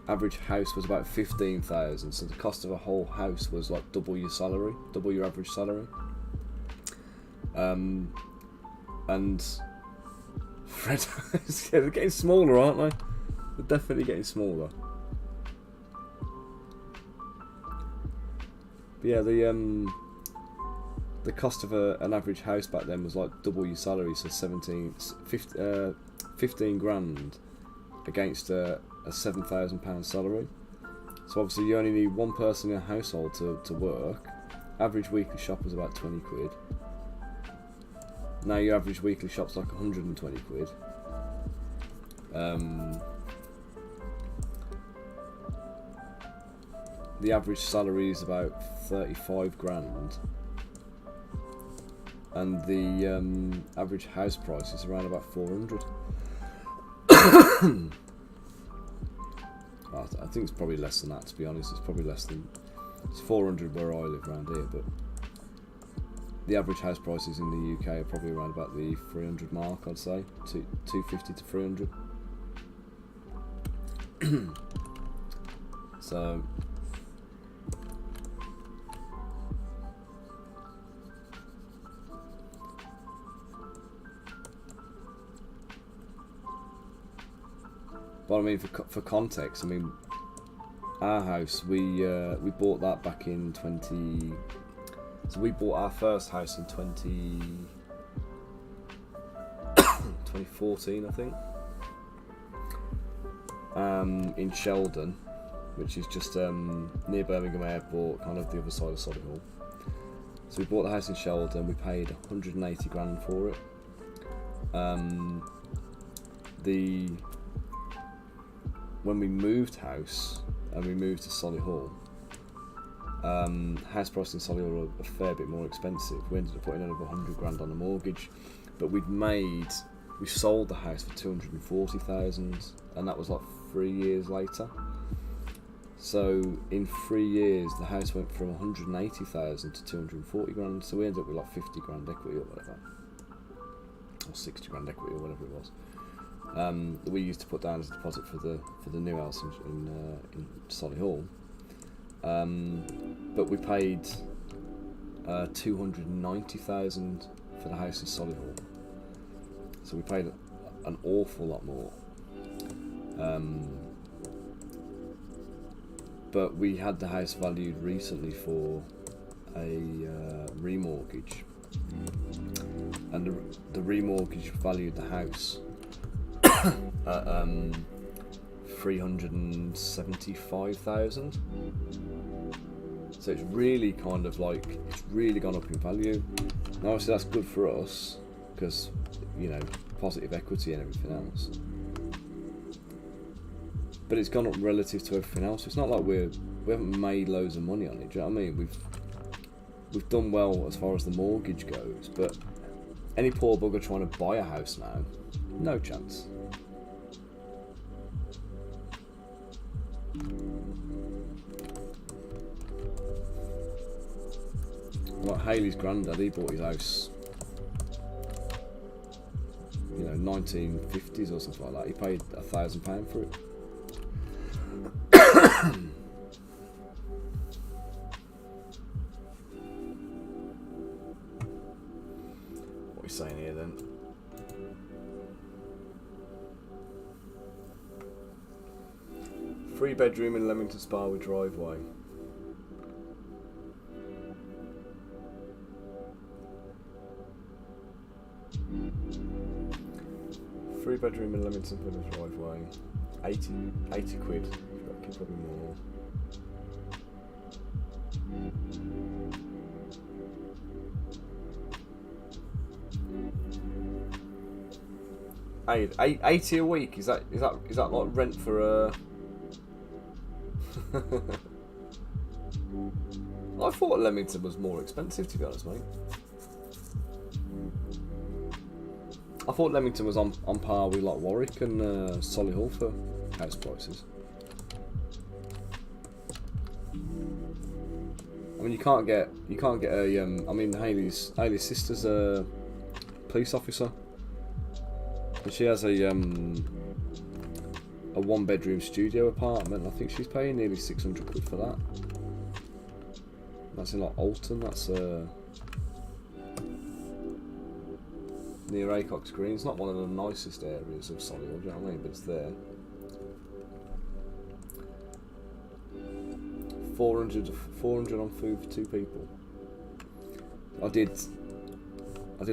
Average house was about 15,000, so the cost of a whole house was like double your salary, double your average salary. And Fred, yeah, they're getting smaller, aren't they? They're definitely getting smaller. But yeah, the cost of an average house back then was like double your salary, so 15 grand against a £7,000 salary. So obviously you only need one person in a household to work. Average weekly shop was about 20 quid. Now your average weekly shop's like 120 quid. The average salary is about 35 grand. And the average house price is around about 400. I think it's probably less than that, to be honest. It's probably less than... It's 400 where I live around here, but... the average house prices in the UK are probably around about the 300 mark, I'd say, 250 to 300. So but I mean, for context, I mean, our house, we bought that back in 20. So we bought our first house in 2014, I think, in Sheldon, which is just near Birmingham Airport, kind of the other side of Solihull. So we bought the house in Sheldon. We paid 180 grand for it. When we moved house and we moved to Solihull, house prices in Solihull were a fair bit more expensive. We ended up putting another 100 grand on the mortgage, but we sold the house for 240,000, and that was like 3 years later. So in 3 years, the house went from 180,000 to 240 grand. So we ended up with like 50 grand equity or whatever, or 60 grand equity or whatever it was. That we used to put down as a deposit for the new house in Solihull. But we paid 290,000 for the house in Solihull. So we paid an awful lot more. But we had the house valued recently for a remortgage, and the remortgage valued the house at 375,000. So it's really kind of like, it's really gone up in value. Now obviously that's good for us because, you know, positive equity and everything else. But it's gone up relative to everything else. It's not like we haven't made loads of money on it. Do you know what I mean? We've done well as far as the mortgage goes, but any poor bugger trying to buy a house now, no chance. Like Haley's granddad, he bought his house, you know, 1950s or something like that. He paid £1,000 for it. What are we saying here then? Three bedroom in Leamington Spa with driveway. Three bedroom in Leamington with a driveway. 80 quid. Probably more. Hey, 80 a week. Is that like rent for a? I thought Leamington was more expensive, to be honest, mate. I thought Leamington was on par with like Warwick and Solihull for house prices. I mean, you can't get a. I mean, Haley's sister's a police officer, and she has a 1-bedroom studio apartment. I think she's paying nearly 600 quid for that. That's in like Alton. That's near Acox Green. It's not one of the nicest areas of Solihull, do you know what I mean? But it's there. 400 on food for 2 people. I did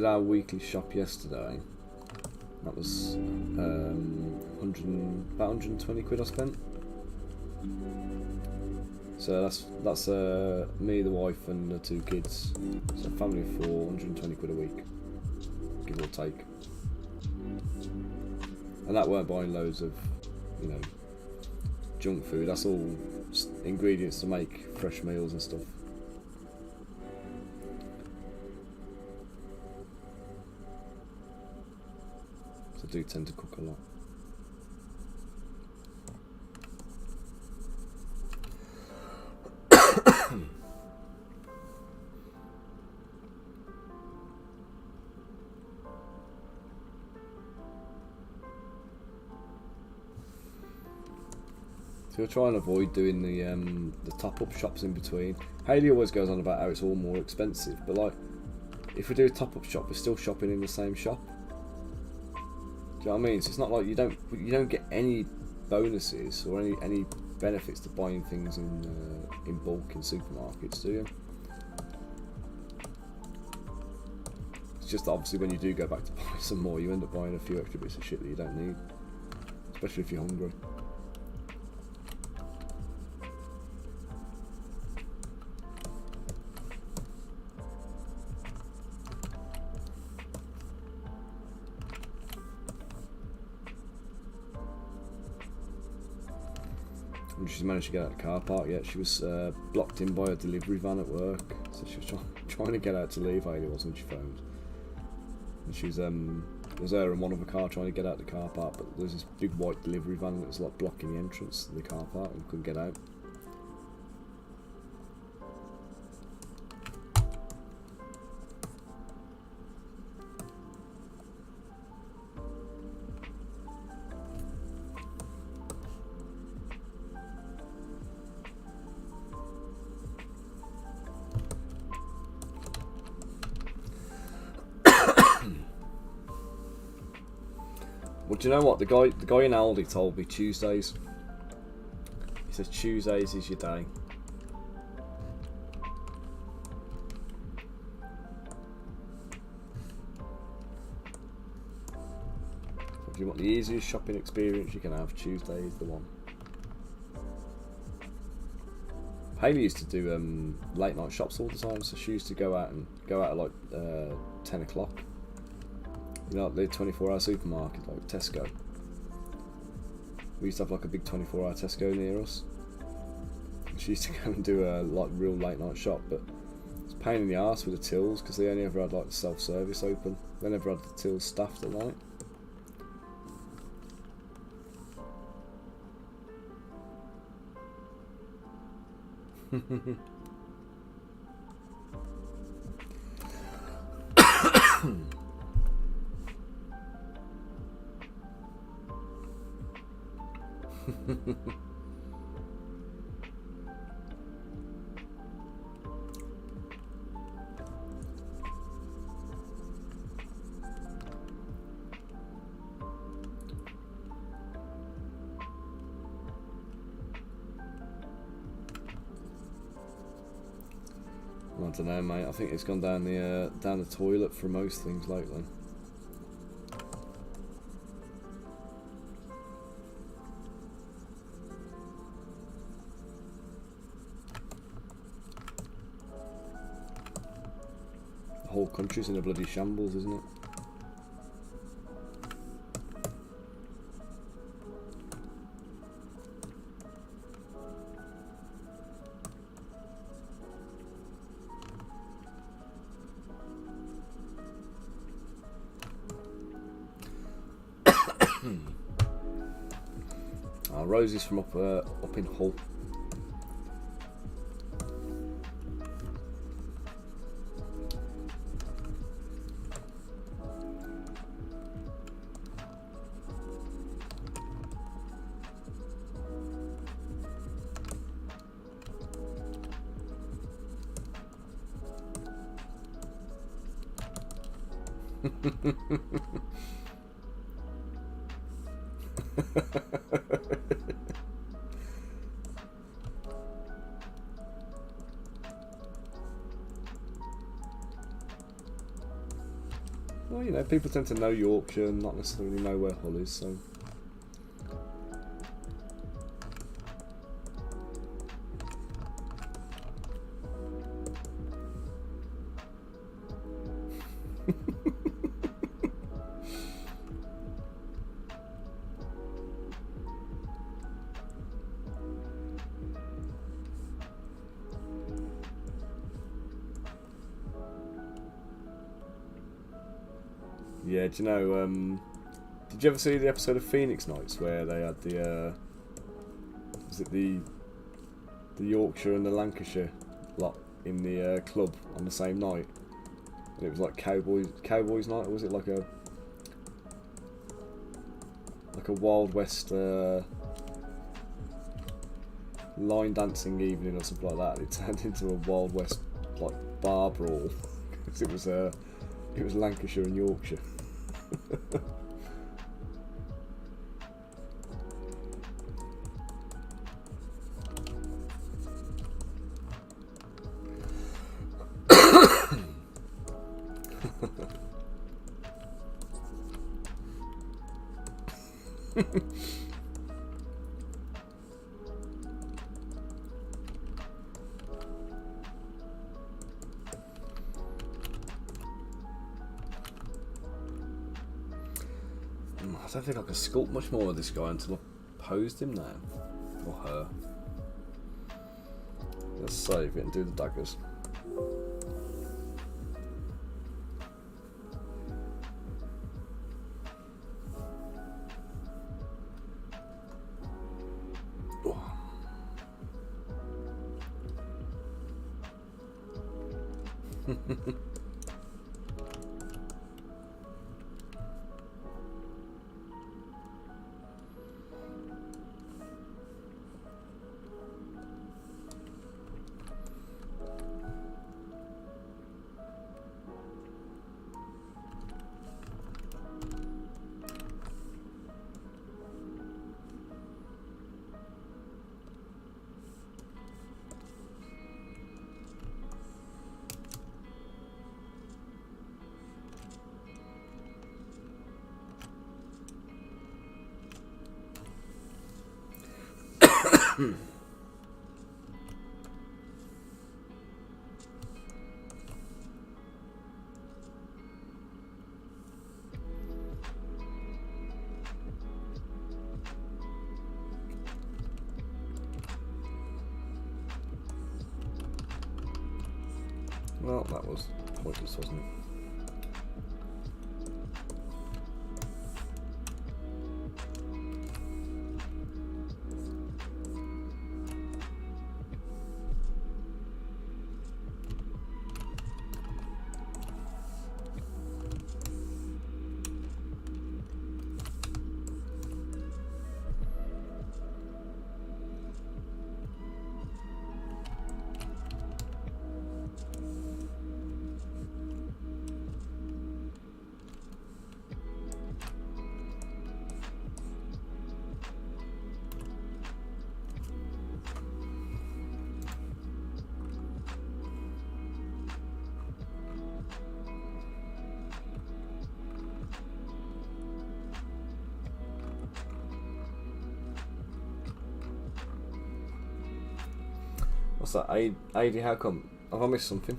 our weekly shop yesterday. That was about 120 quid I spent. So that's me, the wife, and the 2 kids. So a family of 4, 120 quid a week, give or take. And that weren't buying loads of, you know, junk food. That's all ingredients to make fresh meals and stuff. So I do tend to cook a lot. So you'll try and avoid doing the top-up shops in between. Hayley always goes on about how it's all more expensive, but like, if we do a top-up shop, we're still shopping in the same shop. Do you know what I mean? So it's not like you don't get any bonuses or any benefits to buying things in bulk in supermarkets, do you? It's just that obviously when you do go back to buy some more, you end up buying a few extra bits of shit that you don't need, especially if you're hungry. She's managed to get out of the car park yet. She was blocked in by a delivery van at work, so she was trying to get out to leave. Hayley was when she phoned. And she was her in one of a car trying to get out of the car park, but there was this big white delivery van that was like blocking the entrance to the car park and couldn't get out. Well, do you know what? The guy in Aldi told me Tuesdays. He says Tuesdays is your day. If you want the easiest shopping experience you can have, Tuesday is the one. Hayley used to do late night shops all the time, so she used to go out at like 10 o'clock. You know, like the 24-hour supermarket, like Tesco. We used to have like a big 24-hour Tesco near us. She used to go and do a like real late night shop, but it's a pain in the arse with the tills because they only ever had like the self-service open. They never had the tills staffed at night. I don't know, mate. I think it's gone down the toilet for most things lately. The whole country's in a bloody shambles, isn't it? Rosie's from up in Hull. Well, you know, people tend to know Yorkshire and not necessarily know where Hull is, so... Yeah, do you know, did you ever see the episode of Phoenix Nights where they had the, was it the Yorkshire and the Lancashire lot in the club on the same night? And it was like Cowboys night, or was it like a Wild West, line dancing evening or something like that. It turned into a Wild West like bar brawl because it was Lancashire and Yorkshire. I don't think I can sculpt much more of this guy until I've posed him now. Or her. Let's save it and do the daggers. Well, that was pointless, wasn't it? What's that? AD, how come? Have I missed something?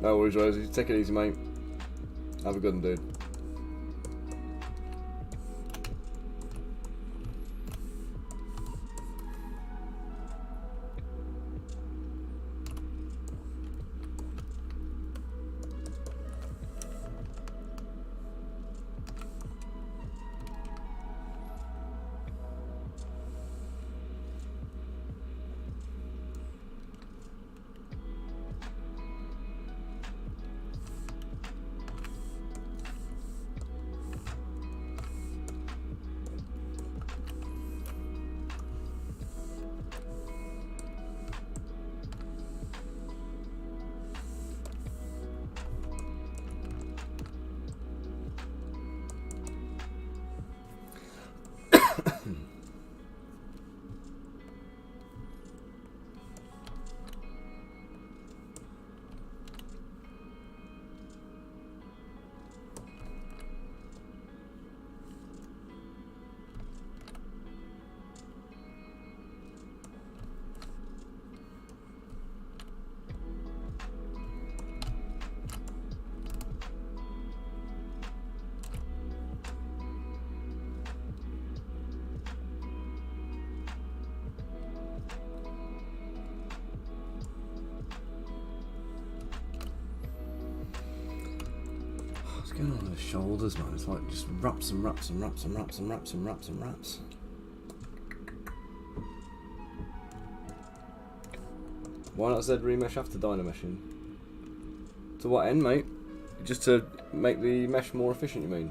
No worries, Rosie. Take it easy, mate. Have a good one, dude. going on with the shoulders, man? It's like just wraps and wraps and wraps and wraps and wraps and wraps and wraps. Why not Z remesh after Dynameshing? To what end, mate? Just to make the mesh more efficient, you mean?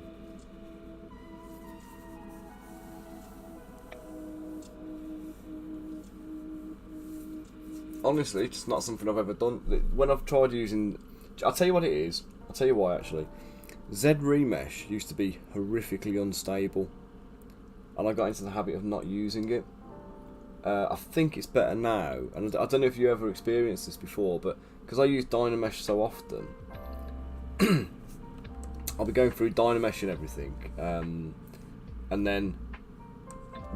Honestly, it's not something I've ever done. When I've tried using... I'll tell you what it is. I'll tell you why, actually. Z remesh used to be horrifically unstable. And I got into the habit of not using it. I think it's better now. And I don't know if you ever experienced this before, but because I use Dynamesh so often, I'll be going through Dynamesh and everything. And then,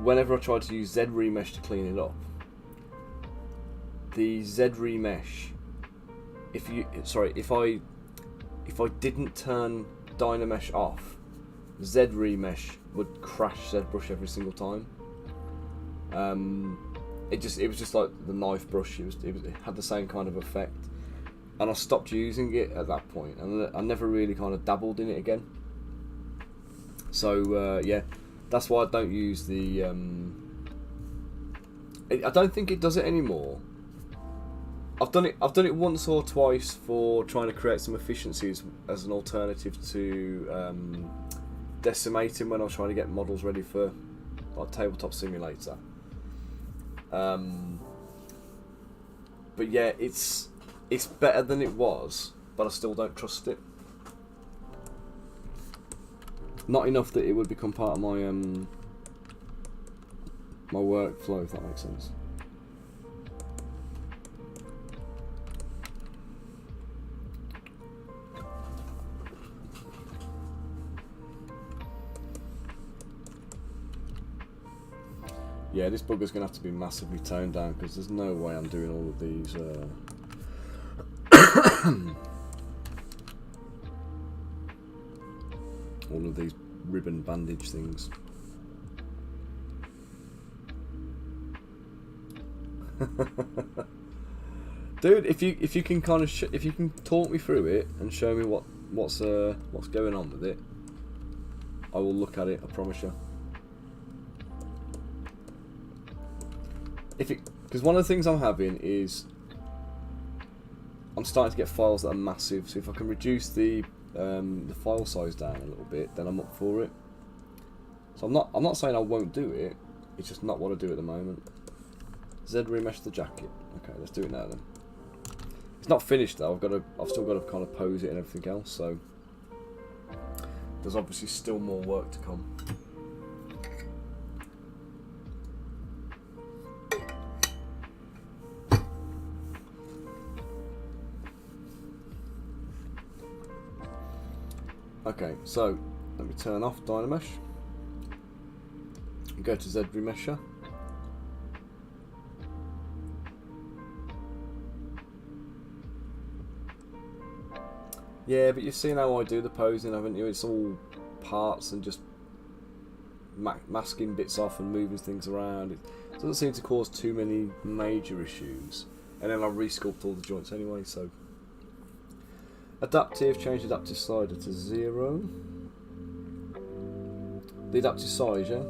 whenever I try to use Z remesh to clean it up, the Z remesh, if I didn't turn Dynamesh off, Z remesh would crash Zbrush every single time. It was just like the knife brush. It had the same kind of effect, and I stopped using it at that point, and I never really kind of dabbled in it again. So yeah, that's why I don't use the. I don't think it does it anymore. I've done it once or twice for trying to create some efficiencies as an alternative to decimating when I was trying to get models ready for like Tabletop Simulator. But yeah, it's better than it was, but I still don't trust it. Not enough that it would become part of my my workflow, if that makes sense. Yeah, this bugger's going to have to be massively toned down because there's no way I'm doing all of these all of these ribbon bandage things. Dude, if you can kind of if you can talk me through it and show me what's going on with it, I will look at it, I promise you. Because one of the things I'm having is I'm starting to get files that are massive. So if I can reduce the file size down a little bit, then I'm up for it. So I'm not saying I won't do it. It's just not what I do at the moment. Z remesh the jacket. Okay, let's do it now then. It's not finished though. I've still got to kind of pose it and everything else. So there's obviously still more work to come. Okay, so let me turn off Dynamesh and go to Z Remesher. Yeah, but you've seen how I do the posing, haven't you? It's all parts and just masking bits off and moving things around. It doesn't seem to cause too many major issues. And then I resculpt all the joints anyway, so... Adaptive, change adaptive slider to 0. The adaptive size, yeah?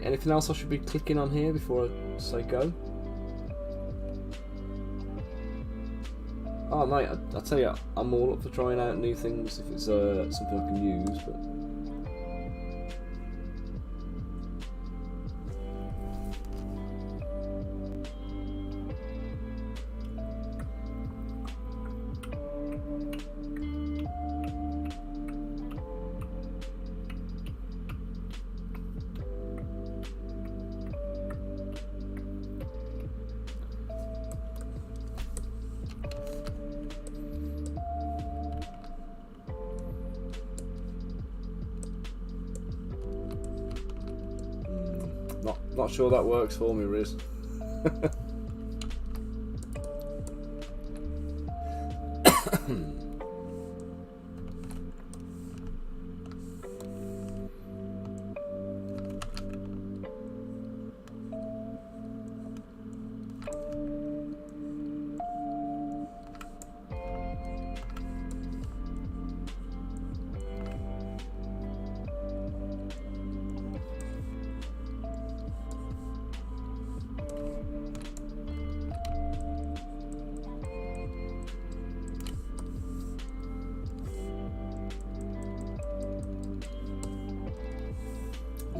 Anything else I should be clicking on here before I say go? Oh mate, I tell you, I'm all up for trying out new things if it's something I can use, but... Not sure that works for me, Riz.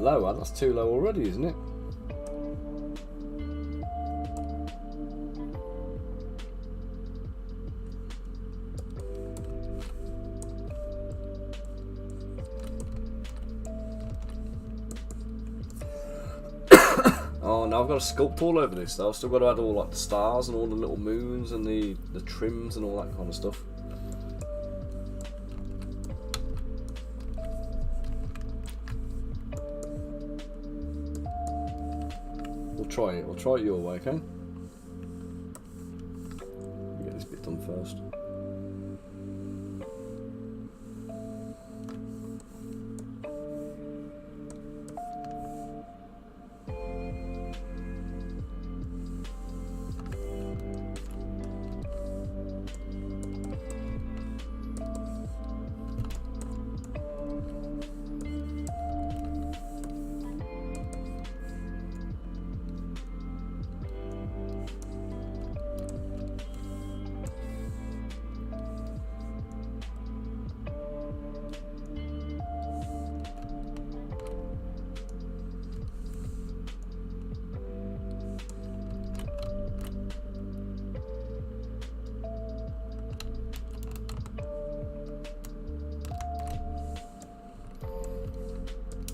Lower? That's too low already, isn't it? Oh, now I've got to sculpt all over this though. I've still got to add all like the stars and all the little moons and the trims and all that kind of stuff. We'll try it. We'll try it your way, okay? Get this bit done first.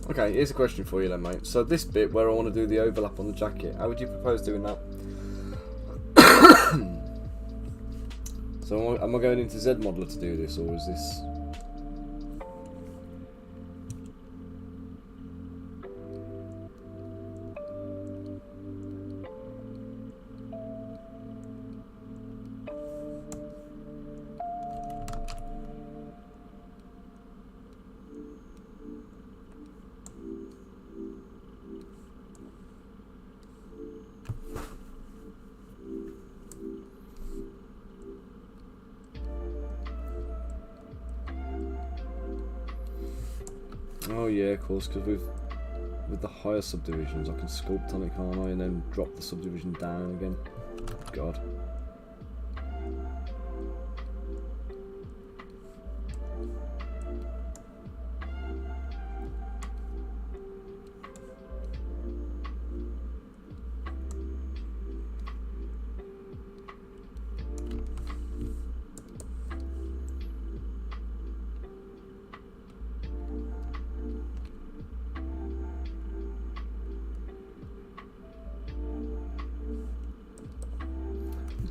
Okay, here's a question for you then, mate. So this bit where I want to do the overlap on the jacket, how would you propose doing that? So am I going into Zmodeler to do this, or is this... Oh yeah, of course, because with the higher subdivisions I can sculpt on it, can't I, and then drop the subdivision down again. God.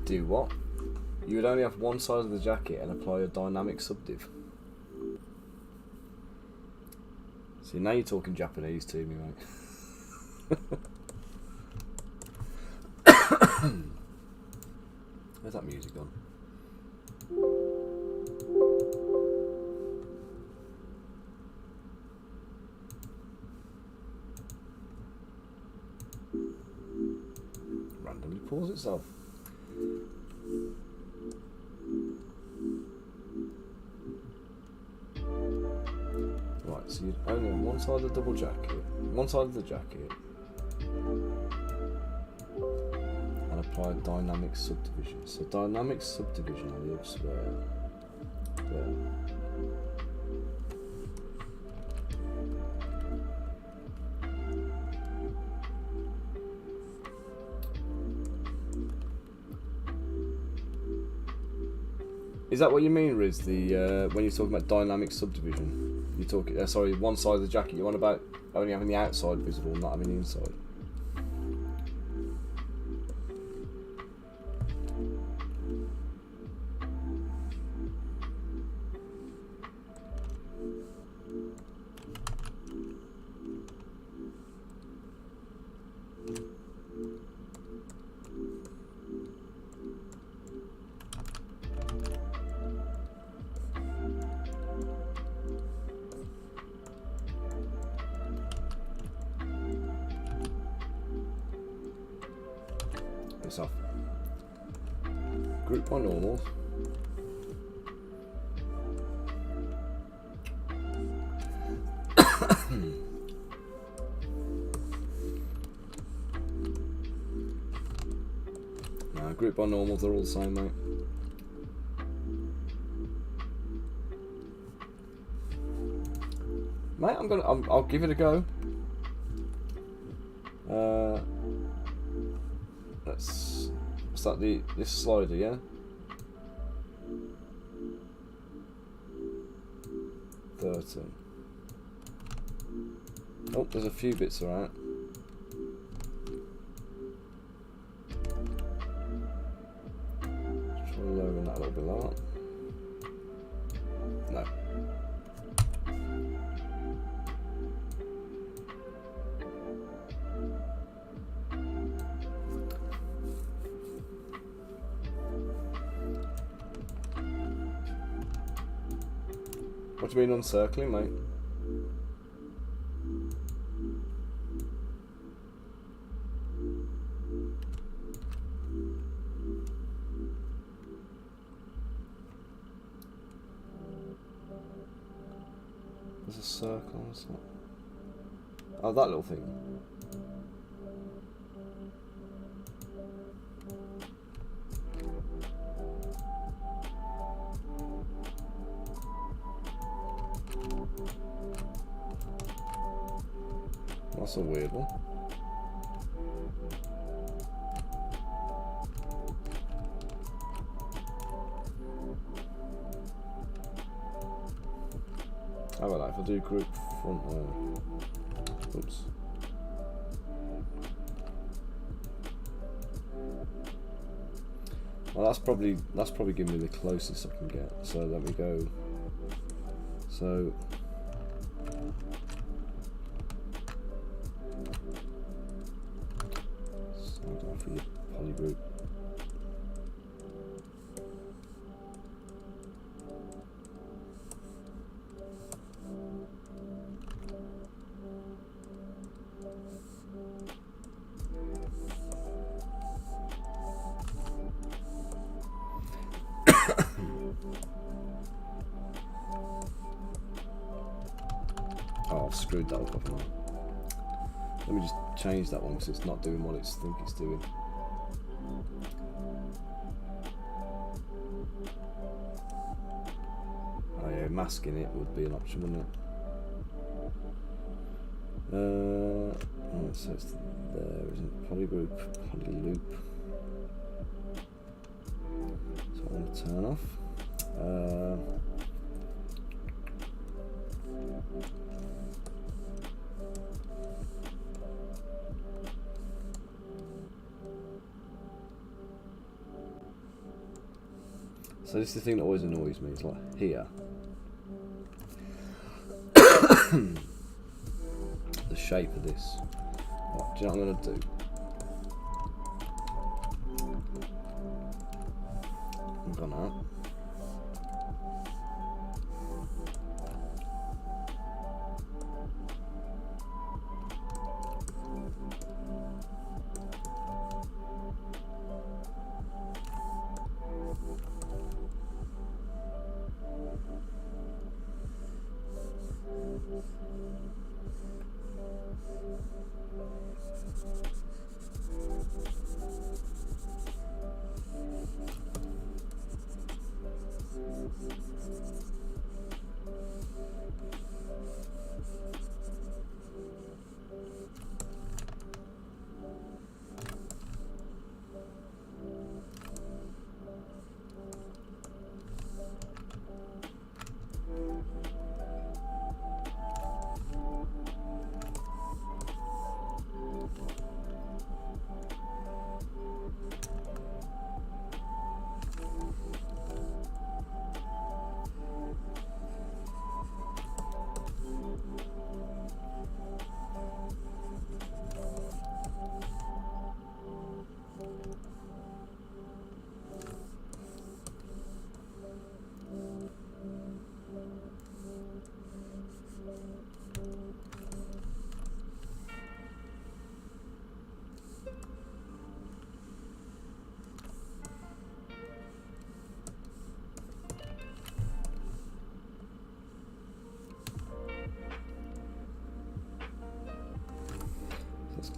Do what? You would only have one side of the jacket and apply a dynamic subdiv. See, now you're talking Japanese to me, mate. Where's that music gone? Randomly pause itself. Right, so you'd only on one side of the double jacket, one side of the jacket, and apply dynamic subdivision. So dynamic subdivision lives where? Is that what you mean, Riz? The when you're talking about dynamic subdivision, you talk. Sorry, one side of the jacket. You want about only having the outside visible, not having the inside. This off. Group by normal. Nah, group by normal, they're all the same, mate. Mate, I'll give it a go. Let's. What's that? This slider, yeah. 30. Oh, there's a few bits alright. Try lowering that a little bit lower. No. What do you mean uncircling, mate? There's a circle or something. Oh, that little thing. That's a weird one. How about that if I do group front oops. Well, that's probably giving me the closest I can get. So let me go. So for your polygroup. Oh, I've screwed that up, haven't I? Let me just change that one because it's not doing what it's think it's doing. Oh yeah, masking it would be an option, wouldn't it? Oh, so it's there, isn't it? Polygroup, polyloop. So I want to turn off. So this is the thing that always annoys me, it's like here. The shape of this. Right, do you know what I'm going to do? I'm gonna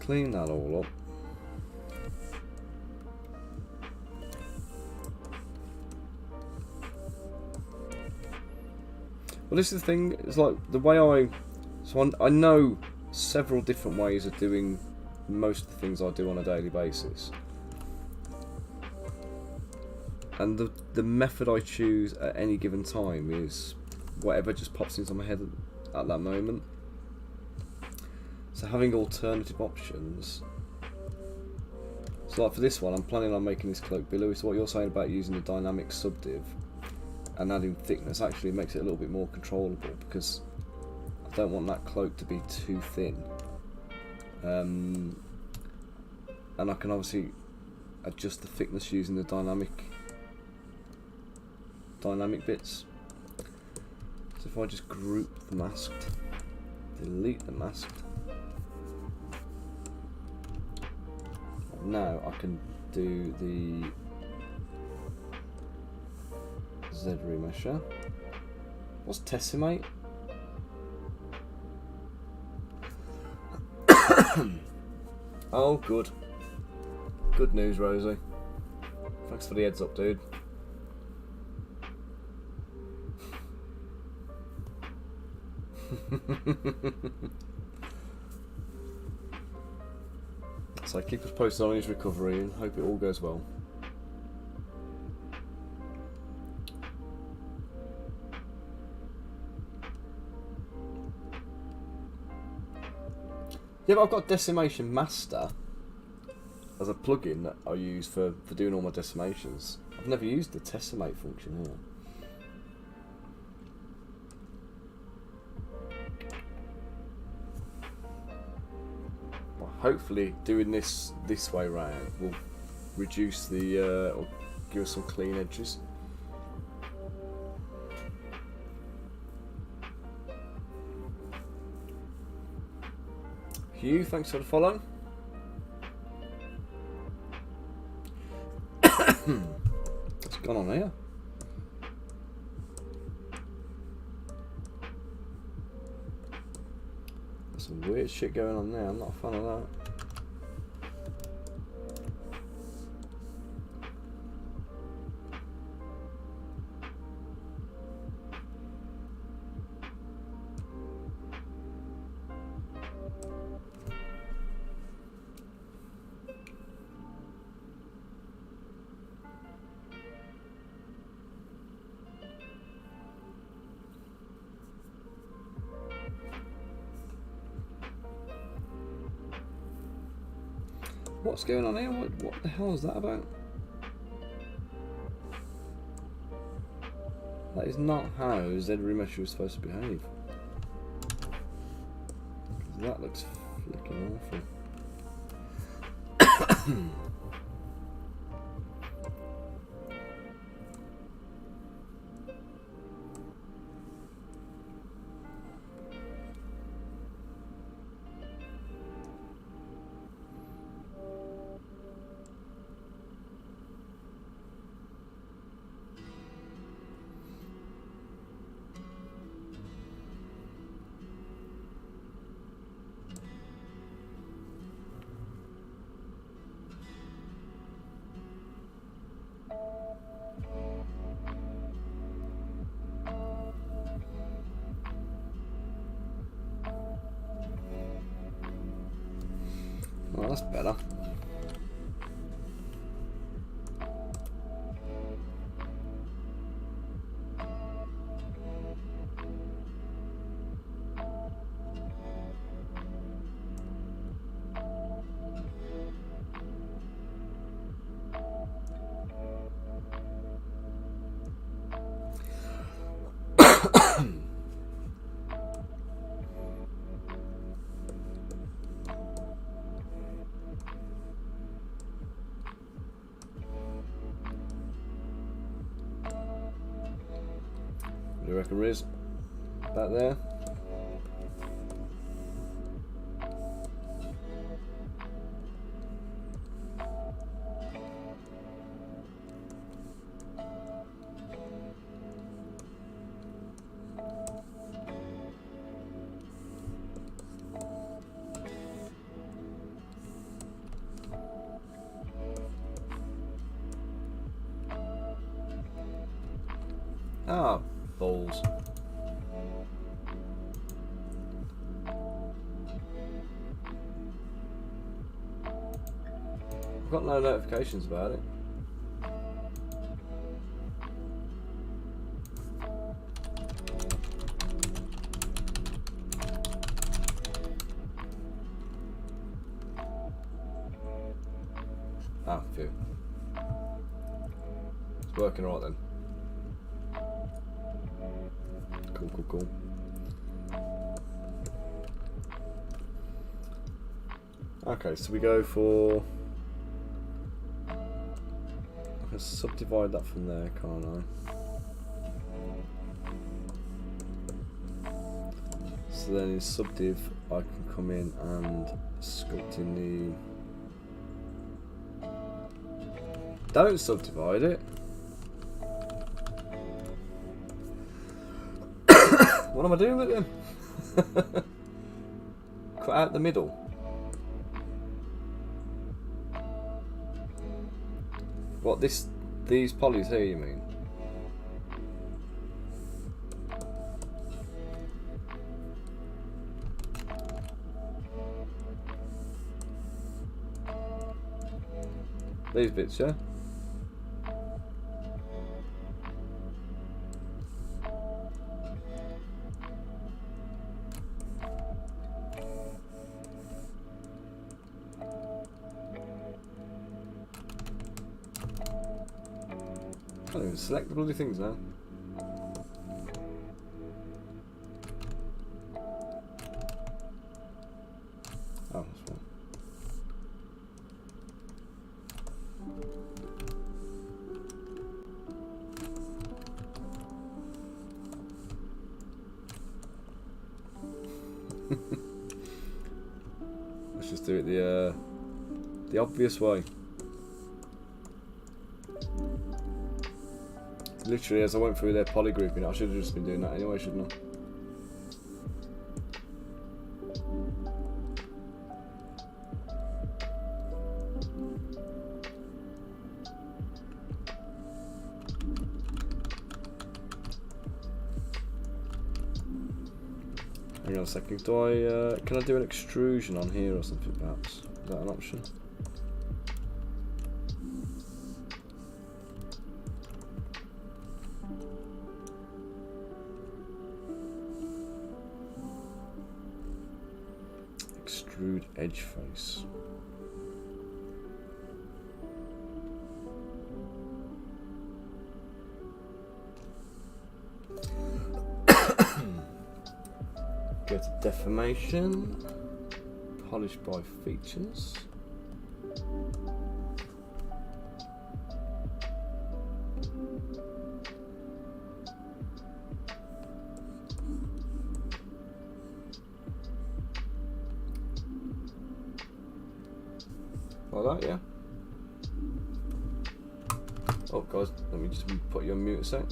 clean that all up. Well, this is the thing, it's like the way I know several different ways of doing most of the things I do on a daily basis. And the method I choose at any given time is whatever just pops into my head at that moment. So having alternative options. So like for this one, I'm planning on making this cloak below. So what you're saying about using the dynamic subdiv and adding thickness actually makes it a little bit more controllable, because I don't want that cloak to be too thin. And I can obviously adjust the thickness using the dynamic bits. So if I just group the masked, delete the masked, now I can do the Z-remesher. What's Tessimate? Oh, good. Good news, Rosie. Thanks for the heads up, dude. So keep us posted on his recovery and hope it all goes well. Yeah, but I've got Decimation Master as a plugin that I use for doing all my decimations. I've never used the Tessimate function here. Well, hopefully doing this way round will reduce the or give us some clean edges. Hugh, thanks for the follow. What's going on here? There's some weird shit going on there. I'm not a fan of that. What's going on here? What the hell is that about? That is not how Z-remesher is supposed to behave. That looks flipping awful. Well, that's better. What do you reckon, Riz? Back there? Ah, balls. I've got no notifications about it. Ah, phew. It's working right then. Cool, cool, cool. Okay, so we go for... I can subdivide that from there, can't I? So then in subdiv, I can come in and sculpt in the... Don't subdivide it! What am I doing with it? Cut out the middle. What, these polys here, you mean? These bits, yeah? I can't even select the bloody things now. Oh, that's fine. Let's just do it the obvious way. Literally, as I went through their poly grouping, I should have just been doing that anyway, shouldn't I? Hang on a second. Can I do an extrusion on here or something? Perhaps is that an option? Extrude edge face. Go to deformation, polish by features. Like that, yeah. Oh guys, let me just put you on mute a sec.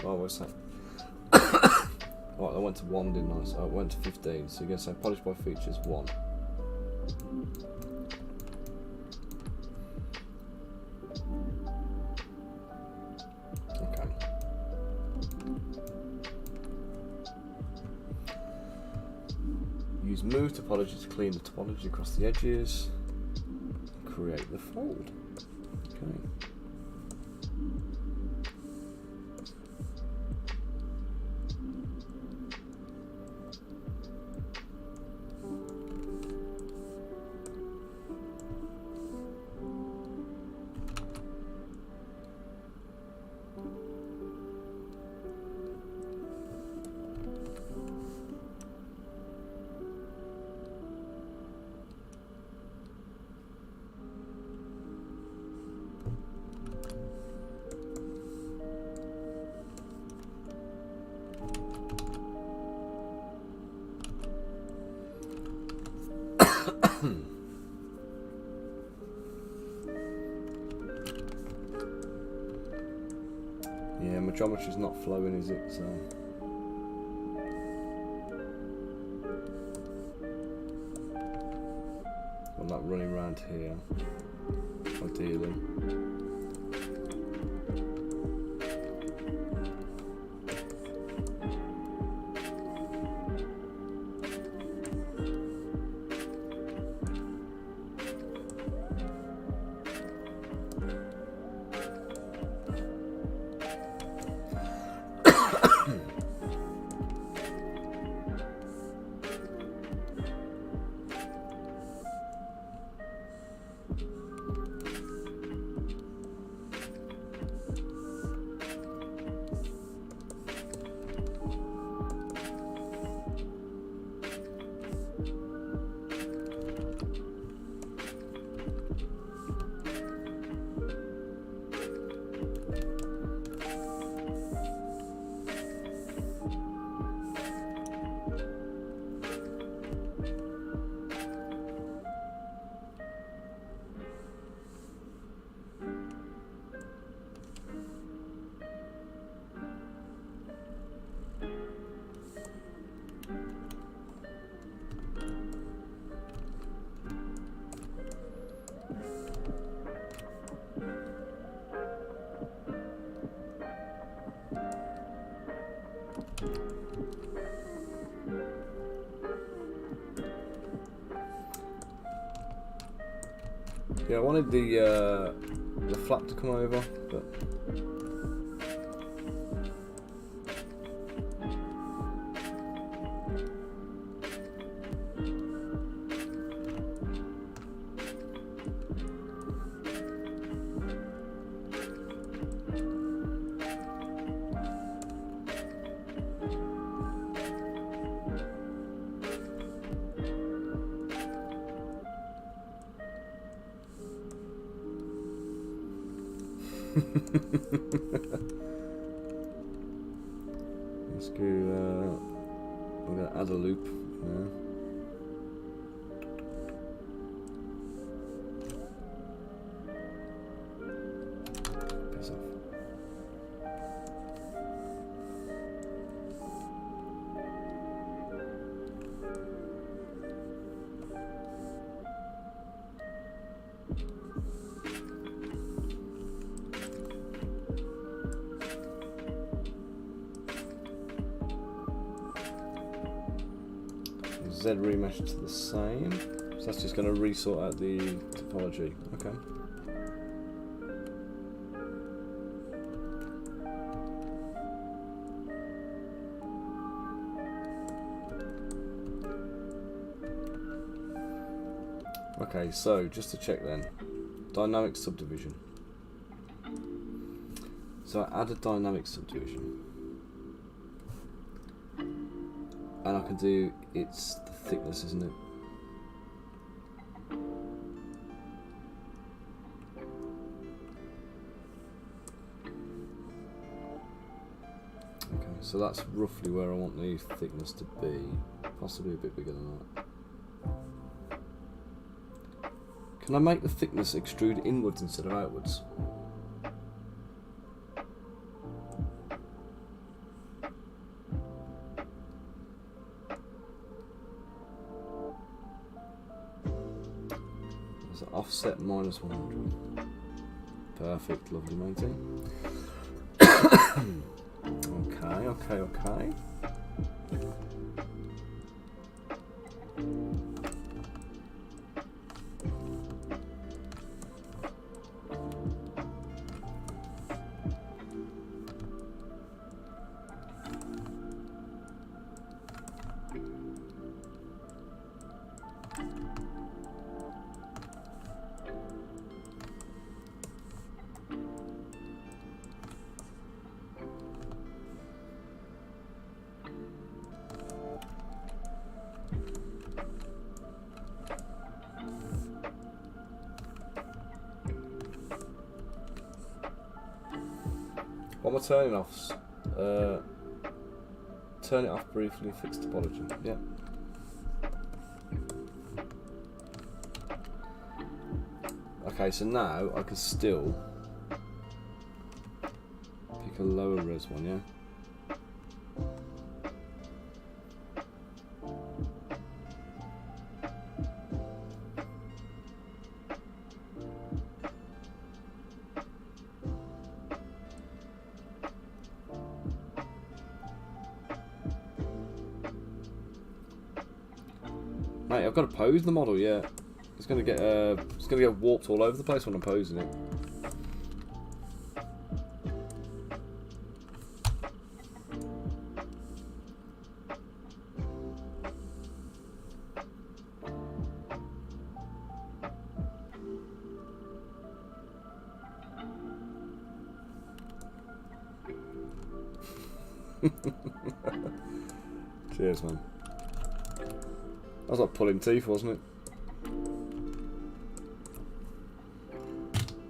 Oh, what's that? Right, I went to 1, didn't I? So I went to 15. So you're going to say polish by features 1. Okay. Use move topology to clean the topology across the edges. Create the fold. Okay. Yeah, my geometry's not flowing, is it? So I'm not running around here, ideally. Yeah, I wanted the flap to come over, but let's go. I'm going to add a loop now. Piss off. Z remesh to the same, so that's just going to resort out the topology. Okay. Okay, so just to check then, dynamic subdivision. So I add a dynamic subdivision, and I can do its the thickness, isn't it? Okay, so that's roughly where I want the thickness to be, possibly a bit bigger than that. Can I make the thickness extrude inwards instead of outwards? So offset minus 100. Perfect, lovely matey. Okay. What am I turning off? Turn it off briefly, fix topology. Yeah. Okay, so now I can still pick like a lower res one, yeah? Mate, I've got to pose the model, yeah. It's gonna get warped all over the place when I'm posing it. Cheers, man. That was like pulling teeth, wasn't it?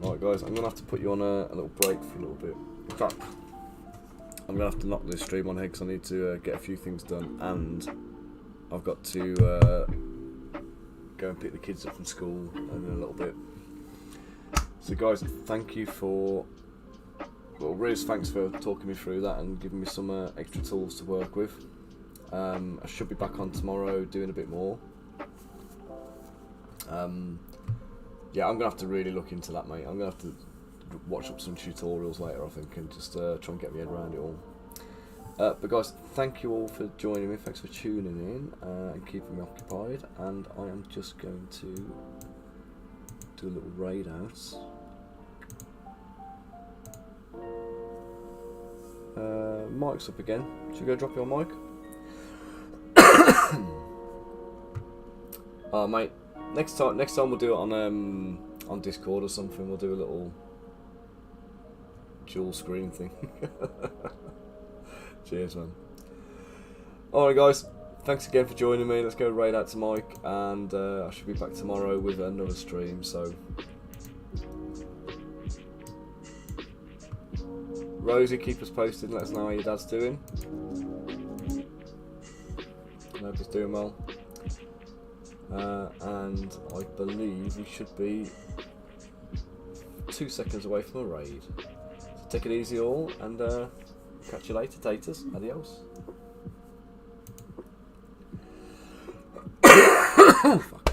Alright guys, I'm going to have to put you on a little break for a little bit. In fact, I'm going to have to knock this stream on head because I need to get a few things done, and I've got to go and pick the kids up from school in a little bit. So guys, thank you for... Well, Riz, thanks for talking me through that and giving me some extra tools to work with. I should be back on tomorrow doing a bit more. Yeah, I'm going to have to really look into that, mate. I'm going to have to watch up some tutorials later, I think, and just try and get my head around it all. But guys, thank you all for joining me. Thanks for tuning in and keeping me occupied. And I am just going to do a little raid out. Mic's up again. Should we go drop your mic? Oh, mate. Next time we'll do it on Discord or something. We'll do a little dual screen thing. Cheers, man. Alright, guys. Thanks again for joining me. Let's go raid out to Mike, and I should be back tomorrow with another stream. So, Rosie, keep us posted. Let us know how your dad's doing. I hope he's doing well. And I believe we should be 2 seconds away from a raid. So take it easy all, and catch you later, taters. Adios. Fuck.